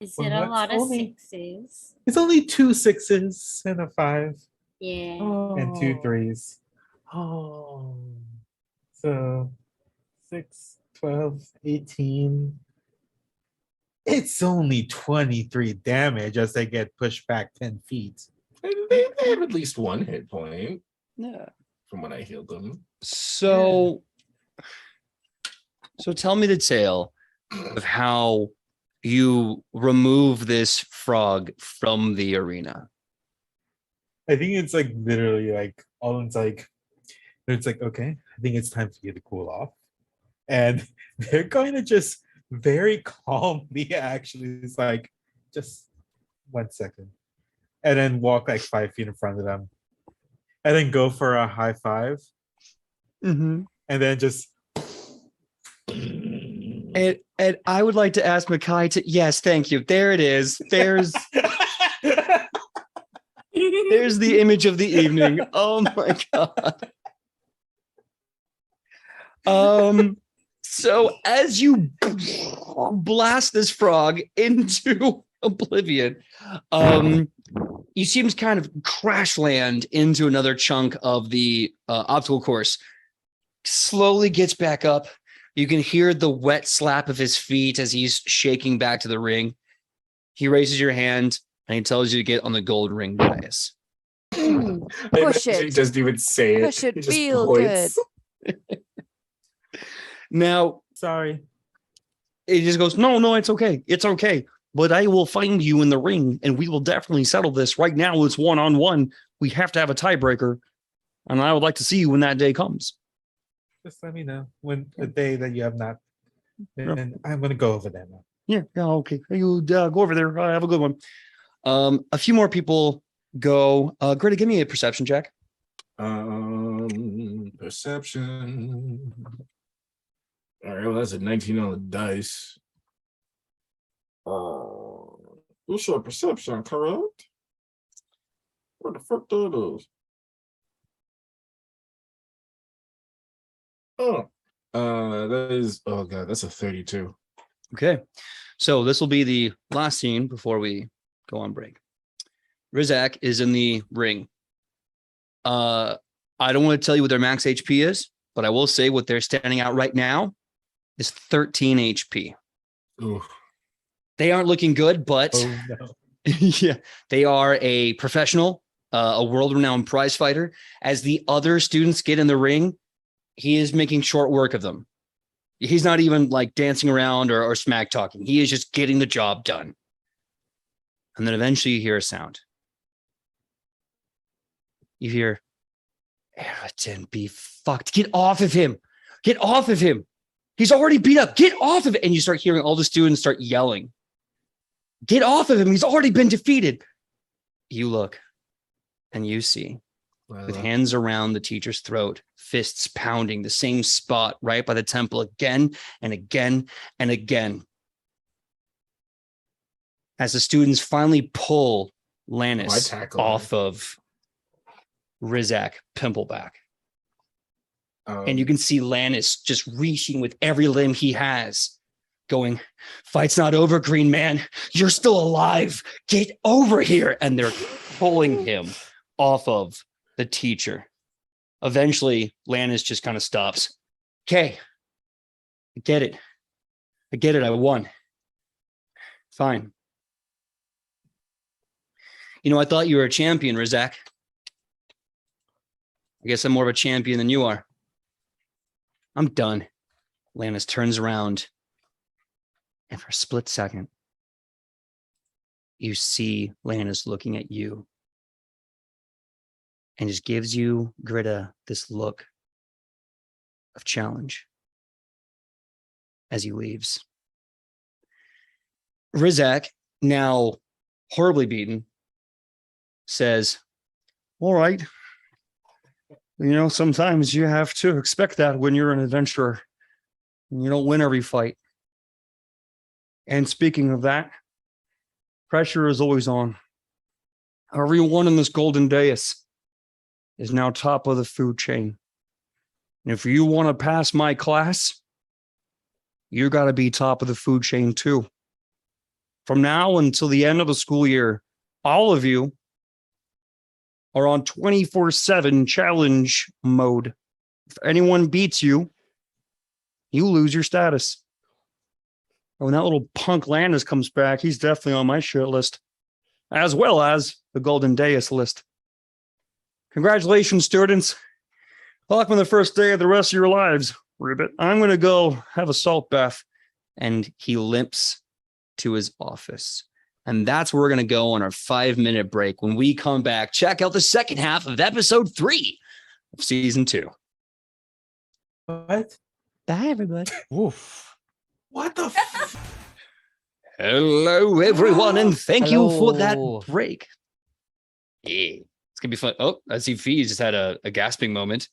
Speaker 5: Is
Speaker 3: Well,
Speaker 5: it a
Speaker 3: that's
Speaker 5: lot of
Speaker 3: only-
Speaker 5: 6s?
Speaker 3: It's only 2 6s and a 5
Speaker 5: Yeah.
Speaker 3: and 2 3s. Oh. So 6, 12, 18. It's only 23 damage as they get pushed back 10 feet.
Speaker 6: They have at least one hit point
Speaker 4: Yeah.
Speaker 6: from when I healed them.
Speaker 4: So tell me the tale of how you remove this frog from the arena.
Speaker 3: I think it's like literally like Alden's like, it's like, okay, I think it's time for you to cool off. And they're going to just very calmly actually is like, just 1 second. And then walk like 5 feet in front of them. And then go for a high five.
Speaker 4: Mm-hmm.
Speaker 3: And then just
Speaker 4: And I would like to ask Makai to, yes, thank you. There it is. There's the image of the evening. Oh my God. So as you blast this frog into oblivion, you see him kind of crash land into another chunk of the obstacle course. Slowly gets back up. You can hear the wet slap of his feet as he's shaking back to the ring. He raises your hand and he tells you to get on the gold ring dais.
Speaker 1: Push it.
Speaker 6: He doesn't even say it.
Speaker 1: Push it
Speaker 6: He just
Speaker 1: real
Speaker 6: points.
Speaker 4: Now,
Speaker 3: sorry.
Speaker 4: he just goes, no, it's okay. It's okay. But I will find you in the ring and we will definitely settle this. Right now, it's 1-on-1. We have to have a tiebreaker. And I would like to see you when that day comes.
Speaker 3: Just let me know when the day that you have not. And I'm gonna go over there now.
Speaker 4: Yeah, okay. You go over there. Have a good one. A few more people go. Greta, give me a perception check.
Speaker 6: Perception. All right, well, that's a 19 on the dice. You said perception, correct? Where the fuck that is? Oh, that is, oh god, that's a 32.
Speaker 4: Okay. So this will be the last scene before we go on break. Rizak is in the ring. I don't want to tell you what their max HP is, but I will say what they're standing out right now is 13 HP.
Speaker 6: Ooh.
Speaker 4: They aren't looking good, but
Speaker 3: Oh no.
Speaker 4: yeah, they are a professional, a world-renowned prize fighter. As the other students get in the ring, he is making short work of them. He's not even like dancing around or smack talking. He is just getting the job done. And then eventually you hear a sound. You hear, Eriton, be fucked. Get off of him. Get off of him. He's already beat up. Get off of it. And you start hearing all the students start yelling. Get off of him. He's already been defeated. You look and you see, with hands around the teacher's throat, fists pounding the same spot right by the temple again and again and again. As the students finally pull Lannis off of Rizak Pimpleback. And you can see Lannis just reaching with every limb he has, going, fight's not over, Green Man. You're still alive. Get over here. And they're pulling him off of the teacher. Eventually, Lannis just kind of stops. Okay, I get it. I won. Fine. I thought you were a champion, Rizak. I guess I'm more of a champion than you are. I'm done. Lannis turns around, and for a split second, you see Lannis looking at you and just gives you, Greta, this look of challenge as he leaves. Rizak, now horribly beaten, says, all right. Sometimes you have to expect that when you're an adventurer. You don't win every fight. And speaking of that, pressure is always on. Everyone in this golden dais is now top of the food chain. And if you want to pass my class, you got to be top of the food chain too. From now until the end of the school year, all of you are on 24/7 challenge mode. If anyone beats you, you lose your status. When that little punk Landis comes back, he's definitely on my shit list, as well as the Golden Dais list. Congratulations, students. Welcome to the first day of the rest of your lives, Ribbit. I'm going to go have a salt bath. And he limps to his office. And that's where we're going to go on our 5-minute break. When we come back, check out the second half of episode 3 of season 2.
Speaker 3: What?
Speaker 4: Bye, everybody.
Speaker 2: Oof.
Speaker 3: What the?
Speaker 4: Hello, everyone, and thank you for that
Speaker 2: Hello.
Speaker 4: break. Yeah, it's going to be fun. Oh, I see Fee just had a gasping moment.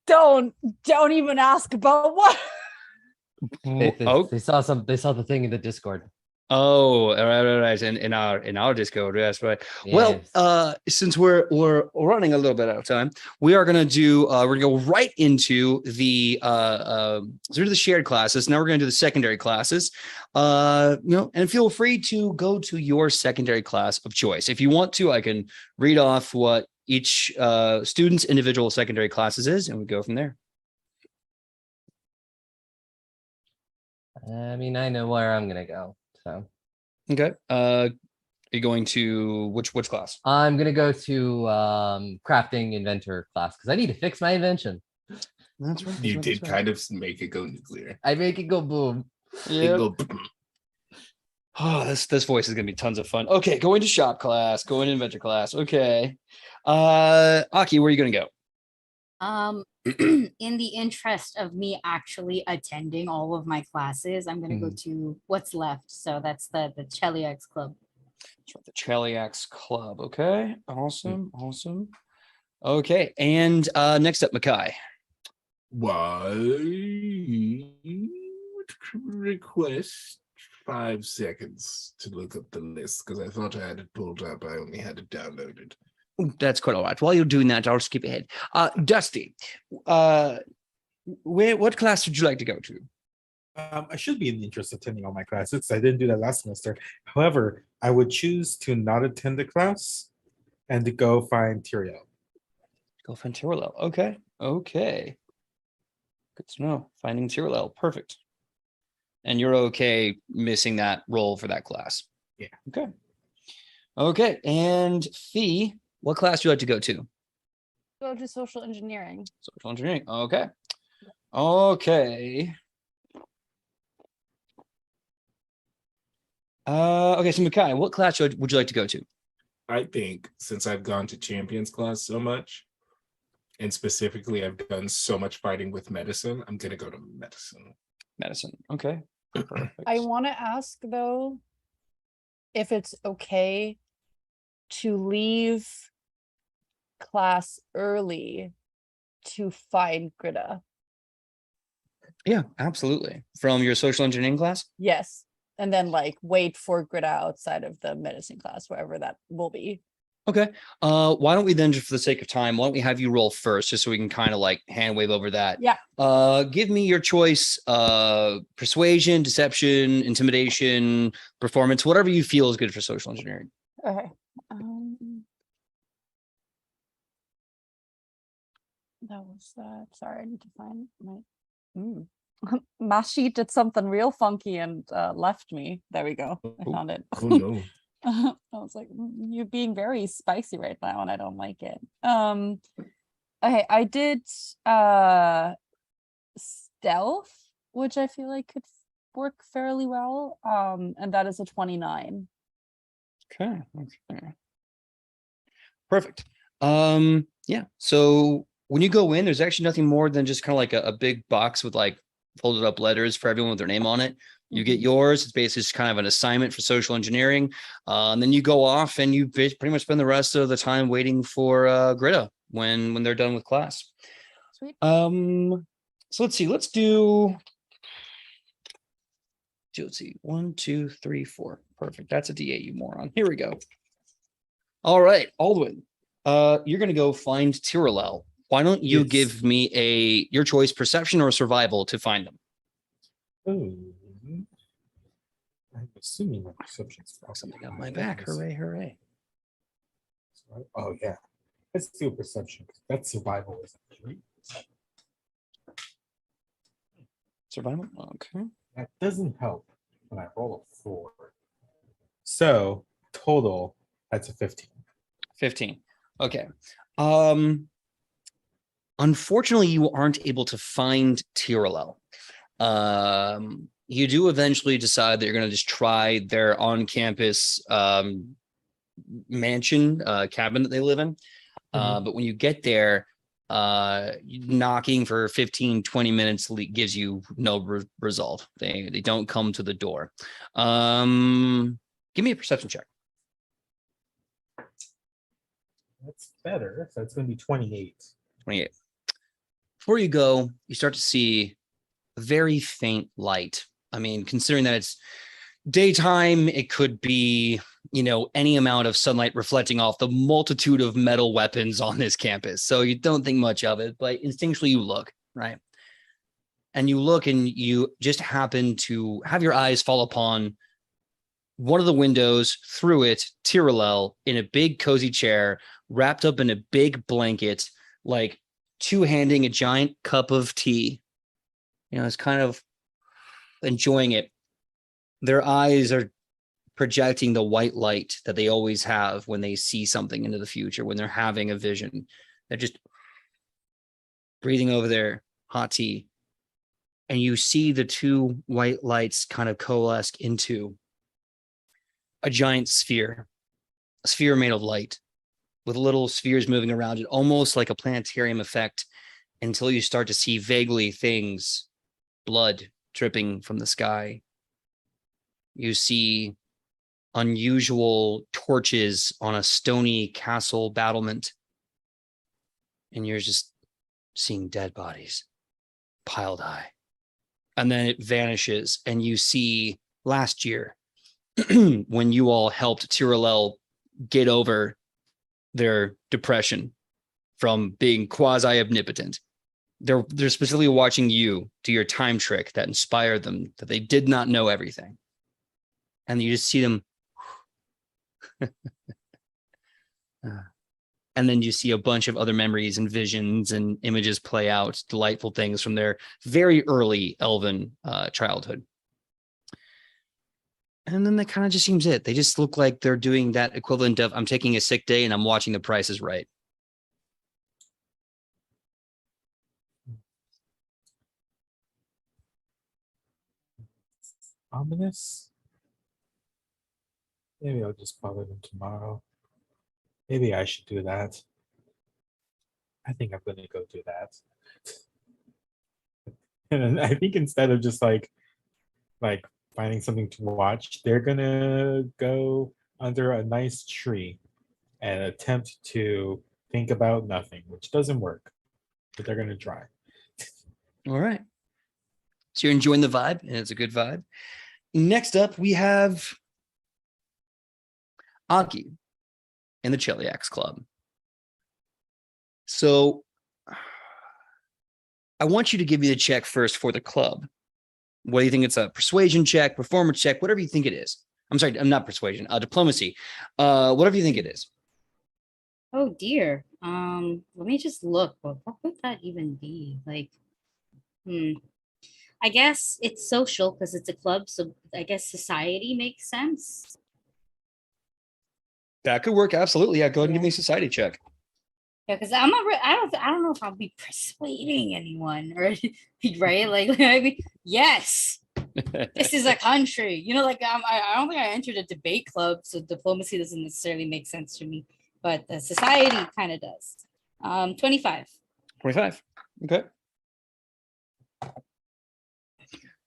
Speaker 1: Don't even ask about what.
Speaker 2: They saw the thing in the Discord.
Speaker 4: Oh, all right. In our Discord, yes, right.
Speaker 2: Yes.
Speaker 4: Well, since we're running a little bit out of time, we are gonna go right into the the shared classes. Now we're gonna do the secondary classes. And feel free to go to your secondary class of choice. If you want to, I can read off what each student's individual secondary classes is, and we go from there.
Speaker 2: I mean, I know where I'm gonna go. So
Speaker 4: Okay. Are you going to which class?
Speaker 2: I'm gonna go to crafting inventor class because I need to fix my invention.
Speaker 4: That's right.
Speaker 6: You did kind of make it go nuclear.
Speaker 2: I make it go boom.
Speaker 6: It go boom.
Speaker 4: Oh, this voice is gonna be tons of fun. Okay, going to shop class, going to inventor class. Okay. Aki, where are you gonna go?
Speaker 5: In the interest of me actually attending all of my classes, I'm gonna go to what's left. So that's the Cheliax Club.
Speaker 4: That's right, the Cheliax Club. Okay, awesome. Okay, and next up, Makai.
Speaker 6: Why request 5 seconds to look up the list because I thought I had it pulled up. I only had it downloaded.
Speaker 4: That's quite all right. While you're doing that, I'll skip ahead. Dusty, what class would you like to go to?
Speaker 3: I should be in the interest of attending all my classes. I didn't do that last semester. However, I would choose to not attend the class and to go find Tyrael.
Speaker 4: Go find Tyrell. Okay. Good to know. Finding Tyrell. Perfect. And you're okay missing that role for that class?
Speaker 3: Yeah.
Speaker 4: Okay. And Fee, what class do you like to go to?
Speaker 1: Go to social engineering.
Speaker 4: Social engineering. Okay. Okay, so Makai, what class would you like to go to?
Speaker 6: I think since I've gone to champions class so much, and specifically I've done so much fighting with medicine, I'm gonna go to medicine.
Speaker 4: Okay. Perfect.
Speaker 1: I want to ask though, if it's okay to leave class early to find Greta.
Speaker 4: Yeah, absolutely. From your social engineering class?
Speaker 1: Yes. And then wait for Greta outside of the medicine class, wherever that will be.
Speaker 4: Okay. Why don't we then, just for the sake of time, why don't we have you roll first, just so we can kind of hand wave over that?
Speaker 1: Yeah.
Speaker 4: Give me your choice: persuasion, deception, intimidation, performance, whatever you feel is good for social engineering.
Speaker 1: Okay. That was that. Sorry, I need to find my. My sheet did something real funky and left me. There we go. I
Speaker 4: Oh.
Speaker 1: found it.
Speaker 6: Oh no.
Speaker 1: I was like, you're being very spicy right now, and I don't like it. Okay, I did stealth, which I feel like could work fairly well. And that is a 29.
Speaker 4: Okay. Perfect. Yeah. So when you go in, there's actually nothing more than just kind of like a big box with like folded up letters for everyone with their name on it. You get yours. It's basically just kind of an assignment for social engineering. And then you go off and you pretty much spend the rest of the time waiting for Greta when they're done with class.
Speaker 1: Sweet.
Speaker 4: So let's see. Let's see. 1, 2, 3, 4. Perfect. That's a D8, you moron. Here we go. All right, Aldwin. You're gonna go find Tiralel. Why don't you
Speaker 3: Yes.
Speaker 4: give me your choice, perception or survival, to find them?
Speaker 3: Oh, I'm assuming my perception's
Speaker 4: Something up my back. Hooray, hooray.
Speaker 3: Oh yeah. Let's do perception. That's survival, essentially.
Speaker 4: Survival? Okay.
Speaker 3: That doesn't help when I roll a 4. So total, that's a 15.
Speaker 4: 15. Okay. Unfortunately, you aren't able to find Tiralel. You do eventually decide that you're going to just try their on-campus mansion cabin that they live in. But when you get there, knocking for 15-20 minutes gives you no result. They don't come to the door. Give me a perception check.
Speaker 3: That's better. So it's going to be 28.
Speaker 4: 28. Before you go, you start to see a very faint light. I mean, considering that it's daytime, it could be, any amount of sunlight reflecting off the multitude of metal weapons on this campus. So you don't think much of it, but instinctually you look, right? And you look and you just happen to have your eyes fall upon one of the windows. Through it, Tiralel in a big cozy chair, wrapped up in a big blanket, like two-handing a giant cup of tea. It's kind of enjoying it. Their eyes are projecting the white light that they always have when they see something into the future, when they're having a vision. They're just breathing over their hot tea. And you see the two white lights kind of coalesce into a giant sphere, a sphere made of light, with little spheres moving around it, almost like a planetarium effect, until you start to see vaguely things, blood dripping from the sky. You see unusual torches on a stony castle battlement, and you're just seeing dead bodies piled high. And then it vanishes, and you see last year when you all helped Tiralel get over their depression from being quasi-omnipotent. They're specifically watching you do your time trick that inspired them, that they did not know everything. And you just see them. And then you see a bunch of other memories and visions and images play out, delightful things from their very early elven childhood. And then that kind of just seems it. They just look like they're doing that equivalent of, I'm taking a sick day and I'm watching The Price is Right.
Speaker 3: Ominous. Maybe I'll just bother them tomorrow. Maybe I should do that. I think I'm going to go do that. And I think instead of just like finding something to watch, they're going to go under a nice tree and attempt to think about nothing, which doesn't work, but they're going to try.
Speaker 4: All right. So you're enjoying the vibe, and it's a good vibe. Next up, we have Aki in the Cheliax Club. So I want you to give me the check first for the club. What do you think? It's a persuasion check, performance check, whatever you think it is. I'm sorry, I'm not persuasion, diplomacy. Whatever you think it is.
Speaker 5: Oh dear. Let me just look. What would that even be? Like, I guess it's social because it's a club, so I guess society makes sense.
Speaker 4: That could work. Absolutely. Yeah. Go ahead and give me
Speaker 5: Yeah.
Speaker 4: a society check.
Speaker 5: Yeah, because I'm not. I don't know if I'll be persuading anyone or right. Like, I mean, yes, this is a country. You know, like I don't think I entered a debate club, so diplomacy doesn't necessarily make sense to me, but the society kind of does. 25.
Speaker 4: 25. Okay.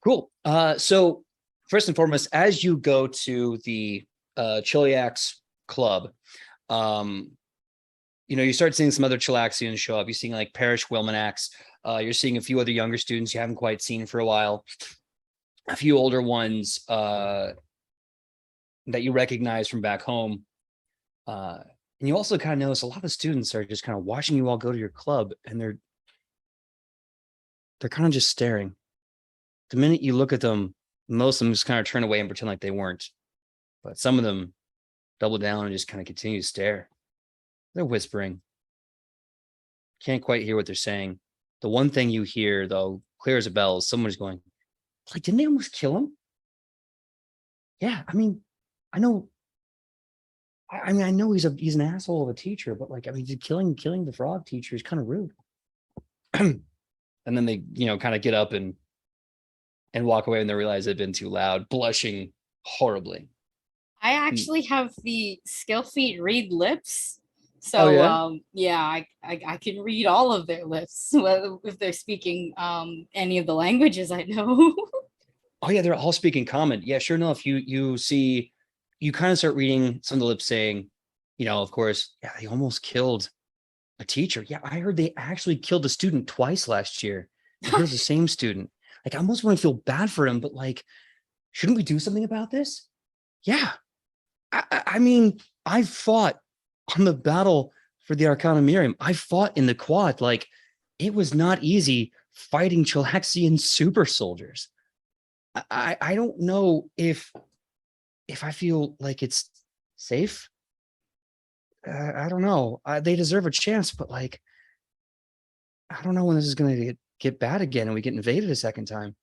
Speaker 4: Cool. So first and foremost, as you go to the Chiliacs Club, you start seeing some other Chilaxians show up. You're seeing like Parish Wilmanax. You're seeing a few other younger students you haven't quite seen for a while. A few older ones that you recognize from back home. And you also kind of notice a lot of the students are just kind of watching you all go to your club, and they're kind of just staring. The minute you look at them, most of them just kind of turn away and pretend like they weren't. But some of them double down and just kind of continue to stare. They're whispering. Can't quite hear what they're saying. The one thing you hear, though, clear as a bell, is someone's going, like, didn't they almost kill him? Yeah, I mean, I know. I know he's an asshole of a teacher, but like, I mean, killing the frog teacher is kind of rude. And then they, kind of get up and walk away, and they realize they've been too loud, blushing horribly.
Speaker 5: I actually have the skill feat read lips. So I can read all of their lips if they're speaking any of the languages I know.
Speaker 4: Oh yeah, they're all speaking common. Yeah, sure enough, you see, you kind of start reading some of the lips saying, of course, yeah, they almost killed a teacher. Yeah, I heard they actually killed a student twice last year. I heard the same student. Like, I almost want to feel bad for him, but like, shouldn't we do something about this? Yeah. I mean, I fought on the battle for the Arcana Miriam. I fought in the quad. Like, it was not easy fighting Chilaxian super soldiers. I don't know if I feel like it's safe. I don't know. They deserve a chance, but like, I don't know when this is going to get bad again and we get invaded a second time.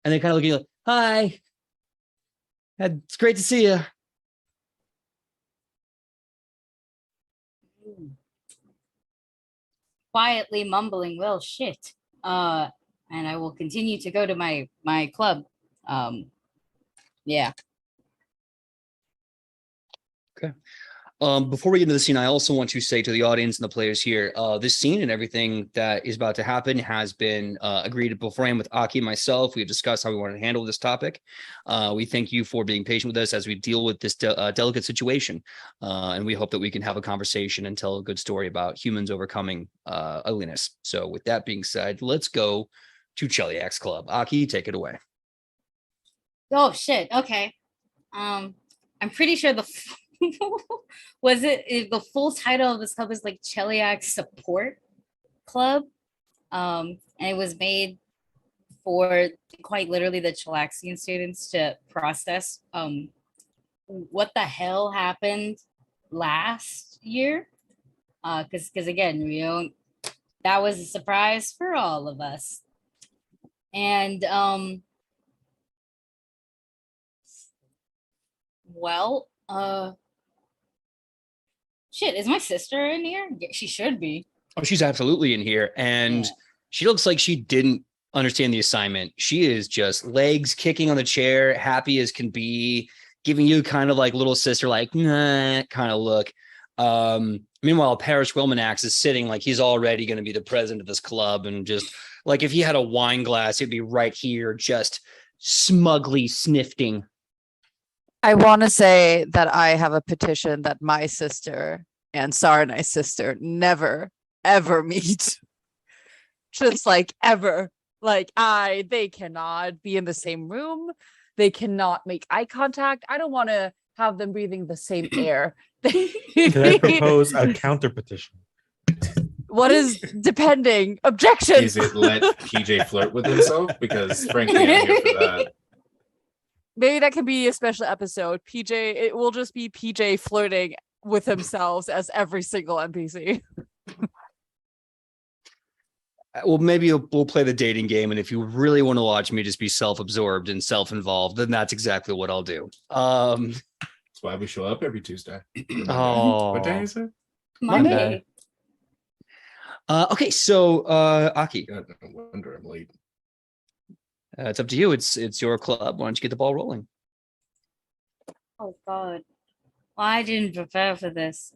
Speaker 4: And they kind of look at you like, hi. It's great to see you.
Speaker 5: Quietly mumbling, well, shit. And I will continue to go to my club. Yeah.
Speaker 4: Okay. Before we get into the scene, I also want to say to the audience and the players here, this scene and everything that is about to happen has been agreed beforehand with Aki and myself. We've discussed how we want to handle this topic. We thank you for being patient with us as we deal with this delicate situation. And we hope that we can have a conversation and tell a good story about humans overcoming ugliness. So with that being said, let's go to Chiliacs Club. Aki, take it away.
Speaker 5: Oh, shit. Okay. I'm pretty sure the the full title of this club is like Chiliac Support Club, and it was made for quite literally the Chilaxian students to process what the hell happened last year, because again, that was a surprise for all of us. And shit, is my sister in here? She should be.
Speaker 4: Oh, she's absolutely in here. And she looks like she didn't understand the assignment. She is just legs kicking on the chair, happy as can be, giving you kind of like little sister, like, nah, kind of look. Meanwhile, Parish Wilmanax is sitting like he's already going to be the president of this club. And just like if he had a wine glass, it'd be right here, just smugly sniffing.
Speaker 1: I want to say that I have a petition that my sister and Sarnai's sister never, ever meet. Just like ever. Like they cannot be in the same room. They cannot make eye contact. I don't want to have them breathing the same air.
Speaker 3: Can I propose a counter petition?
Speaker 1: What is depending? Objection.
Speaker 6: Is it let PJ flirt with himself? Because frankly, I'm here for that.
Speaker 1: Maybe that could be a special episode. PJ, it will just be PJ flirting with themselves as every single NPC.
Speaker 4: Well, maybe we'll play the dating game, and if you really want to watch me just be self-absorbed and self-involved, then that's exactly what I'll do.
Speaker 6: That's why we show up every Tuesday.
Speaker 4: Oh,
Speaker 6: What day is it?
Speaker 5: Monday.
Speaker 4: Okay, so Aki,
Speaker 6: God, no wonder I'm late.
Speaker 4: it's up to you. It's your club. Why don't you get the ball rolling?
Speaker 5: Oh God. Well, I didn't prepare for this.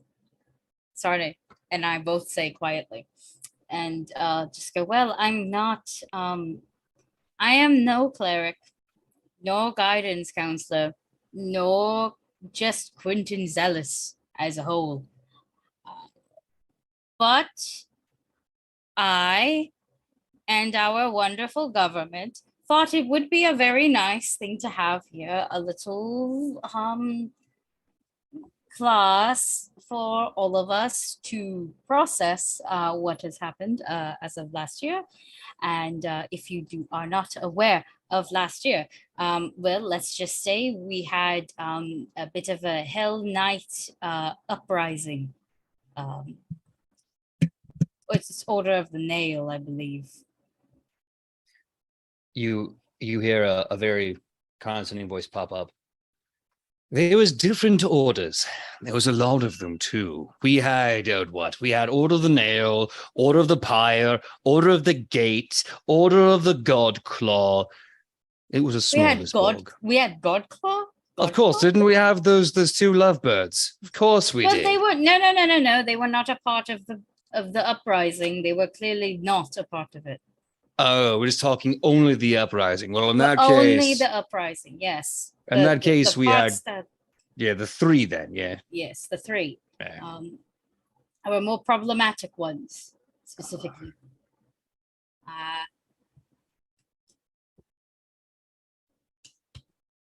Speaker 5: Sorry. And I both say quietly. And just go, well, I'm not I am no cleric, no guidance counselor, nor just Quentin Zealous as a whole. But I and our wonderful government thought it would be a very nice thing to have here, a little class for all of us to process what has happened as of last year. And if you are not aware of last year, well, let's just say we had a bit of a Hell Night uprising. It's Order of the Nail, I believe.
Speaker 4: You hear a very condescending voice pop up. There was different orders. There was a lot of them too. We had we had Order of the Nail, Order of the Pyre, Order of the Gate, Order of the God Claw. It was a smorgasbord.
Speaker 5: We had God Claw.
Speaker 4: Of course, didn't we have those two lovebirds? Of course we did.
Speaker 5: They were no. They were not a part of the uprising. They were clearly not a part of it.
Speaker 4: Oh, we're just talking only the uprising. Well, in that
Speaker 5: only
Speaker 4: case,
Speaker 5: the uprising. Yes.
Speaker 4: In that case, we had
Speaker 5: that,
Speaker 4: the three then. Yeah.
Speaker 5: Yes, the three.
Speaker 4: Yeah.
Speaker 5: Our more problematic ones specifically.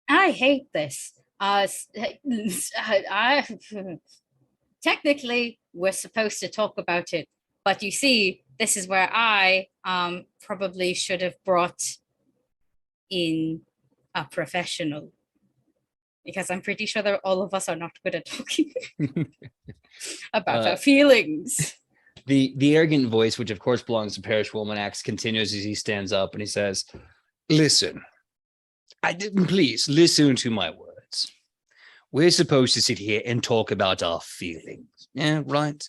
Speaker 5: I hate this. Technically, we're supposed to talk about it, but you see, this is where I probably should have brought in a professional, because I'm pretty sure that all of us are not good at talking about our feelings.
Speaker 4: The arrogant voice, which of course belongs to Parish Wolmanax, continues as he stands up and he says, "Listen, please listen to my words. We're supposed to sit here and talk about our feelings. Yeah, right?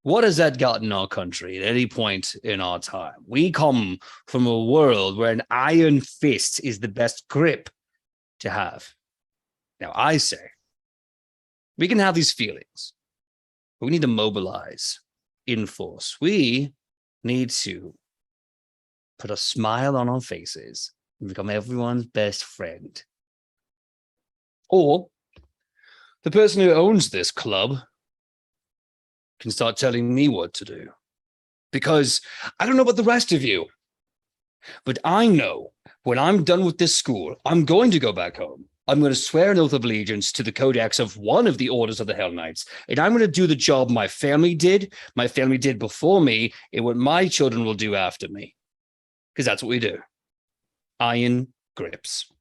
Speaker 4: What has that got in our country at any point in our time? We come from a world where an iron fist is the best grip to have. Now, I say, we can have these feelings, but we need to mobilize in force. We need to put a smile on our faces and become everyone's best friend. Or the person who owns this club can start telling me what to do. Because I don't know about the rest of you, but I know when I'm done with this school, I'm going to go back home. I'm going to swear an oath of allegiance to the codex of one of the orders of the Hell Knights, and I'm going to do the job my family did before me, and what my children will do after me. Because that's what we do. Iron grips.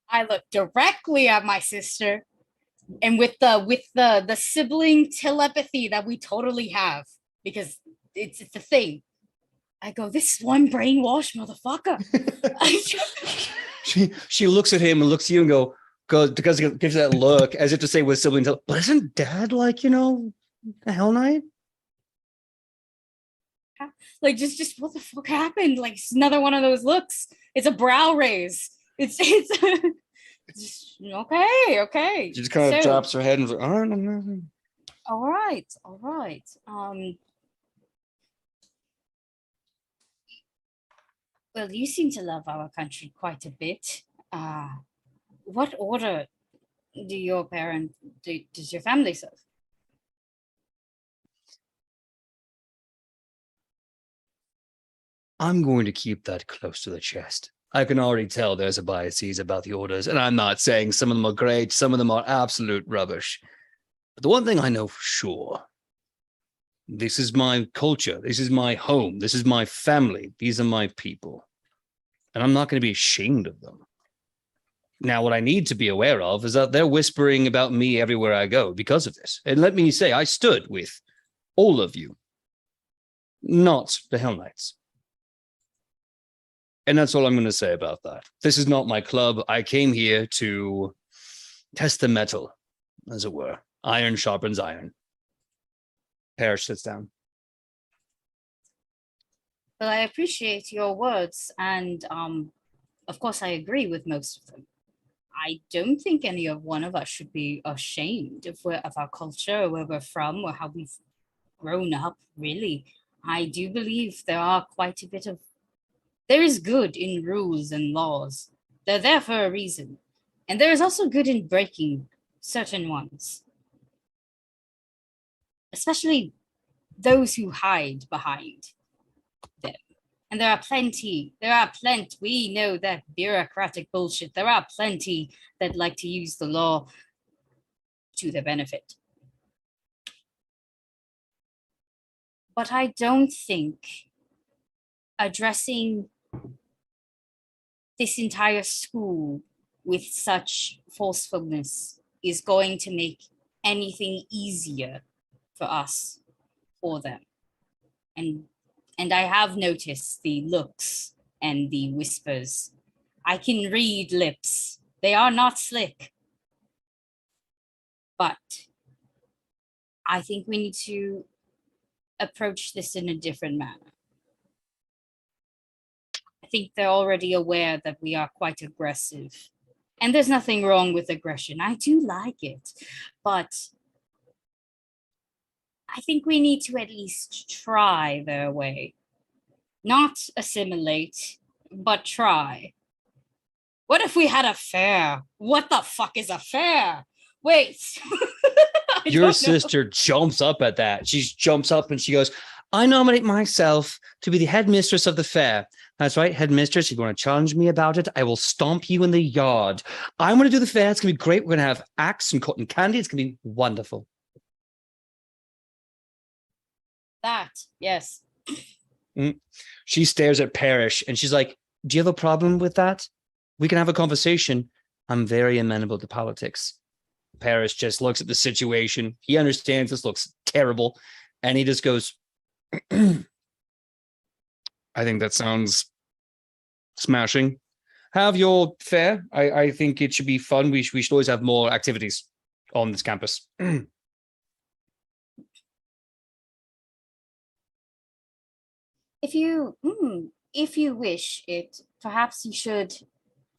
Speaker 5: I look directly at my sister, and with the sibling telepathy that we totally have, because it's a thing. I go, this is one brainwashed motherfucker.
Speaker 4: she looks at him and looks at you and because it gives that look as if to say with sibling, but isn't Dad like, a Hell Knight?
Speaker 5: Like just what the fuck happened? Like it's another one of those looks. It's a brow raise. It's just, okay.
Speaker 4: She just kind of drops her head and goes,
Speaker 5: all right. Well, you seem to love our country quite a bit. What order does your family serve?
Speaker 4: I'm going to keep that close to the chest. I can already tell there's a biases about the orders, and I'm not saying some of them are great, some of them are absolute rubbish. But the one thing I know for sure, this is my culture, this is my home, this is my family, these are my people. And I'm not going to be ashamed of them. Now, what I need to be aware of is that they're whispering about me everywhere I go because of this. And let me say, I stood with all of you, not the Hell Knights. And that's all I'm going to say about that. This is not my club. I came here to test the metal, as it were. Iron sharpens iron. Parrish sits down.
Speaker 5: Well, I appreciate your words, and of course, I agree with most of them. I don't think any of one of us should be ashamed of our culture, or where we're from, or how we've grown up. Really, I do believe there is good in rules and laws. They're there for a reason, and there is also good in breaking certain ones, especially those who hide behind them. And there are plenty, we know that bureaucratic bullshit. There are plenty that like to use the law to their benefit. But I don't think addressing this entire school with such forcefulness is going to make anything easier for us or them. And I have noticed the looks and the whispers. I can read lips. They are not slick. But I think we need to approach this in a different manner. I think they're already aware that we are quite aggressive. And there's nothing wrong with aggression. I do like it. But I think we need to at least try their way. Not assimilate, but try. What if we had a fair? What the fuck is a fair? Wait.
Speaker 4: Your sister jumps up at that. She jumps up and she goes, I nominate myself to be the headmistress of the fair. That's right, headmistress. If you want to challenge me about it, I will stomp you in the yard. I'm going to do the fair. It's going to be great. We're going to have acts and cotton candy. It's going to be wonderful.
Speaker 5: That, yes.
Speaker 4: She stares at Parrish and she's like, do you have a problem with that? We can have a conversation. I'm very amenable to politics. Parrish just looks at the situation. He understands this looks terrible. And he just goes, I think that sounds smashing. Have your fair. I think it should be fun. We should always have more activities on this campus.
Speaker 5: If you wish it, perhaps you should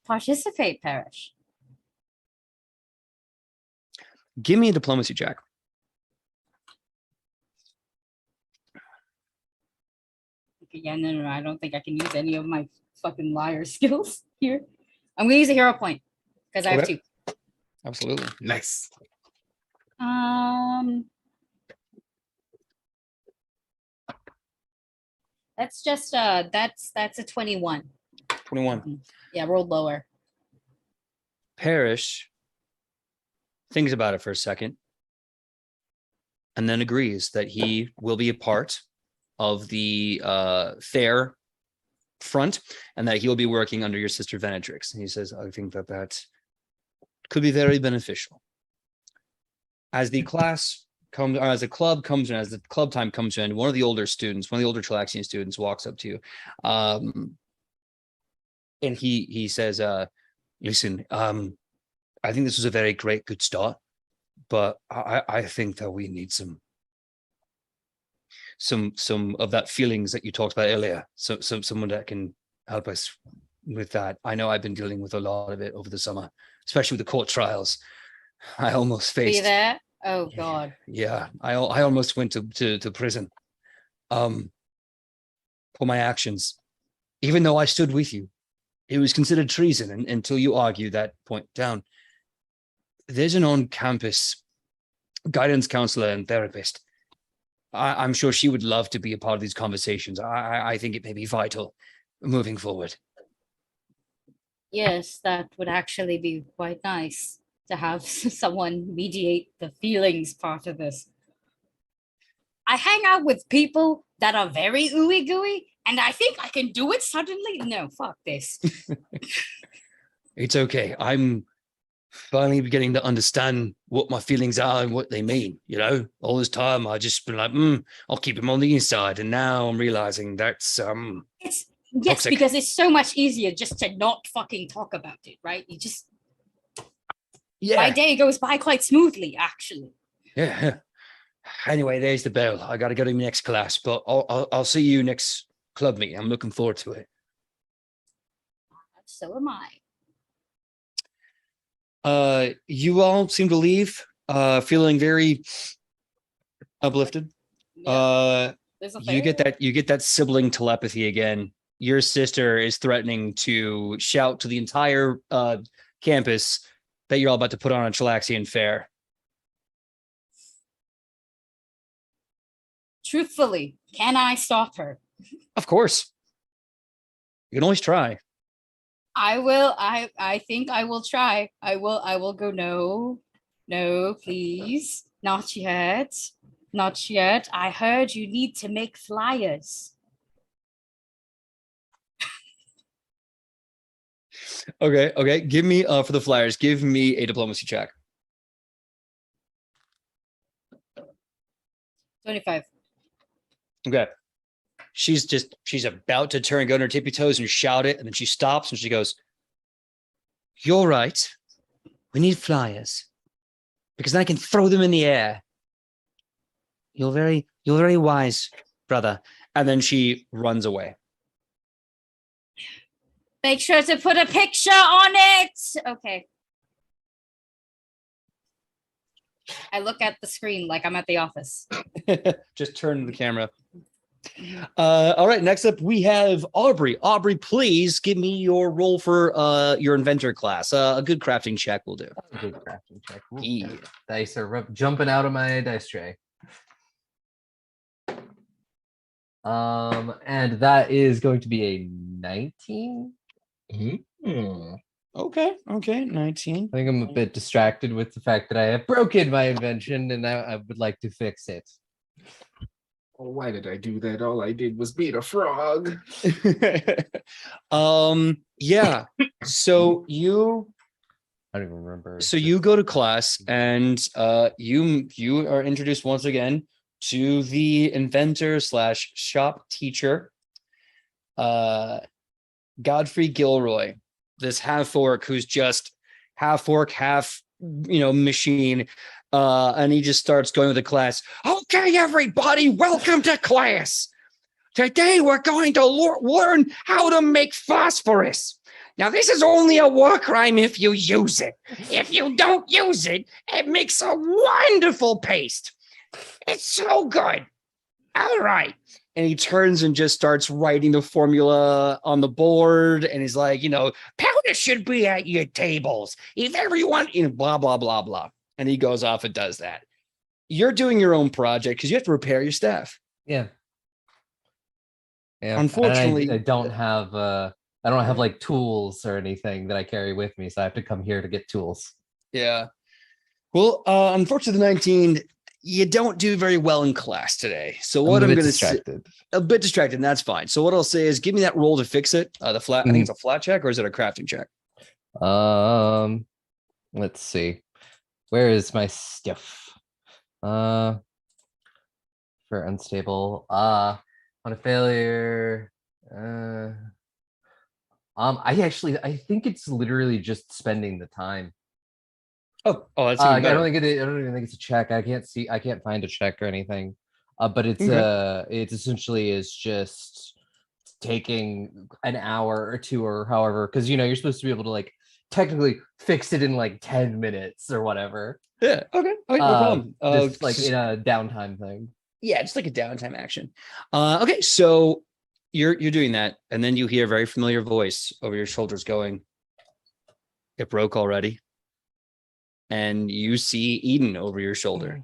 Speaker 5: participate, Parrish.
Speaker 4: Give me a diplomacy check.
Speaker 5: Yeah, no, I don't think I can use any of my fucking liar skills here. I'm gonna use a hero point because I have two.
Speaker 4: Absolutely.
Speaker 6: Nice.
Speaker 5: That's just that's a 21.
Speaker 4: 21.
Speaker 5: Yeah, rolled lower.
Speaker 4: Parrish thinks about it for a second and then agrees that he will be a part of the fair front and that he will be working under your sister Venetrix. And he says, I think that could be very beneficial. As the class comes, or as the club comes in, as the club time comes in, one of the older Chilaxian students walks up to you. And he says, listen, I think this was a very good start, but I think that we need some of that feelings that you talked about earlier. So someone that can help us with that. I know I've been dealing with a lot of it over the summer, especially with the court trials. I almost faced.
Speaker 5: Be there? Oh God.
Speaker 4: Yeah, I almost went to prison for my actions, even though I stood with you. It was considered treason until you argue that point down. There's an on-campus guidance counselor and therapist. I'm sure she would love to be a part of these conversations. I think it may be vital moving forward.
Speaker 5: Yes, that would actually be quite nice to have someone mediate the feelings part of this. I hang out with people that are very ooey gooey, and I think I can do it suddenly. No, fuck this.
Speaker 4: It's okay. I'm finally beginning to understand what my feelings are and what they mean. You know, all this time I just been like, I'll keep him on the inside, and now I'm realizing that's
Speaker 5: It's
Speaker 4: toxic.
Speaker 5: because it's so much easier just to not fucking talk about it, right? You just my day goes by quite smoothly, actually.
Speaker 4: Yeah. Anyway, there's the bell. I got to go to my next class, but I'll see you next club meet. I'm looking forward to it.
Speaker 5: So am I.
Speaker 4: You all seem to leave feeling very uplifted.
Speaker 5: Yeah.
Speaker 4: You get that sibling telepathy again. Your sister is threatening to shout to the entire campus that you're all about to put on a Chilaxian fair.
Speaker 5: Truthfully, can I stop her?
Speaker 4: Of course. You can always try.
Speaker 5: I will. I think I will try. I will go, no, please. Not yet. Not yet. I heard you need to make flyers.
Speaker 4: Okay. Give me for the flyers, give me a diplomacy check.
Speaker 5: 25.
Speaker 4: Okay. She's about to turn, go on her tippy toes and shout it, and then she stops and she goes, "You're right. We need flyers. Because then I can throw them in the air. You're very wise, brother." And then she runs away.
Speaker 5: Make sure to put a picture on it. Okay. I look at the screen like I'm at the office.
Speaker 4: Just turn the camera. All right, next up we have Aubrey. Aubrey, please give me your roll for your inventor class. A good crafting check will do.
Speaker 2: A good crafting check. Ooh,
Speaker 4: Yeah.
Speaker 2: Dice are jumping out of my dice tray. And that is going to be a 19.
Speaker 4: Okay, 19.
Speaker 2: I think I'm a bit distracted with the fact that I have broken my invention and I would like to fix it.
Speaker 6: Oh, why did I do that? All I did was beat a frog.
Speaker 4: Yeah. So you
Speaker 2: I don't even remember.
Speaker 4: So you go to class and you are introduced once again to the inventor / shop teacher, Godfrey Gilroy, this half orc who's just half orc, half machine. And he just starts going with the class. "Okay, everybody, welcome to class. Today we're going to learn how to make phosphorus. Now, this is only a war crime if you use it. If you don't use it, it makes a wonderful paste. It's so good. All right." And he turns and just starts writing the formula on the board. And he's like, powder should be at your tables. If everyone, blah, blah, blah, blah. And he goes off and does that. You're doing your own project because you have to repair your staff.
Speaker 2: Yeah.
Speaker 4: Unfortunately,
Speaker 2: I don't have like tools or anything that I carry with me, so I have to come here to get tools.
Speaker 4: Yeah. Well, unfortunately, the 19, you don't do very well in class today. So what I'm going to say, a bit distracted, and that's fine. So what I'll say is, give me that roll to fix it. The flat. I think it's a flat check, or is it a crafting check?
Speaker 2: Let's see. Where is my stuff? For unstable. On a failure. I think it's literally just spending the time.
Speaker 4: Oh, that's
Speaker 2: I don't even think it's a check. I can't find a check or anything. But it's it essentially is just taking an hour or two or however, because you're supposed to be able to like technically fix it in like 10 minutes or whatever.
Speaker 4: Yeah. Okay. No problem.
Speaker 2: Just like in a downtime thing.
Speaker 4: Yeah, just like a downtime action. Okay, so you're doing that, and then you hear a very familiar voice over your shoulders going, "It broke already." And you see Eden over your shoulder.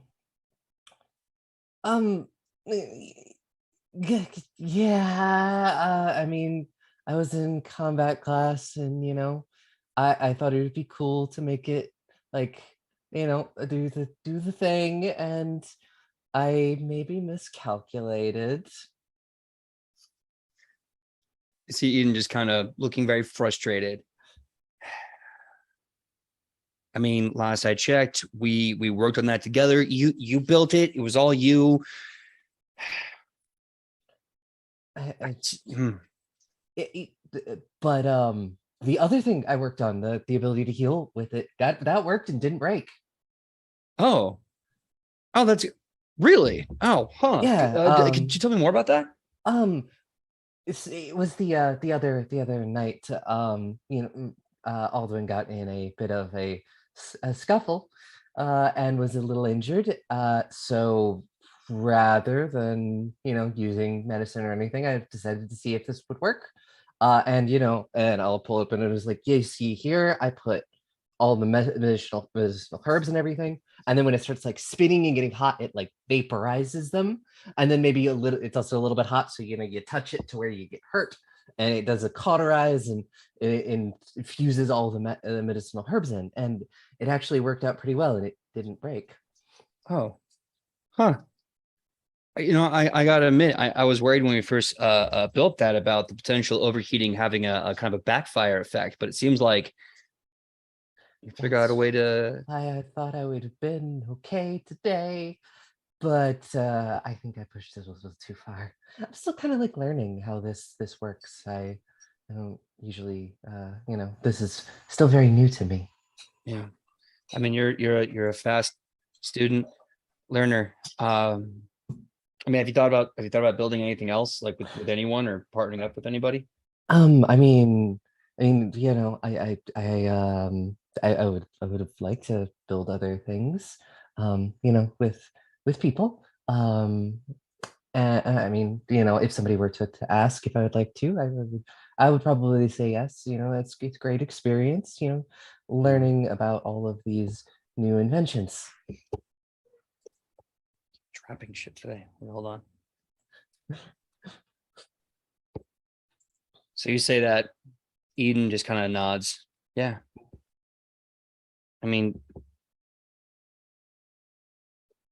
Speaker 2: Yeah. I mean, I was in combat class, and I thought it would be cool to make it like do the thing, and I maybe miscalculated.
Speaker 4: You see Eden just kind of looking very frustrated. I mean, last I checked, we worked on that together. You built it. It was all you.
Speaker 2: But the other thing I worked on, the ability to heal with it, that worked and didn't break.
Speaker 4: Oh, that's really. Oh, huh.
Speaker 2: Yeah.
Speaker 4: Could you tell me more about that?
Speaker 2: It was the other night. Alduin got in a bit of a scuffle, and was a little injured. So rather than using medicine or anything, I decided to see if this would work. And I'll pull up and it was like, yeah, see here, I put all the medicinal herbs and everything. And then when it starts like spinning and getting hot, it like vaporizes them. And then maybe it's also a little bit hot. So, you touch it to where you get hurt and it does a cauterize and it infuses all the medicinal herbs in. And it actually worked out pretty well and it didn't break.
Speaker 4: Oh, huh. I gotta admit, I was worried when we first built that about the potential overheating having a kind of a backfire effect, but it seems like you figure out a way to.
Speaker 2: I thought I would have been okay today, but I think I pushed this a little too far. I'm still kind of like learning how this works. I don't usually, this is still very new to me.
Speaker 4: Yeah, I mean, you're a fast student learner. I mean, have you thought about building anything else, like with anyone or partnering up with anybody?
Speaker 2: I mean, I would have liked to build other things, with people. And I mean, if somebody were to ask if I would like to, I would probably say yes. It's a great experience, learning about all of these new inventions.
Speaker 4: Trapping shit today. Hold on. So you say that Eden just kind of nods. Yeah. I mean,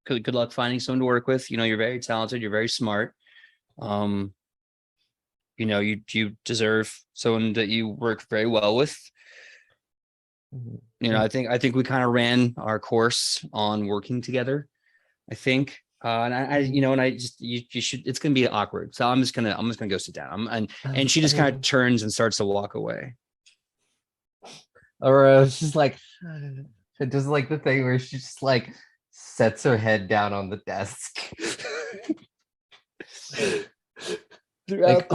Speaker 4: good luck finding someone to work with. You're very talented. You're very smart. You deserve someone that you work very well with. I think we kind of ran our course on working together. I think. You should. It's gonna be awkward, so I'm just gonna go sit down. And she just kind of turns and starts to walk away.
Speaker 2: Or it's just like, it does like the thing where she just like sets her head down on the desk.
Speaker 4: Throughout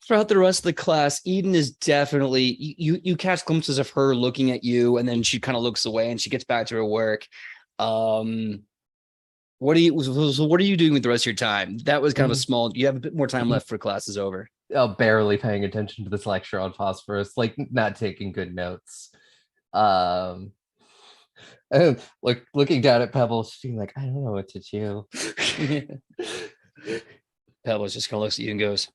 Speaker 4: Throughout the rest of the class, Eden is definitely you catch glimpses of her looking at you, and then she kind of looks away and she gets back to her work. What are you doing with the rest of your time? That was kind of a small. You have a bit more time left for class is over.
Speaker 2: Oh, barely paying attention to this lecture on phosphorus, like not taking good notes. And like looking down at Pebbles, being like, I don't know what to do.
Speaker 4: Pebbles just kind of looks at you and goes,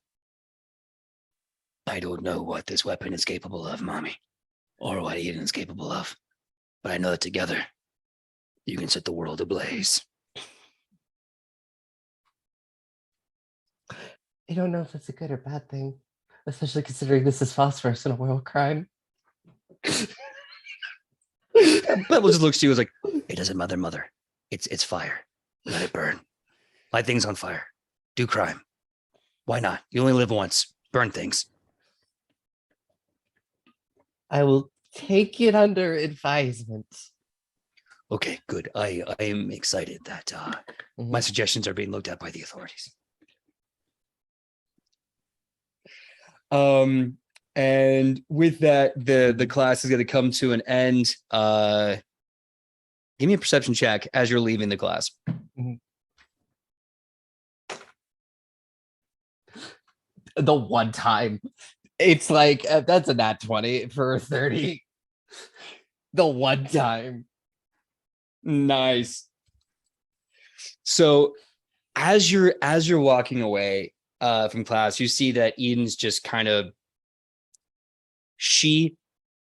Speaker 4: I don't know what this weapon is capable of, Mommy, or what Eden's capable of, but I know that together you can set the world ablaze.
Speaker 2: I don't know if it's a good or bad thing, especially considering this is phosphorus and a war crime.
Speaker 4: Pebbles just looks to you and is like, it doesn't matter, Mother. It's fire. Let it burn. Light things on fire. Do crime. Why not? You only live once. Burn things.
Speaker 2: I will take it under advisement.
Speaker 4: Okay, good. I am excited that my suggestions are being looked at by the authorities. And with that, the class is going to come to an end. Give me a perception check as you're leaving the class.
Speaker 2: The one time. It's like, that's a nat 20 for 30. The one time.
Speaker 4: Nice. So as you're walking away from class, you see that Eden's just kind of, she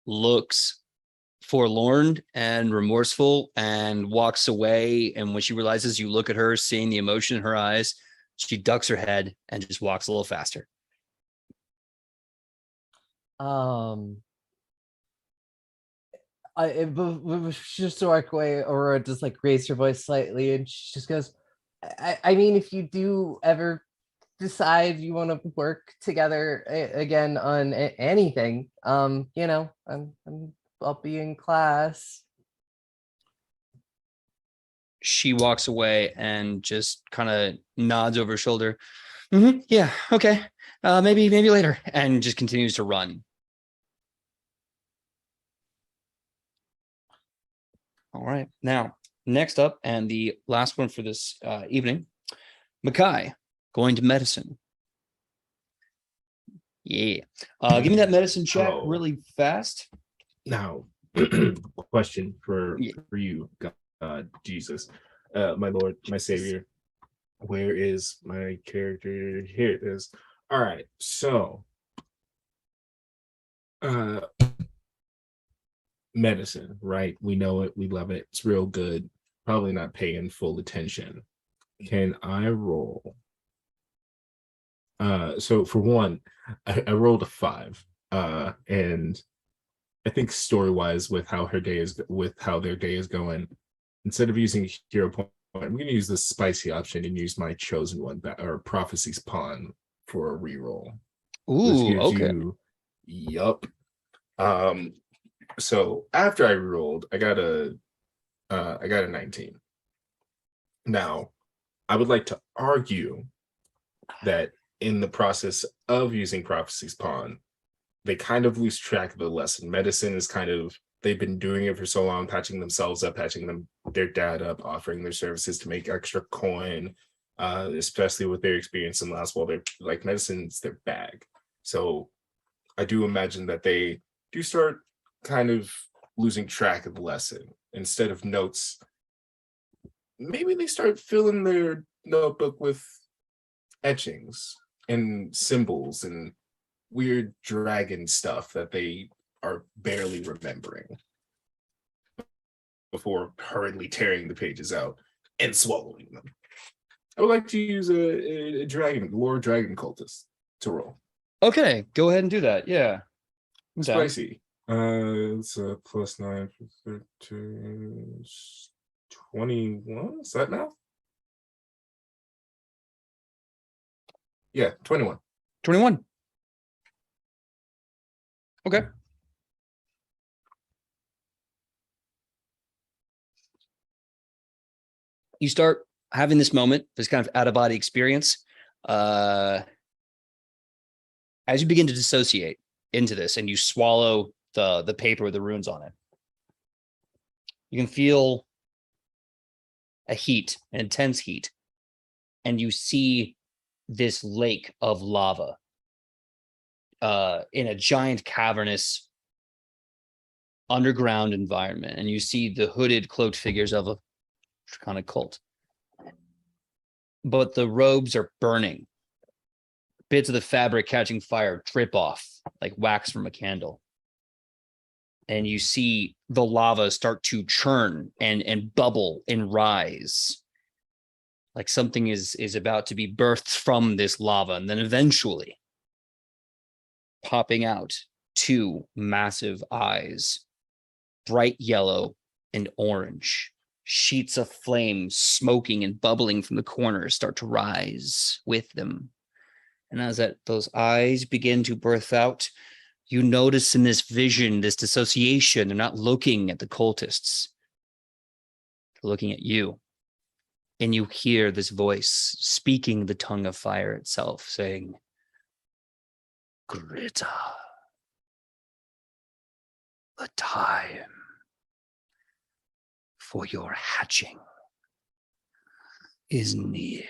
Speaker 4: looks forlorn and remorseful and walks away. And when she realizes you look at her, seeing the emotion in her eyes, she ducks her head and just walks a little faster.
Speaker 2: just to walk away, Aurora just like raise her voice slightly, and she just goes, I mean, if you do ever decide you want to work together again on anything, you know, I'll be in class.
Speaker 4: She walks away and just kind of nods over her shoulder. Yeah, okay. Maybe later, and just continues to run. All right. Now, next up, and the last one for this evening, Makai, going to medicine. Yeah. Give me that medicine check really fast.
Speaker 6: Now, question for you, God, Jesus, my Lord, my Savior. Where is my character? Here it is. All right. So, medicine, right? We know it. We love it. It's real good. Probably not paying full attention. Can I roll? So for one, I rolled a 5. And I think story-wise, with how their day is going, instead of using hero point, I'm going to use the spicy option and use my chosen one, or Prophecy's Pawn, for a reroll.
Speaker 4: Ooh, okay.
Speaker 6: Yup. So after I rerolled, I got a 19. Now, I would like to argue that in the process of using Prophecy's Pawn, they kind of lose track of the lesson. Medicine is they've been doing it for so long, patching themselves up, patching their dad up, offering their services to make extra coin, especially with their experience in last, while they're like, medicine's their bag. So I do imagine that they do start kind of losing track of the lesson. Instead of notes, maybe they start filling their notebook with etchings and symbols and weird dragon stuff that they are barely remembering before hurriedly tearing the pages out and swallowing them. I would like to use a lore dragon cultist to roll.
Speaker 4: Okay, go ahead and do that. Yeah.
Speaker 6: Spicy. It's a +9 for 13, 21. Is that now? Yeah, 21.
Speaker 4: 21. Okay. You start having this moment, this kind of out-of-body experience. As you begin to dissociate into this and you swallow the paper with the runes on it, you can feel a heat, an intense heat, and you see this lake of lava in a giant cavernous underground environment, and you see the hooded, cloaked figures of a kind of cult. But the robes are burning. Bits of the fabric catching fire drip off like wax from a candle. And you see the lava start to churn and bubble and rise. Like something is about to be birthed from this lava, and then eventually popping out 2 massive eyes, bright yellow and orange. Sheets of flame smoking and bubbling from the corners start to rise with them. And as those eyes begin to birth out, you notice in this vision, this dissociation, they're not looking at the cultists. They're looking at you. And you hear this voice speaking the tongue of fire itself, saying, Greta, the time for your hatching is near.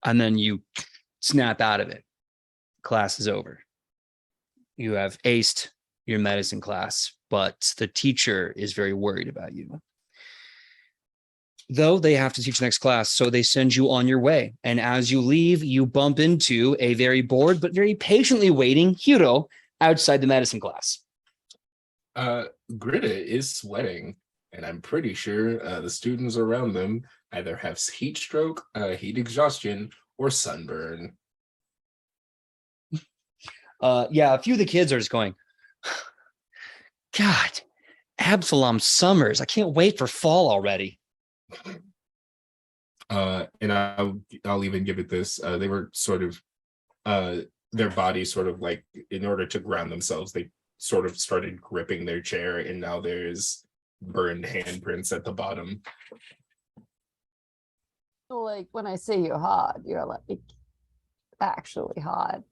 Speaker 4: And then you snap out of it. Class is over. You have aced your medicine class, but the teacher is very worried about you. Though they have to teach next class, so they send you on your way. And as you leave, you bump into a very bored but very patiently waiting Hiro outside the medicine class.
Speaker 6: Greta is sweating, and I'm pretty sure the students around them either have heat stroke, heat exhaustion, or sunburn.
Speaker 4: Yeah, a few of the kids are just going, God, Absalom summers. I can't wait for fall already.
Speaker 6: And I'll even give it this. They were sort of their bodies sort of like, in order to ground themselves, they sort of started gripping their chair, and now there's burned handprints at the bottom.
Speaker 1: So like when I say you're hot, you're like actually hot.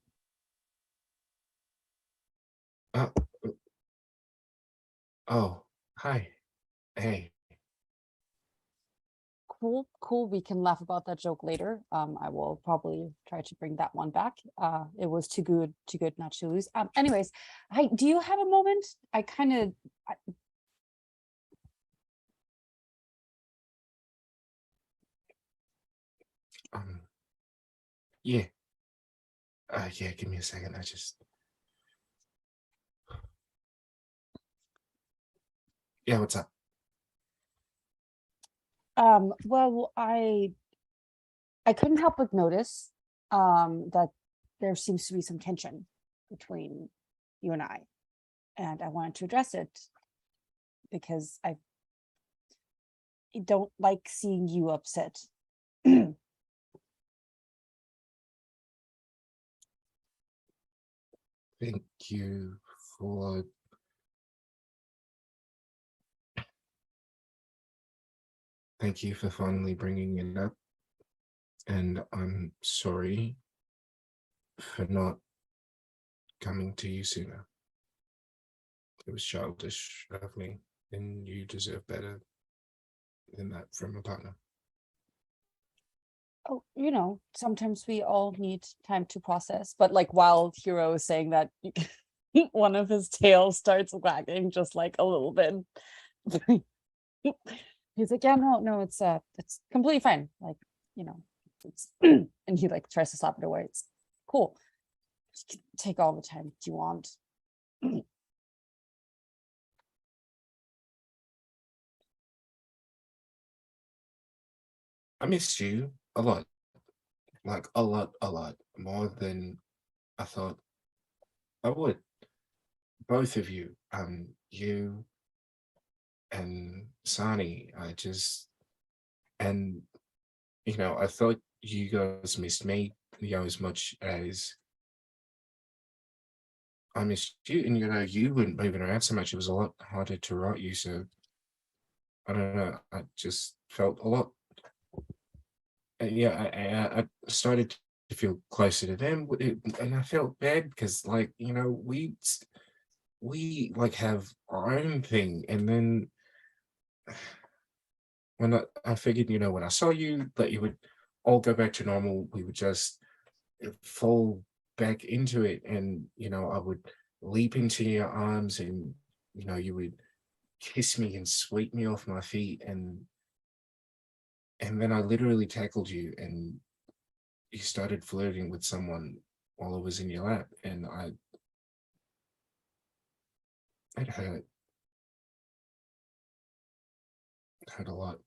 Speaker 6: Oh, hi. Hey.
Speaker 1: Cool. We can laugh about that joke later. I will probably try to bring that one back. It was too good not to lose. Anyways, hi, do you have a moment? I kind of
Speaker 6: Yeah. Yeah, give me a second. Yeah, what's up?
Speaker 1: well, I couldn't help but notice that there seems to be some tension between you and I wanted to address it because I don't like seeing you upset.
Speaker 6: Thank you for finally bringing it up. And I'm sorry for not coming to you sooner. It was childish of me, and you deserve better than that from a partner.
Speaker 1: Oh, sometimes we all need time to process. But like while Hero is saying that, one of his tails starts wagging just like a little bit. He's like, yeah, no, it's completely fine. Like, it's and he like tries to slap it away. It's cool. You can take all the time you want.
Speaker 6: I missed you a lot. Like a lot more than I thought I would. Both of you, you and Sani. And I thought you guys missed me, as much as I missed you. And you weren't moving around so much. It was a lot harder to write you. So I don't know. I just felt a lot. I started to feel closer to them, and I felt bad because, like, we like have our own thing, and then when I figured, when I saw you, that you would all go back to normal, we would just fall back into it, and I would leap into your arms, and you would kiss me and sweep me off my feet, and then I literally tackled you, and you started flirting with someone while I was in your lap, and it hurt. It hurt a lot.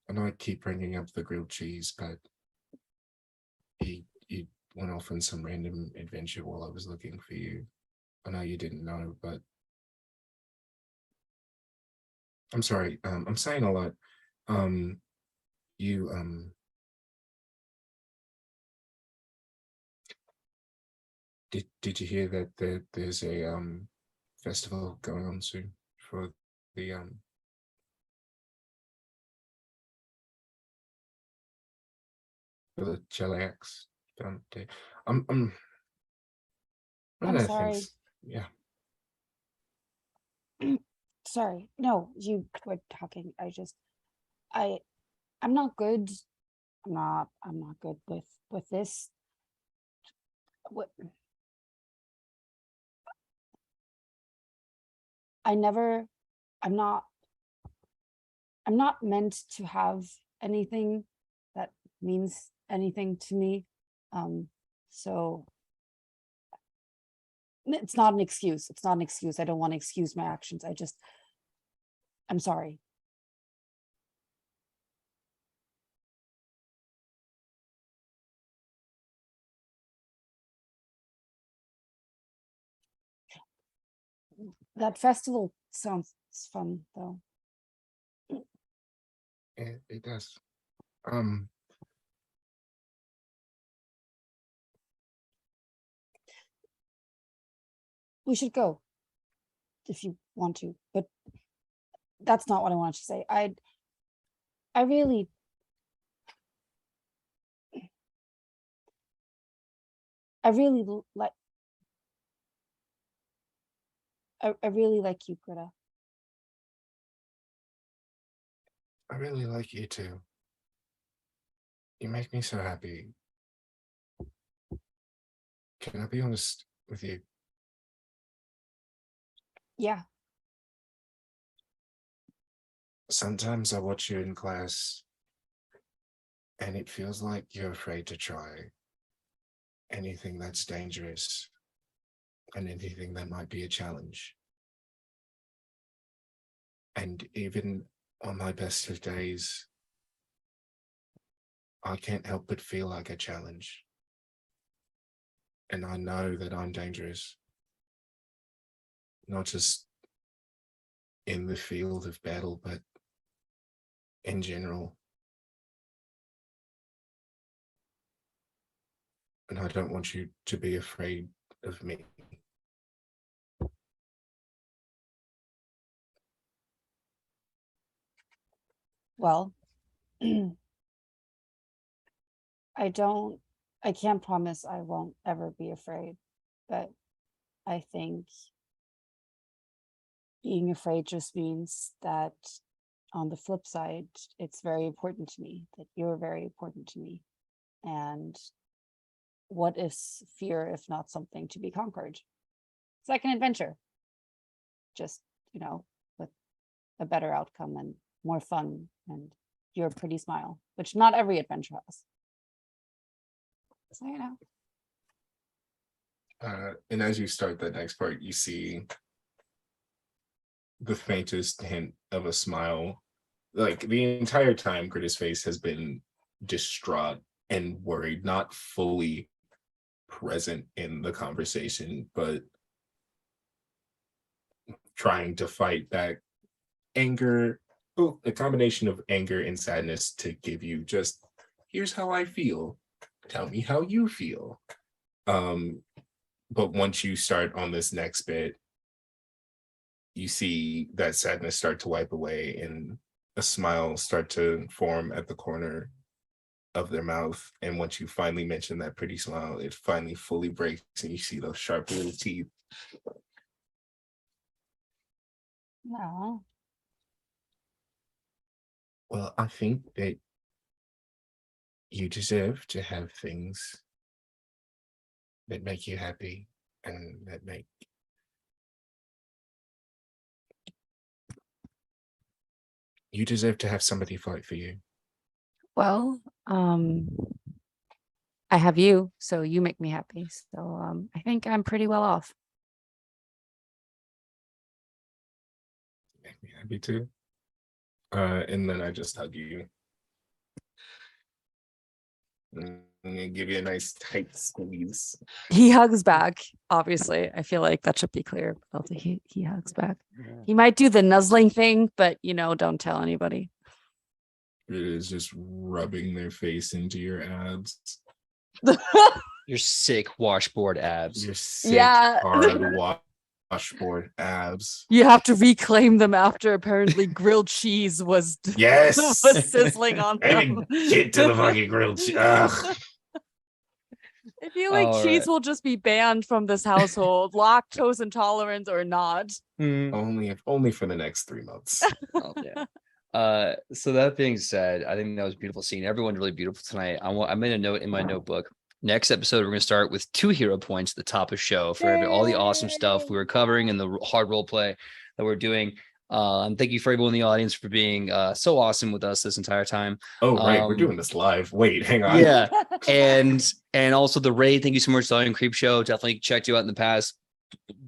Speaker 6: I know I keep bringing up the grilled cheese, but he went off on some random adventure while I was looking for you. I know you didn't know, but I'm sorry. I'm saying a lot. You did you hear that there's a festival going on soon for the Chillax Day? I'm one
Speaker 1: I'm
Speaker 6: of the
Speaker 1: sorry.
Speaker 6: things. Yeah.
Speaker 1: Sorry. No, you were talking. I'm not good. I'm not good with this. What I'm not meant to have anything that means anything to me. So it's not an excuse. It's not an excuse. I don't want to excuse my actions. I'm sorry. That festival sounds fun, though.
Speaker 7: It does.
Speaker 1: We should go if you want to, but that's not what I wanted to say. I really like I really like you, Greta.
Speaker 7: I really like you too. You make me so happy. Can I be honest with you?
Speaker 1: Yeah.
Speaker 7: Sometimes I watch you in class and it feels like you're afraid to try anything that's dangerous and anything that might be a challenge. And even on my best of days, I can't help but feel like a challenge. And I know that I'm dangerous, not just in the field of battle, but in general. And I don't want you to be afraid of me.
Speaker 1: Well, I can't promise I won't ever be afraid, but I think being afraid just means that on the flip side, it's very important to me, that you're very important to me. And what is fear if not something to be conquered? It's like an adventure, just, with a better outcome and more fun and your pretty smile, which not every adventure has. So,
Speaker 7: And as you start that next part, you see the faintest hint of a smile. Like the entire time, Greta's face has been distraught and worried, not fully present in the conversation, but trying to fight back anger, a combination of anger and sadness to give you just, here's how I feel. Tell me how you feel. But once you start on this next bit, you see that sadness start to wipe away and a smile start to form at the corner of their mouth. And once you finally mention that pretty smile, it finally fully breaks and you see those sharp little teeth.
Speaker 1: no.
Speaker 7: Well, I think that you deserve to have things that make you happy and that make you deserve to have somebody fight for you.
Speaker 1: Well, I have you, so you make me happy. So I think I'm pretty well off.
Speaker 7: Make me happy too. And then I just hug you. And give you a nice tight squeeze.
Speaker 1: He hugs back, obviously. I feel like that should be clear. He hugs back. He might do the nuzzling thing, but don't tell anybody.
Speaker 7: It is just rubbing their face into your abs.
Speaker 4: Your sick washboard abs.
Speaker 7: Your sick,
Speaker 1: Yeah.
Speaker 7: hard washboard abs.
Speaker 1: You have to reclaim them after apparently grilled cheese was
Speaker 7: Yes.
Speaker 1: was sizzling on
Speaker 7: I
Speaker 1: them.
Speaker 7: didn't get to the fucking grilled cheese. Ugh.
Speaker 1: I feel like
Speaker 4: All
Speaker 1: cheese
Speaker 4: right.
Speaker 1: will just be banned from this household, lactose intolerant or not.
Speaker 7: Only for the next 3 months.
Speaker 4: Oh, yeah. So that being said, I think that was a beautiful scene. Everyone's really beautiful tonight. I made a note in my notebook. Next episode, we're going to start with 2 hero points at the top of the show for all the awesome stuff we were covering and the hard role play that we're doing. And thank you for everyone in the audience for being so awesome with us this entire time.
Speaker 7: Oh, right. We're doing this live. Wait, hang on.
Speaker 4: Yeah. And also the Raid. Thank you so much, Stallion Creep Show. Definitely checked you out in the past.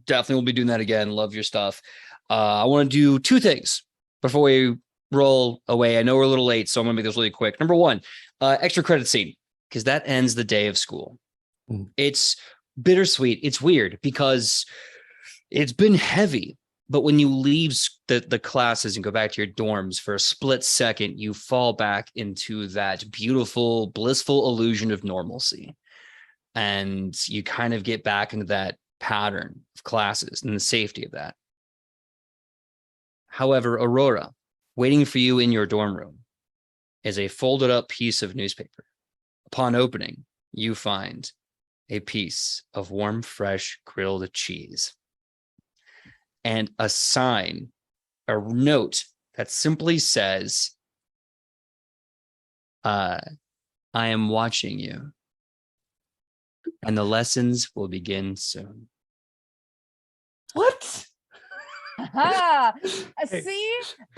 Speaker 4: Definitely will be doing that again. Love your stuff. I want to do 2 things before we roll away. I know we're a little late, so I'm going to make this really quick. Number 1, extra credit scene, because that ends the day of school. It's bittersweet. It's weird because it's been heavy. But when you leave the classes and go back to your dorms for a split second, you fall back into that beautiful, blissful illusion of normalcy. And you kind of get back into that pattern of classes and the safety of that. However, Aurora, waiting for you in your dorm room is a folded up piece of newspaper. Upon opening, you find a piece of warm, fresh grilled cheese and a sign, a note that simply says, I am watching you, and the lessons will begin soon.
Speaker 2: What?
Speaker 1: See,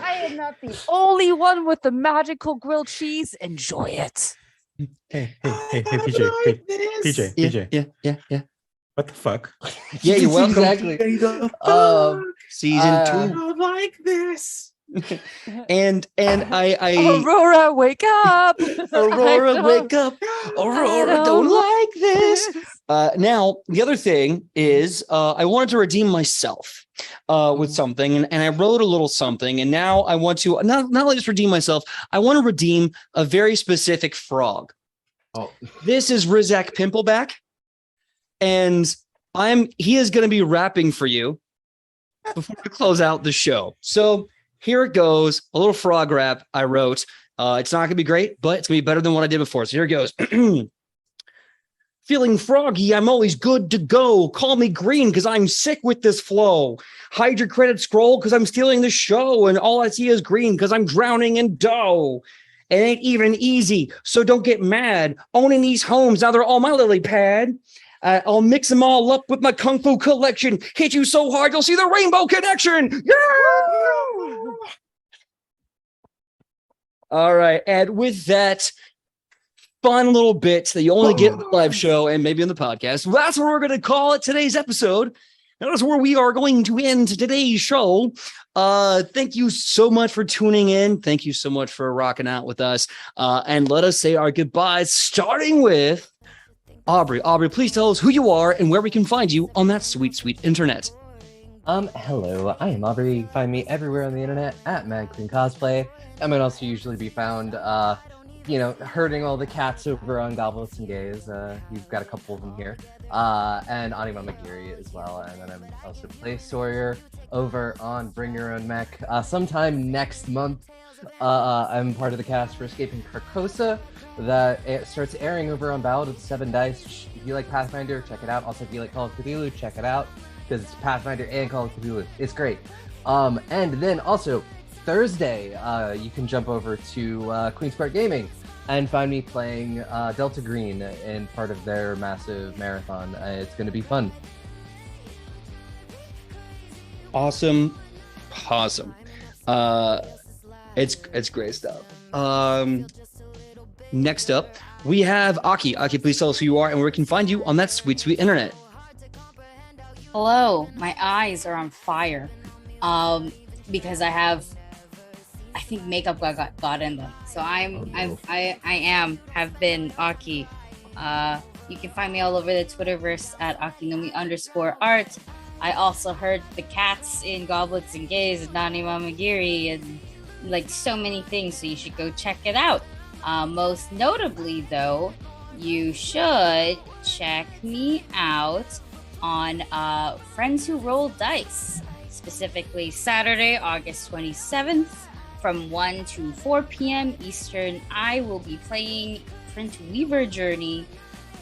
Speaker 1: I am not the only one with the magical grilled cheese. Enjoy it.
Speaker 3: Hey, PJ.
Speaker 4: Yeah.
Speaker 3: What the fuck?
Speaker 4: Yeah, you're welcome.
Speaker 2: Exactly.
Speaker 3: There you go.
Speaker 4: Season 2.
Speaker 6: I don't like this.
Speaker 4: And I
Speaker 1: Aurora, wake up.
Speaker 4: Aurora, wake up. Aurora, don't like this. Now, the other thing is I wanted to redeem myself with something, and I wrote a little something, and now I want to not only just redeem myself, I want to redeem a very specific frog.
Speaker 2: Oh,
Speaker 4: This is Rizak Pimpleback, and he is going to be rapping for you before we close out the show. So here it goes, a little frog rap I wrote. It's not going to be great, but it's going to be better than what I did before. So here it goes. Feeling froggy, I'm always good to go. Call me green because I'm sick with this flow. Hide your credit scroll because I'm stealing the show. And all I see is green because I'm drowning in dough. It ain't even easy, so don't get mad. Owning these homes, now they're all my lily pad. I'll mix them all up with my Kung Fu collection. Hit you so hard, you'll see the rainbow connection. Yeah! All right. And with that fun little bit that you only get in the live show and maybe in the podcast, that's what we're going to call it today's episode. That is where we are going to end today's show. Thank you so much for tuning in. Thank you so much for rocking out with us. And let us say our goodbyes, starting with Aubrey. Aubrey, please tell us who you are and where we can find you on that sweet, sweet internet.
Speaker 2: Hello, I am Aubrey. You can find me everywhere on the internet at Mad Queen Cosplay. I might also usually be found, herding all the cats over on Goblets and Gays. You've got a couple of them here. And Anima Magiri as well. And then I'm also Play Sawyer over on Bring Your Own Mech. Sometime next month, I'm part of the cast for Escaping Carcosa. That starts airing over on Ballad of the Seven Dice. If you like Pathfinder, check it out. Also, if you like Call of Cthulhu, check it out. Because it's Pathfinder and Call of Cthulhu. It's great. And then also, Thursday, you can jump over to Queensport Gaming and find me playing Delta Green in part of their massive marathon. It's going to be fun.
Speaker 4: Awesome. It's great stuff. Next up, we have Aki. Aki, please tell us who you are and where we can find you on that sweet, sweet internet.
Speaker 5: Hello, my eyes are on fire because I think makeup got in them. So have been Aki. You can find me all over the Twitterverse at Akinomi_art. I also heard the cats in Goblets and Gays and Nani Mamagiri and like so many things, so you should go check it out. Most notably though, you should check me out on Friends Who Roll Dice, specifically Saturday, August 27th from 1 to 4 p.m. Eastern. I will be playing Flint Weaver Journey.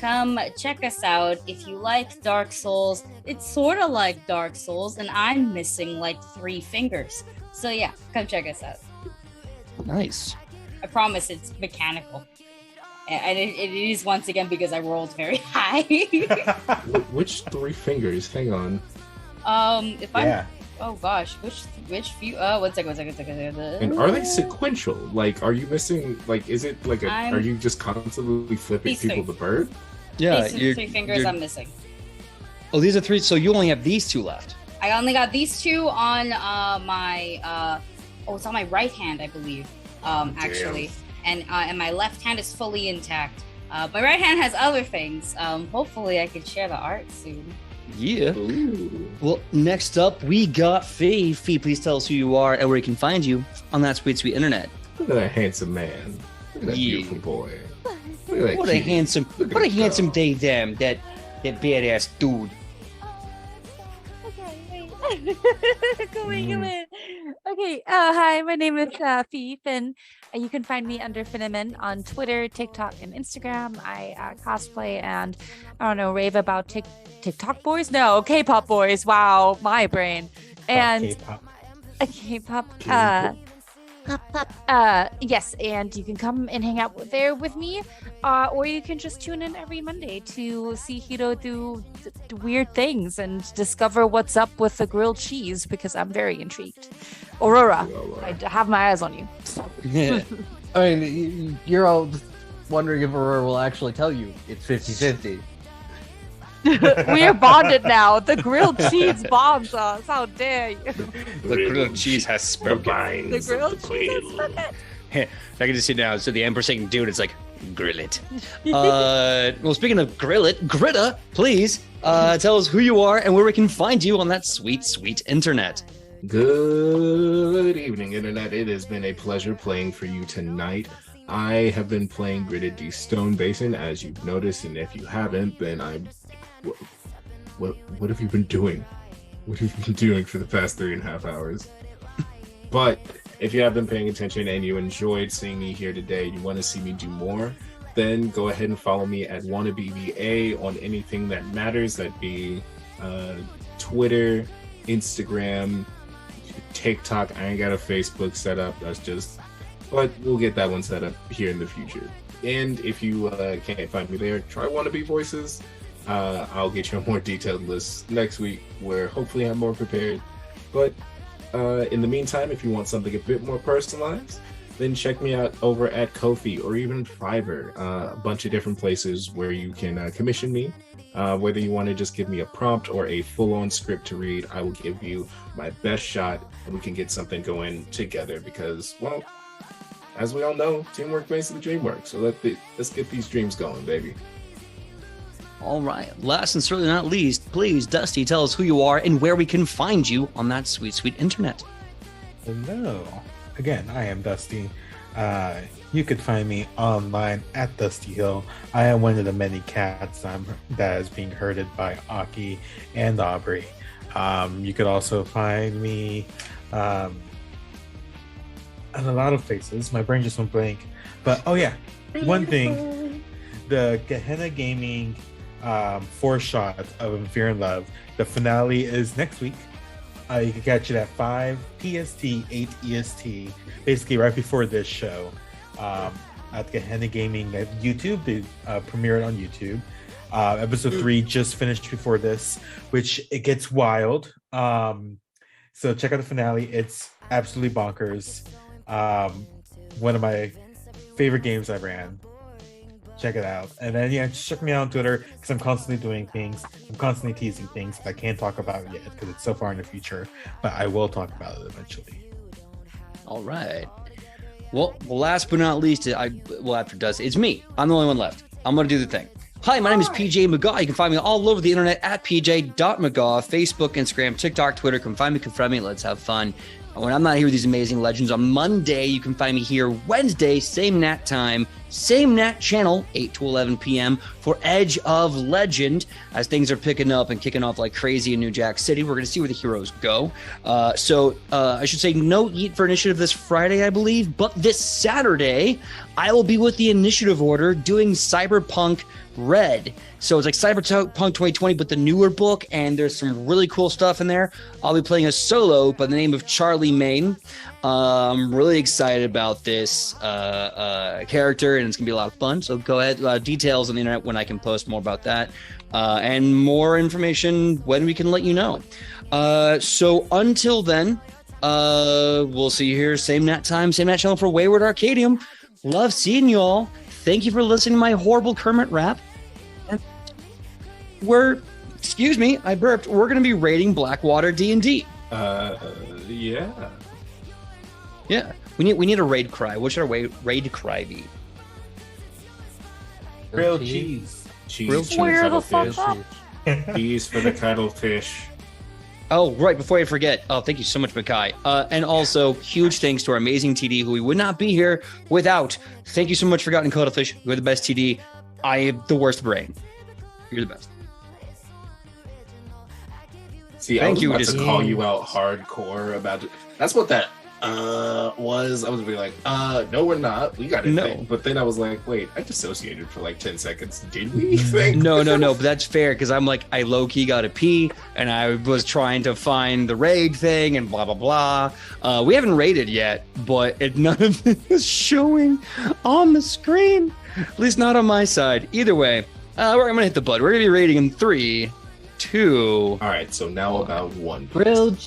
Speaker 5: Come check us out. If you like Dark Souls, it's sort of like Dark Souls, and I'm missing like 3 fingers. So yeah, come check us out.
Speaker 4: Nice.
Speaker 5: I promise it's mechanical. And it is once again because I rolled very high.
Speaker 6: Which 3 fingers? Hang on.
Speaker 5: Oh gosh, which few? Oh, one second.
Speaker 6: And are they sequential? Like, are you missing? Like, is it like are you just constantly flipping people the bird?
Speaker 4: Yeah,
Speaker 5: these are 3 fingers I'm missing.
Speaker 4: Oh, these are 3. So you only have these 2 left.
Speaker 5: I only got these 2 on my. It's on my right hand, I believe. Actually, and my left hand is fully intact. My right hand has other things. Hopefully, I can share the art soon.
Speaker 4: Yeah.
Speaker 6: Ooh.
Speaker 4: Well, next up, we got Fee. Fee, please tell us who you are and where we can find you on that sweet, sweet internet.
Speaker 7: Look at that handsome man. Look at that
Speaker 4: Yeah.
Speaker 7: beautiful boy. Look at that
Speaker 4: What a
Speaker 7: cutie.
Speaker 4: handsome,
Speaker 7: Look at
Speaker 4: what a
Speaker 7: that
Speaker 4: handsome
Speaker 7: girl.
Speaker 4: day, damn, that badass dude.
Speaker 1: Come in. Okay. Hi, my name is Fee, and you can find me under Finneman on Twitter, TikTok, and Instagram. I cosplay and I don't know, rave about TikTok boys. No, K-pop boys. Wow, my brain. And
Speaker 3: K-pop.
Speaker 1: K-pop. Yes, and you can come and hang out there with me, or you can just tune in every Monday to see Hiro do weird things and discover what's up with the grilled cheese because I'm very intrigued. Aurora, I have my eyes on you.
Speaker 2: I mean, you're all just wondering if Aurora will actually tell you it's 50-50.
Speaker 1: We are bonded now. The grilled cheese bonds us. How dare you?
Speaker 4: The grilled cheese has spoken.
Speaker 1: The grilled cheese has spoken.
Speaker 4: I can just see now. So the Emperor saying, dude, it's like, grill it. Well, speaking of grill it, Gritta, please tell us who you are and where we can find you on that sweet, sweet internet.
Speaker 7: Good evening, Internet. It has been a pleasure playing for you tonight. I have been playing Gridded D Stone Basin, as you've noticed, and if you haven't, then what have you been doing? What have you been doing for the past 3.5 hours? But if you have been paying attention and you enjoyed seeing me here today, you want to see me do more, then go ahead and follow me at WannaBeVA on anything that matters. That'd be Twitter, Instagram, TikTok. I ain't got a Facebook set up. But we'll get that one set up here in the future. And if you can't find me there, try Wannabe Voices. I'll get you a more detailed list next week where hopefully I'm more prepared. But in the meantime, if you want something a bit more personalized, then check me out over at Ko-fi or even Fiverr, a bunch of different places where you can commission me. Whether you want to just give me a prompt or a full-on script to read, I will give you my best shot and we can get something going together because, well, as we all know, teamwork makes the dream work. So let's get these dreams going, baby.
Speaker 4: All right. Last and certainly not least, please, Dusty, tell us who you are and where we can find you on that sweet, sweet internet.
Speaker 3: Hello. Again, I am Dusty. You could find me online at Dusty Hill. I am one of the many cats that is being herded by Aki and Aubrey. You could also find me on a lot of places. My brain just went blank. But oh yeah, one thing, the Gehenna Gaming 4-shot of Fear and Love, the finale is next week. You can catch it at 5 PST, 8 EST, basically right before this show, at Gehenna Gaming at YouTube. They premiere it on YouTube. Episode 3 just finished before this, which it gets wild. So check out the finale. It's absolutely bonkers. One of my favorite games I ran. Check it out. And then just check me out on Twitter because I'm constantly doing things. I'm constantly teasing things that I can't talk about yet because it's so far in the future, but I will talk about it eventually.
Speaker 4: All right. Well, last but not least, after Dusty, it's me. I'm the only one left. I'm going to do the thing. Hi, my name is PJ McGaw. You can find me all over the internet at pj.mcgaw, Facebook, Instagram, TikTok, Twitter. Come find me, confront me. Let's have fun. When I'm not here with these amazing legends on Monday, you can find me here Wednesday, same nat time, same nat channel, 8 to 11 p.m. for Edge of Legend. As things are picking up and kicking off like crazy in New Jack City, we're going to see where the heroes go. So I should say no Eat for Initiative this Friday, I believe, but this Saturday, I will be with the Initiative Order doing Cyberpunk Red. So it's like Cyberpunk 2020, but the newer book, and there's some really cool stuff in there. I'll be playing a solo by the name of Charlie Main. I'm really excited about this character, and it's gonna be a lot of fun. So go ahead, details on the internet when I can post more about that, and more information when we can let you know. So until then, we'll see you here, same nat time, same nat channel for Wayward Arcadium. Love seeing you all. Thank you for listening to my horrible Kermit rap. And I burped. We're going to be raiding Blackwater D&D.
Speaker 7: Yeah.
Speaker 4: Yeah. We need a raid cry. What should our raid cry be?
Speaker 3: Grilled cheese.
Speaker 7: Cheese.
Speaker 4: Grilled cheese.
Speaker 1: Where the
Speaker 7: Grilled
Speaker 1: fuck
Speaker 7: cheese.
Speaker 1: up?
Speaker 6: These for the cuttlefish.
Speaker 4: Oh, right. Before I forget. Oh, thank you so much, Makai. And also, huge thanks to our amazing TD, who we would not be here without. Thank you so much, Forgotten Cuttlefish. You're the best TD. I am the worst brain. You're the best.
Speaker 6: See,
Speaker 4: Thank
Speaker 6: I
Speaker 4: you,
Speaker 6: was about to
Speaker 4: just-
Speaker 6: call you out hardcore about it. That's what that was. I was be like, no, we're not. We got it.
Speaker 4: No.
Speaker 6: But then I was like, wait, I dissociated for like 10 seconds. Did we think?
Speaker 4: No, but that's fair because I'm like, I low key got a pee and I was trying to find the raid thing and blah, blah, blah. We haven't raided yet, but none of it is showing on the screen, at least not on my side. Either way, I'm going to hit the button. We're going to be raiding in 3, 2.
Speaker 6: All right, so now about one.
Speaker 2: Grilled